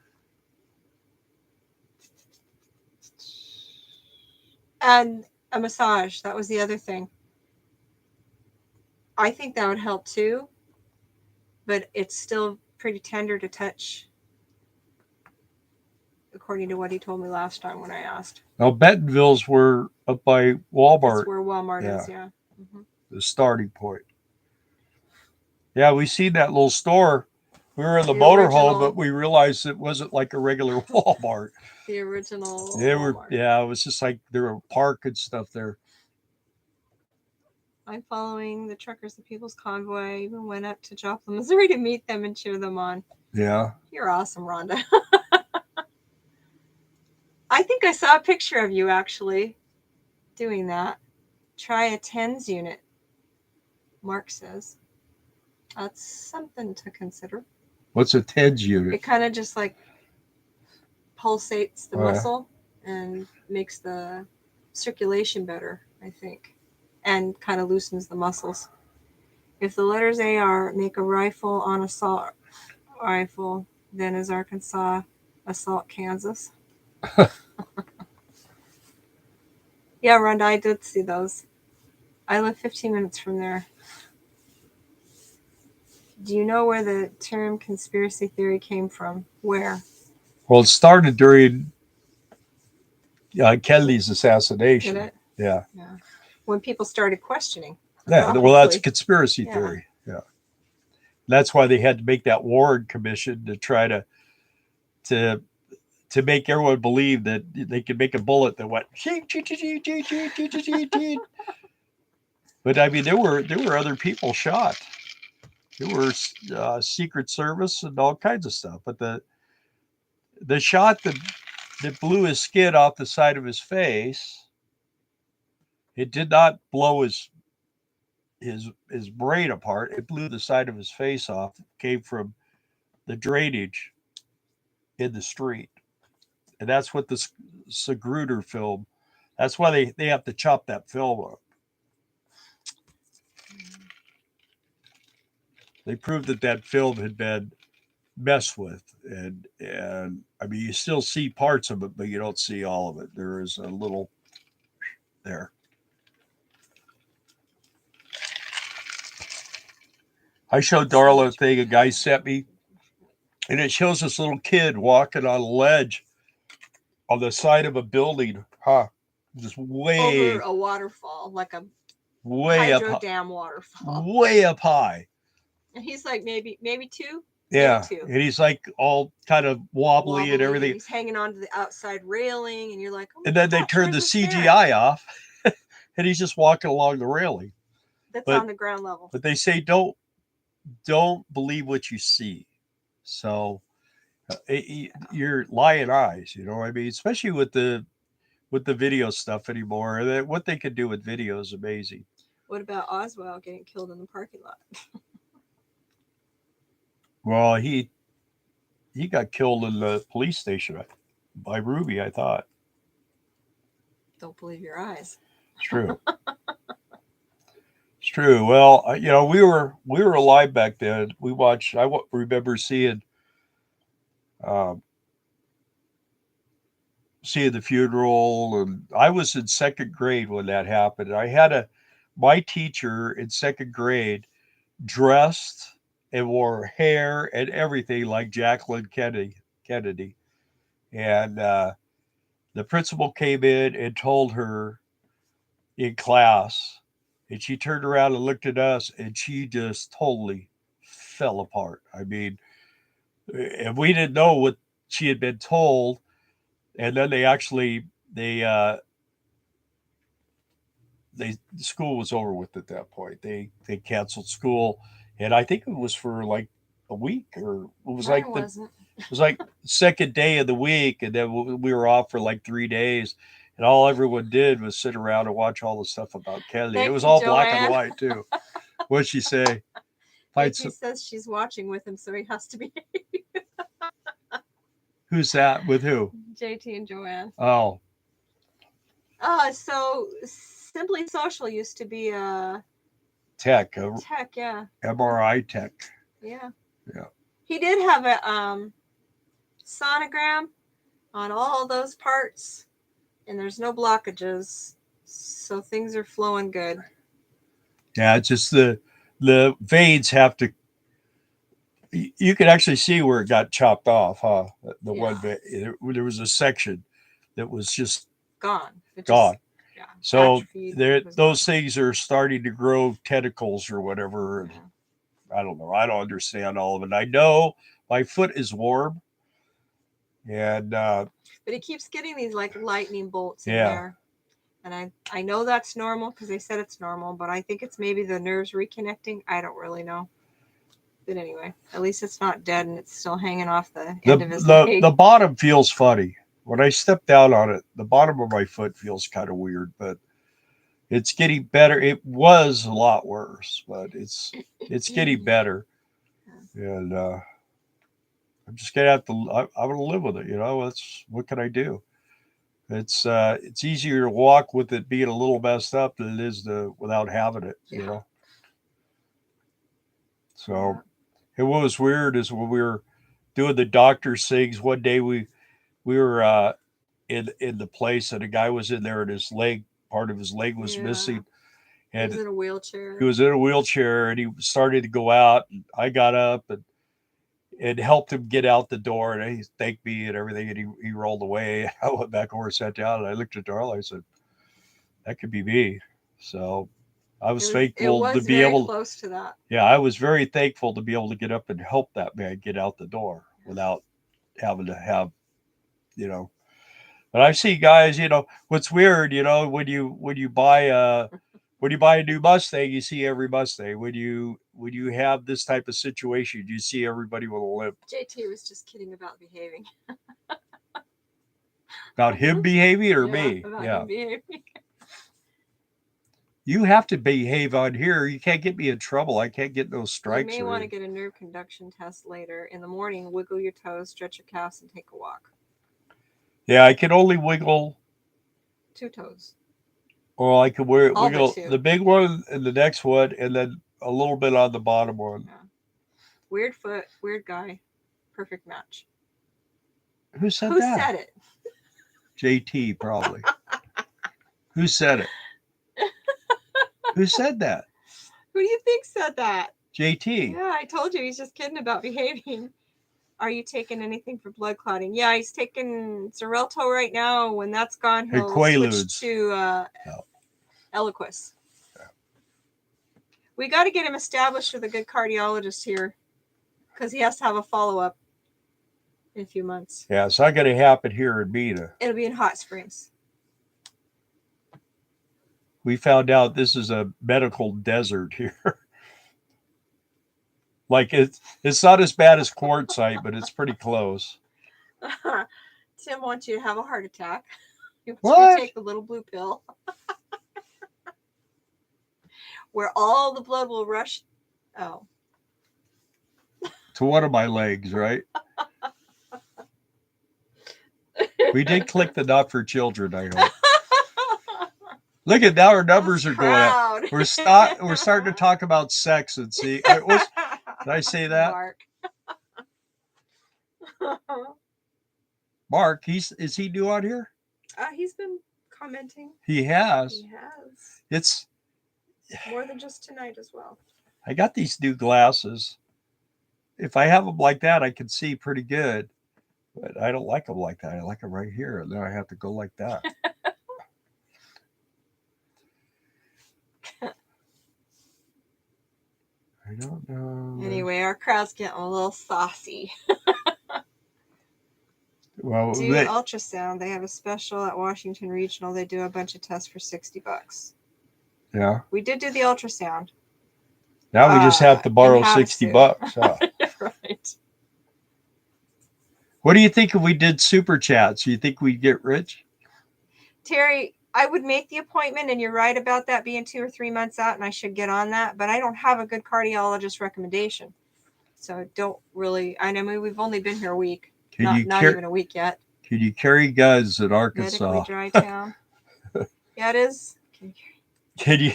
[SPEAKER 2] a massage. That was the other thing. I think that would help too, but it's still pretty tender to touch, according to what he told me last time when I asked.
[SPEAKER 1] Now, Bentonville's were up by Walmart.
[SPEAKER 2] That's where Walmart is, yeah. Mm-hmm.
[SPEAKER 1] The starting point. Yeah, we seen that little store. We were in the motorhome, but we realized it wasn't like a regular Walmart.
[SPEAKER 2] The original
[SPEAKER 1] Walmart. Yeah, it was just like there were a park and stuff there.
[SPEAKER 2] I'm following the Truckers, the People's Convoy. I even went up to Joplin, Missouri to meet them and cheer them on.
[SPEAKER 1] Yeah.
[SPEAKER 2] You're awesome, Rhonda. I think I saw a picture of you actually doing that. Try a TENS unit, Mark says. That's something to consider.
[SPEAKER 1] What's a TENS unit?
[SPEAKER 2] It kind of just like pulsates the muscle and makes the circulation better, I think, and kind of loosens the muscles. If the letters AR make a rifle on assault rifle, then is Arkansas assault Kansas? Yeah, Rhonda, I did see those. I live 15 minutes from there. Do you know where the term conspiracy theory came from? Where?
[SPEAKER 1] Well, it started during Kennedy's assassination.
[SPEAKER 2] Did it?
[SPEAKER 1] Yeah.
[SPEAKER 2] When people started questioning.
[SPEAKER 1] Yeah, well, that's conspiracy theory. Yeah. That's why they had to make that Warren Commission to try to make everyone believe that they could make a bullet that went. But I mean, there were other people shot. There were Secret Service and all kinds of stuff. But the shot that blew his skin off the side of his face, it did not blow his brain apart. It blew the side of his face off. It came from the drainage in the street. And that's what the Sagruder film, that's why they have to chop that film up. They proved that film had been messed with. And I mean, you still see parts of it, but you don't see all of it. There is a little there. I showed Darla a thing a guy sent me, and it shows this little kid walking on a ledge on the side of a building, just way
[SPEAKER 2] over a waterfall, like a
[SPEAKER 1] way
[SPEAKER 2] hydro
[SPEAKER 1] up
[SPEAKER 2] dam waterfall,
[SPEAKER 1] way up high.
[SPEAKER 2] And he's like maybe two.
[SPEAKER 1] Yeah,
[SPEAKER 2] maybe two.
[SPEAKER 1] And he's like all kind of wobbly and everything.
[SPEAKER 2] And he's hanging onto the outside railing, and you're like, oh,
[SPEAKER 1] and then they turn the CGI off, and he's just walking along the railing.
[SPEAKER 2] That's on the ground level.
[SPEAKER 1] But they say don't believe what you see. So you're lying eyes, you know what I mean? Especially with the video stuff anymore. What they can do with video is amazing.
[SPEAKER 2] What about Oswald getting killed in the parking lot?
[SPEAKER 1] Well, he got killed in the police station by Ruby, I thought.
[SPEAKER 2] Don't believe your eyes.
[SPEAKER 1] It's true. It's true. Well, you know, we were alive back then. We watched. I remember seeing the funeral, and I was in second grade when that happened. I had my teacher in second grade dressed and wore hair and everything like Jacqueline Kennedy. And the principal came in and told her in class, and she turned around and looked at us, and she just totally fell apart. I mean, and we didn't know what she had been told. And then the school was over with at that point. They canceled school. and I think it was for like a week, or it was
[SPEAKER 2] Mine
[SPEAKER 1] like
[SPEAKER 2] wasn't.
[SPEAKER 1] it was like second day of the week, and then we were off for like 3 days, and all everyone did was sit around and watch all the stuff about Kelly. It
[SPEAKER 2] Thank
[SPEAKER 1] was
[SPEAKER 2] you,
[SPEAKER 1] all black and
[SPEAKER 2] Joanne.
[SPEAKER 1] white too. What'd she say?
[SPEAKER 2] JT says she's watching with him, so he has to be.
[SPEAKER 1] Who's that? With who?
[SPEAKER 2] JT and Joanne.
[SPEAKER 1] Oh,
[SPEAKER 2] So Simply Social used to be a
[SPEAKER 1] tech,
[SPEAKER 2] tech, yeah.
[SPEAKER 1] MRI tech.
[SPEAKER 2] Yeah.
[SPEAKER 1] Yeah.
[SPEAKER 2] He did have a sonogram on all those parts, and there's no blockages, so things are flowing good.
[SPEAKER 1] Yeah, it's just the veins have to. You could actually see where it got chopped off, huh? The one vein, there was a section that was just
[SPEAKER 2] gone.
[SPEAKER 1] gone.
[SPEAKER 2] Yeah.
[SPEAKER 1] So those
[SPEAKER 2] gone.
[SPEAKER 1] things are starting to grow tentacles or whatever.
[SPEAKER 2] Yeah.
[SPEAKER 1] I don't know. I don't understand all of it. I know my foot is warm, and
[SPEAKER 2] but he keeps getting these like lightning bolts in there. And I know that's normal because they said it's normal, but I think it's maybe the nerves reconnecting. I don't really know. But anyway, at least it's not dead and it's still hanging off the end of his leg.
[SPEAKER 1] The bottom feels funny. When I step down on it, the bottom of my foot feels kind of weird, but it's getting better. It was a lot worse, but it's getting better. And I'm just gonna have to. I'm gonna live with it. You know, that's what can I do? It's easier to walk with it being a little messed up than it is to without having it. You know. So, and what was weird is when we were doing the doctor's things one day, we were in the place, and a guy was in there, and his leg, part of his leg was missing, and
[SPEAKER 2] he was in a wheelchair.
[SPEAKER 1] He was in a wheelchair, and he started to go out. And I got up and helped him get out the door, and he thanked me and everything, and he rolled away. I went back over, sat down, and I looked at Darla. I said, "That could be me." So I was thankful to be able.
[SPEAKER 2] Close to that.
[SPEAKER 1] Yeah, I was very thankful to be able to get up and help that man get out the door without having to have, you know. But I see guys, you know, what's weird, you know, when you buy a new Mustang, you see every Mustang. When you have this type of situation, you see everybody with a limp.
[SPEAKER 2] JT was just kidding about behaving.
[SPEAKER 1] About him behaving or me?
[SPEAKER 2] About him behaving.
[SPEAKER 1] You have to behave on here. You can't get me in trouble. I can't get no strikes.
[SPEAKER 2] You may want to get a nerve conduction test later. In the morning, wiggle your toes, stretch your calves, and take a walk.
[SPEAKER 1] Yeah, I can only wiggle
[SPEAKER 2] 2 toes.
[SPEAKER 1] Or I could wiggle the big one and the next one, and then a little bit on the bottom one.
[SPEAKER 2] Yeah. Weird foot, weird guy, perfect match.
[SPEAKER 1] Who said that?
[SPEAKER 2] Who said it?
[SPEAKER 1] JT probably. Who said it? Who said that?
[SPEAKER 2] Who do you think said that?
[SPEAKER 1] JT.
[SPEAKER 2] Yeah, I told you he's just kidding about behaving. Are you taking anything for blood clotting? Yeah, he's taking Xarelto right now. When that's gone, he'll switch to Eliquis. Yeah. We got to get him established with a good cardiologist here because he has to have a follow-up in a few months.
[SPEAKER 1] Yeah, it's not going to happen here in Beta.
[SPEAKER 2] It'll be in Hot Springs.
[SPEAKER 1] We found out this is a medical desert here. Like it's not as bad as Quartzsite, but it's pretty close.
[SPEAKER 2] Tim wants you to have a heart attack. He wants you to take the little blue pill. Where all the blood will rush. Oh.
[SPEAKER 1] To one of my legs, right? We did click the not for children, I hope. Look at now our numbers are going up. We're starting to talk about sex and see. Did I say that?
[SPEAKER 2] Mark.
[SPEAKER 1] Mark, is he new on here?
[SPEAKER 2] He's been commenting.
[SPEAKER 1] He has.
[SPEAKER 2] He has.
[SPEAKER 1] It's
[SPEAKER 2] more than just tonight as well.
[SPEAKER 1] I got these new glasses. If I have them like that, I can see pretty good. But I don't like them like that. I like them right here, and then I have to go like that. I don't know.
[SPEAKER 2] Anyway, our crowd's getting a little saucy.
[SPEAKER 1] Well,
[SPEAKER 2] do ultrasound. They have a special at Washington Regional. They do a bunch of tests for $60.
[SPEAKER 1] Yeah.
[SPEAKER 2] We did do the ultrasound.
[SPEAKER 1] Now we just have to
[SPEAKER 2] and
[SPEAKER 1] borrow
[SPEAKER 2] have
[SPEAKER 1] $60.
[SPEAKER 2] to.
[SPEAKER 1] Huh?
[SPEAKER 2] Right.
[SPEAKER 1] What do you think if we did super chats? You think we'd get rich?
[SPEAKER 2] Terry, I would make the appointment, and you're right about that being 2 or 3 months out, and I should get on that, but I don't have a good cardiologist recommendation. So I don't really, I mean, we've only been here a week. Not even a week yet.
[SPEAKER 1] Can you carry guns in Arkansas?
[SPEAKER 2] Medically dry town. Yeah, it is.
[SPEAKER 1] Can you?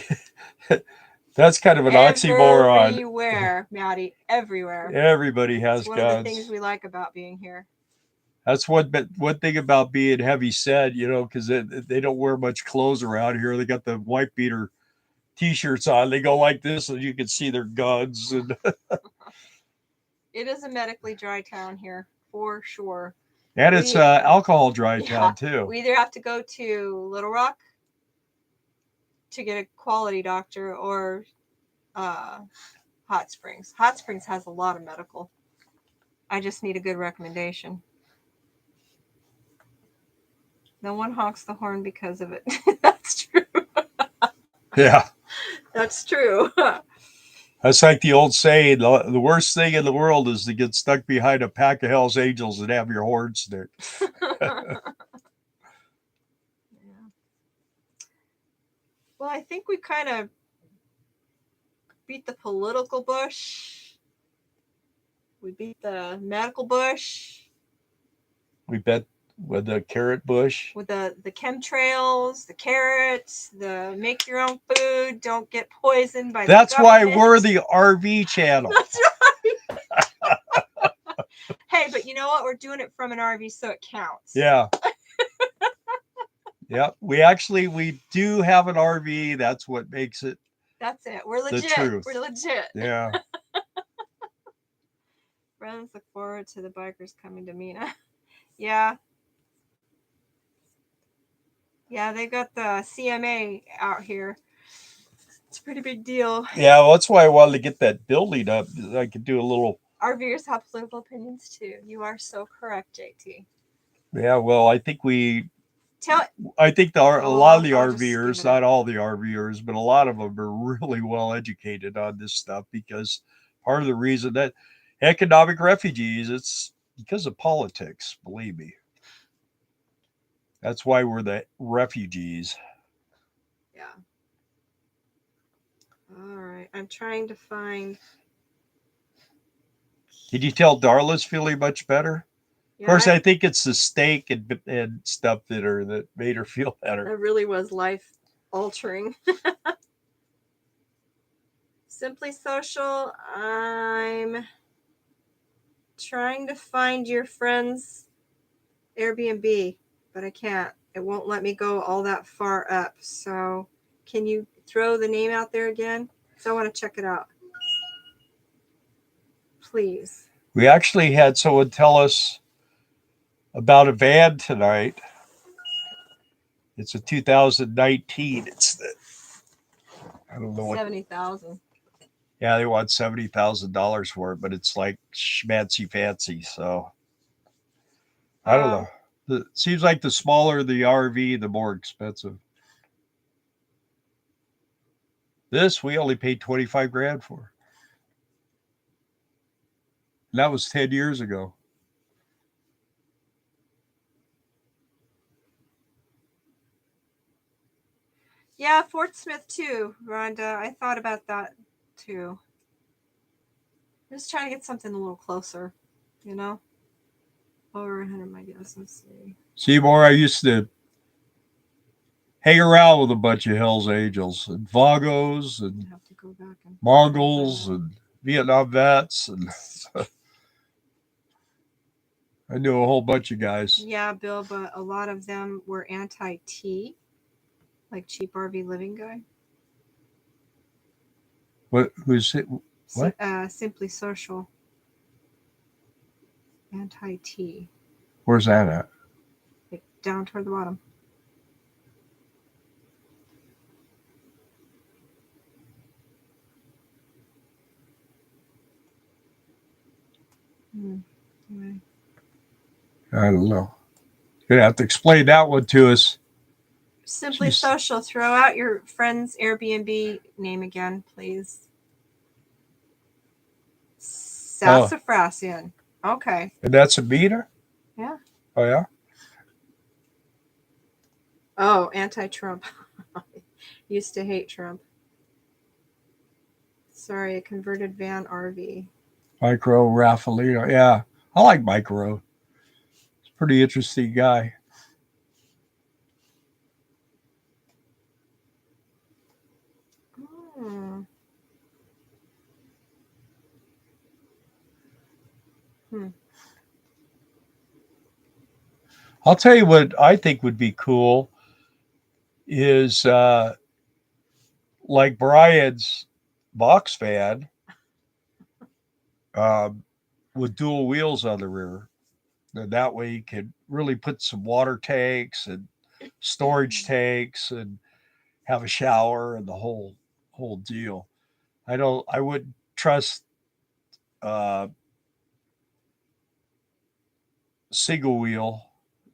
[SPEAKER 1] That's kind of an oxymoron.
[SPEAKER 2] Everywhere, Maddie. Everywhere.
[SPEAKER 1] Everybody has
[SPEAKER 2] it's one
[SPEAKER 1] guns.
[SPEAKER 2] of the things we like about being here.
[SPEAKER 1] That's one thing about being heavy set, you know, because they don't wear much clothes around here. They got the white beater T-shirts on. They go like this, so you can see their guns. And
[SPEAKER 2] it is a medically dry town here, for sure.
[SPEAKER 1] And it's alcohol dry town, too.
[SPEAKER 2] We either have to go to Little Rock to get a quality doctor or Hot Springs. Hot Springs has a lot of medical. I just need a good recommendation. No one honks the horn because of it. That's true.
[SPEAKER 1] Yeah.
[SPEAKER 2] That's true.
[SPEAKER 1] That's like the old saying, the worst thing in the world is to get stuck behind a pack of Hell's Angels and have your horn snicked.
[SPEAKER 2] Yeah. Well, I think we kind of beat the political bush. We beat the medical bush.
[SPEAKER 1] We bet with the carrot bush.
[SPEAKER 2] With the chemtrails, the carrots, the make your own food, don't get poisoned by
[SPEAKER 1] That's
[SPEAKER 2] the
[SPEAKER 1] why we're the RV channel.
[SPEAKER 2] That's right. Hey, but you know what? We're doing it from an RV, so it counts.
[SPEAKER 1] Yeah. Yep. We do have an RV. That's what makes it.
[SPEAKER 2] That's it. We're legit.
[SPEAKER 1] The truth.
[SPEAKER 2] We're legit.
[SPEAKER 1] Yeah.
[SPEAKER 2] Friends look forward to the bikers coming to Mina. Yeah. Yeah, they got the CMA out here. It's a pretty big deal.
[SPEAKER 1] Yeah, well, that's why I wanted to get that building up. I could do a little.
[SPEAKER 2] RVers have political opinions too. You are so correct, JT.
[SPEAKER 1] Yeah, well, I think I think a lot of the RVers, not all the RVers, but a lot of them are really well educated on this stuff because part of the reason that economic refugees, it's because of politics, believe me. That's why we're the refugees.
[SPEAKER 2] Yeah. All right. I'm trying to find.
[SPEAKER 1] Did you tell Darla's feeling much better? Yeah, of course, I think it's the steak and stuff that made her feel better.
[SPEAKER 2] It really was life altering. Simply Social. I'm trying to find your friend's Airbnb, but I can't. It won't let me go all that far up. So can you throw the name out there again? So I want to check it out. Please.
[SPEAKER 1] We actually had someone tell us about a van tonight. It's a 2019. I don't know what.
[SPEAKER 2] 70,000.
[SPEAKER 1] Yeah, they want $70,000 for it, but it's like schmancy fancy. So I don't know. It seems like the smaller the RV, the more expensive. This we only paid $25,000 for. And that was 10 years ago.
[SPEAKER 2] Yeah, Fort Smith too, Rhonda. I thought about that too. I'm just trying to get something a little closer, you know? Over 100, my guess. Let's see.
[SPEAKER 1] Seymour, I used to hang around with a bunch of Hell's Angels and Vagos and Mongols and Vietnam vets. And I knew a whole bunch of guys.
[SPEAKER 2] Yeah, Bill, but a lot of them were anti-T, like Cheap RV Living Guy.
[SPEAKER 1] What? Who's it? What?
[SPEAKER 2] Simply Social. Anti-T.
[SPEAKER 1] Where's that at?
[SPEAKER 2] Down toward the bottom. Anyway.
[SPEAKER 1] I don't know. You're going to have to explain that one to us.
[SPEAKER 2] Simply Social. Throw out your friend's Airbnb name again, please. Sassafrasian. Okay.
[SPEAKER 1] And that's a beta?
[SPEAKER 2] Yeah.
[SPEAKER 1] Oh, yeah?
[SPEAKER 2] Oh, anti-Trump. Used to hate Trump. Sorry, a converted van RV.
[SPEAKER 1] Micro Raffalino. Yeah. I like Micro. He's a pretty interesting guy.
[SPEAKER 2] Hmm. Hmm.
[SPEAKER 1] I'll tell you what I think would be cool is like Brian's box van um, with dual wheels on the rear. And that way you could really put some water tanks and storage tanks and have a shower and the whole deal. I wouldn't trust uh, single wheel,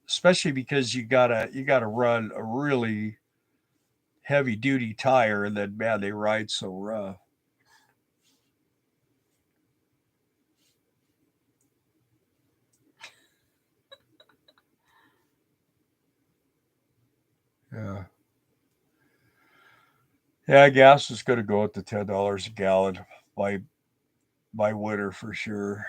[SPEAKER 1] especially because you gotta run a really heavy duty tire, and then man, they ride so rough. Yeah, yeah. Gas is going to go up to $10 a gallon by by winter for sure.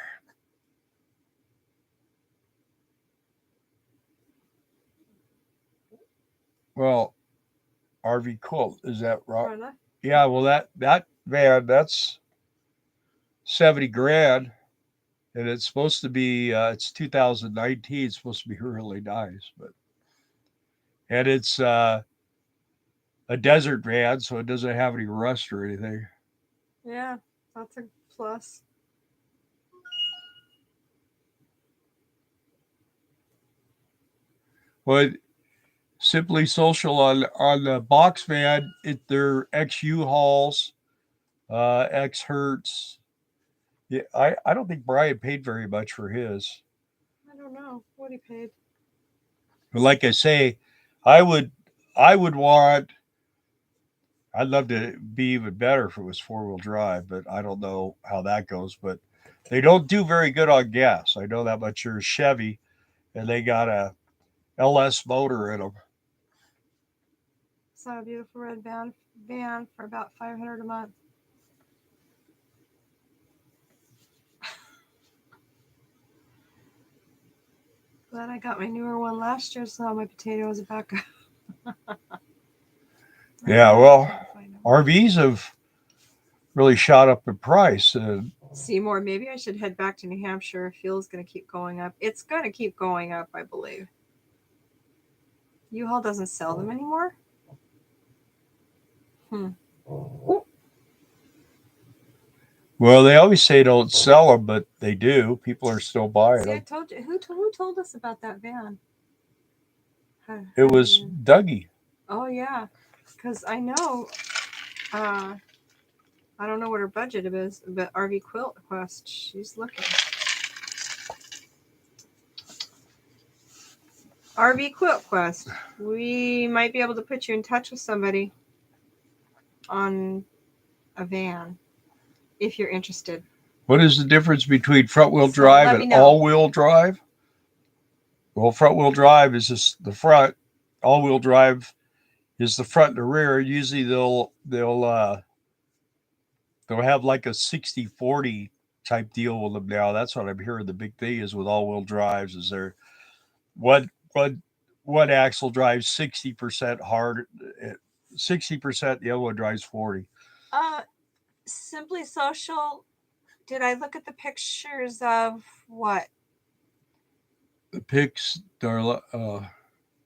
[SPEAKER 1] Well, RV Colt is that right?
[SPEAKER 2] Darla?
[SPEAKER 1] Yeah. Well, that van that's 70 grand, and it's supposed to be it's 2019. It's supposed to be really nice, but and it's a desert van, so it doesn't have any rust or anything.
[SPEAKER 2] Yeah, that's a plus.
[SPEAKER 1] But Simply Social on the box van, they're ex U-Hauls, ex Hertz. Yeah, I don't think Brian paid very much for his.
[SPEAKER 2] I don't know what he paid.
[SPEAKER 1] But like I say, I would I would want I'd love to be even better if it was 4-wheel drive, but I don't know how that goes. But they don't do very good on gas. I know that much. You're Chevy, and they got a LS motor in them.
[SPEAKER 2] Saw a beautiful red van for about $500 a month. Glad I got my newer one last year, so my potato was a backup.
[SPEAKER 1] Yeah, well, RVs have really shot up in price.
[SPEAKER 2] Seymour, maybe I should head back to New Hampshire. Fuel's going to keep going up. It's going to keep going up, I believe. U-Haul doesn't sell them anymore?
[SPEAKER 1] Well, they always say don't sell them, but they do. People are still buying
[SPEAKER 2] See, I
[SPEAKER 1] them.
[SPEAKER 2] told you. Who told us about that van?
[SPEAKER 1] It was Dougie.
[SPEAKER 2] Oh, yeah. Because I know, uh, I don't know what her budget is, but RV Quilt Quest, she's looking. RV Quilt Quest, we might be able to put you in touch with somebody on a van if you're interested.
[SPEAKER 1] What is the difference between front wheel
[SPEAKER 2] So
[SPEAKER 1] drive
[SPEAKER 2] let
[SPEAKER 1] and
[SPEAKER 2] me know.
[SPEAKER 1] all wheel drive? Well, front wheel drive is just the front. All wheel drive is the front and the rear. Usually they'll have like a 60-40 type deal with them now. That's what I'm hearing. The big thing is with all wheel drives is they're one one one axle drives 60% hard, 60%. The other one drives 40.
[SPEAKER 2] Simply Social, did I look at the pictures of what?
[SPEAKER 1] The pics, Darla.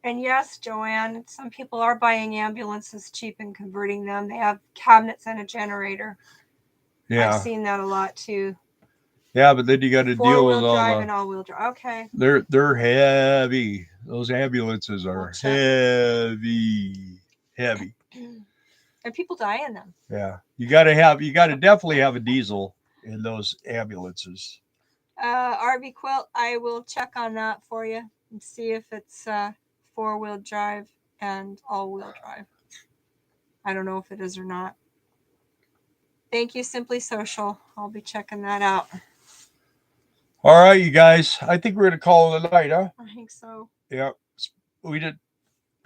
[SPEAKER 2] And yes, Joanne, some people are buying ambulances cheap and converting them. They have cabinets and a generator.
[SPEAKER 1] Yeah.
[SPEAKER 2] I've seen that a lot too.
[SPEAKER 1] Yeah, but then you got to deal with
[SPEAKER 2] Four-wheel
[SPEAKER 1] all
[SPEAKER 2] drive
[SPEAKER 1] the.
[SPEAKER 2] and all-wheel drive. Okay.
[SPEAKER 1] They're heavy. Those ambulances are heavy, heavy.
[SPEAKER 2] And people die in them.
[SPEAKER 1] Yeah, you got to definitely have a diesel in those ambulances.
[SPEAKER 2] RV Quilt, I will check on that for you and see if it's four-wheel drive and all-wheel drive. I don't know if it is or not. Thank you, Simply Social. I'll be checking that out.
[SPEAKER 1] All right, you guys. I think we're gonna call it a night, huh?
[SPEAKER 2] I think so.
[SPEAKER 1] Yeah. We did.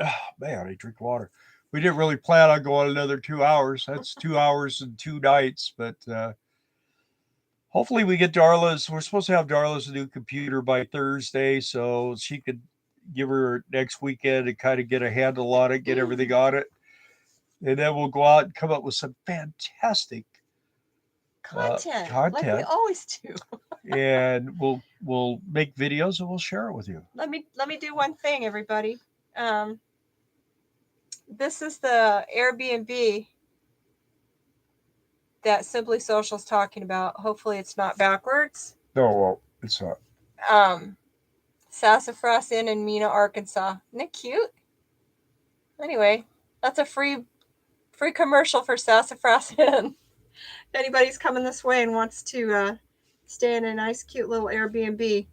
[SPEAKER 1] Oh, man, I drink water. We didn't really plan on going another 2 hours. That's 2 hours and 2 nights. But hopefully we get Darla's. We're supposed to have Darla's new computer by Thursday, so she could give her next weekend and kind of get a handle on it, get everything on it, and then we'll go out and come up with some fantastic
[SPEAKER 2] Content, like we
[SPEAKER 1] content,
[SPEAKER 2] always do.
[SPEAKER 1] and we'll make videos and we'll share it with you.
[SPEAKER 2] Let me do one thing, everybody. This is the Airbnb that Simply Social's talking about. Hopefully, it's not backwards.
[SPEAKER 1] No, well, it's not.
[SPEAKER 2] Sassafras Inn in Mena, Arkansas. Isn't it cute? Anyway, that's a free commercial for Sassafras Inn. If anybody's coming this way and wants to stay in a nice, cute little Airbnb.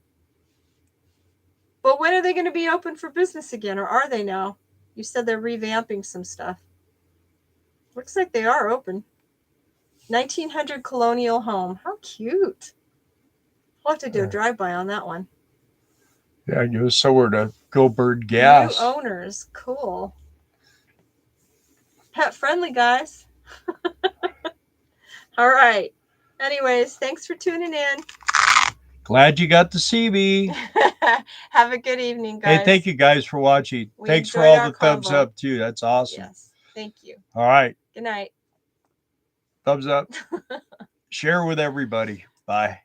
[SPEAKER 2] But when are they going to be open for business again, or are they now? You said they're revamping some stuff. Looks like they are open. 1900 colonial home. How cute. We'll have to do a drive-by on that one.
[SPEAKER 1] Yeah, give us somewhere to go burn gas.
[SPEAKER 2] New owners. Cool. Pet friendly, guys. All right. Anyways, thanks for tuning in.
[SPEAKER 1] Glad you got to see me.
[SPEAKER 2] Have a good evening, guys.
[SPEAKER 1] Hey, thank you guys for watching.
[SPEAKER 2] We
[SPEAKER 1] Thanks for
[SPEAKER 2] enjoyed
[SPEAKER 1] all
[SPEAKER 2] our
[SPEAKER 1] the thumbs
[SPEAKER 2] convo.
[SPEAKER 1] up, too. That's awesome.
[SPEAKER 2] Yes. Thank you.
[SPEAKER 1] All right.
[SPEAKER 2] Good night.
[SPEAKER 1] Thumbs up. Share with everybody. Bye.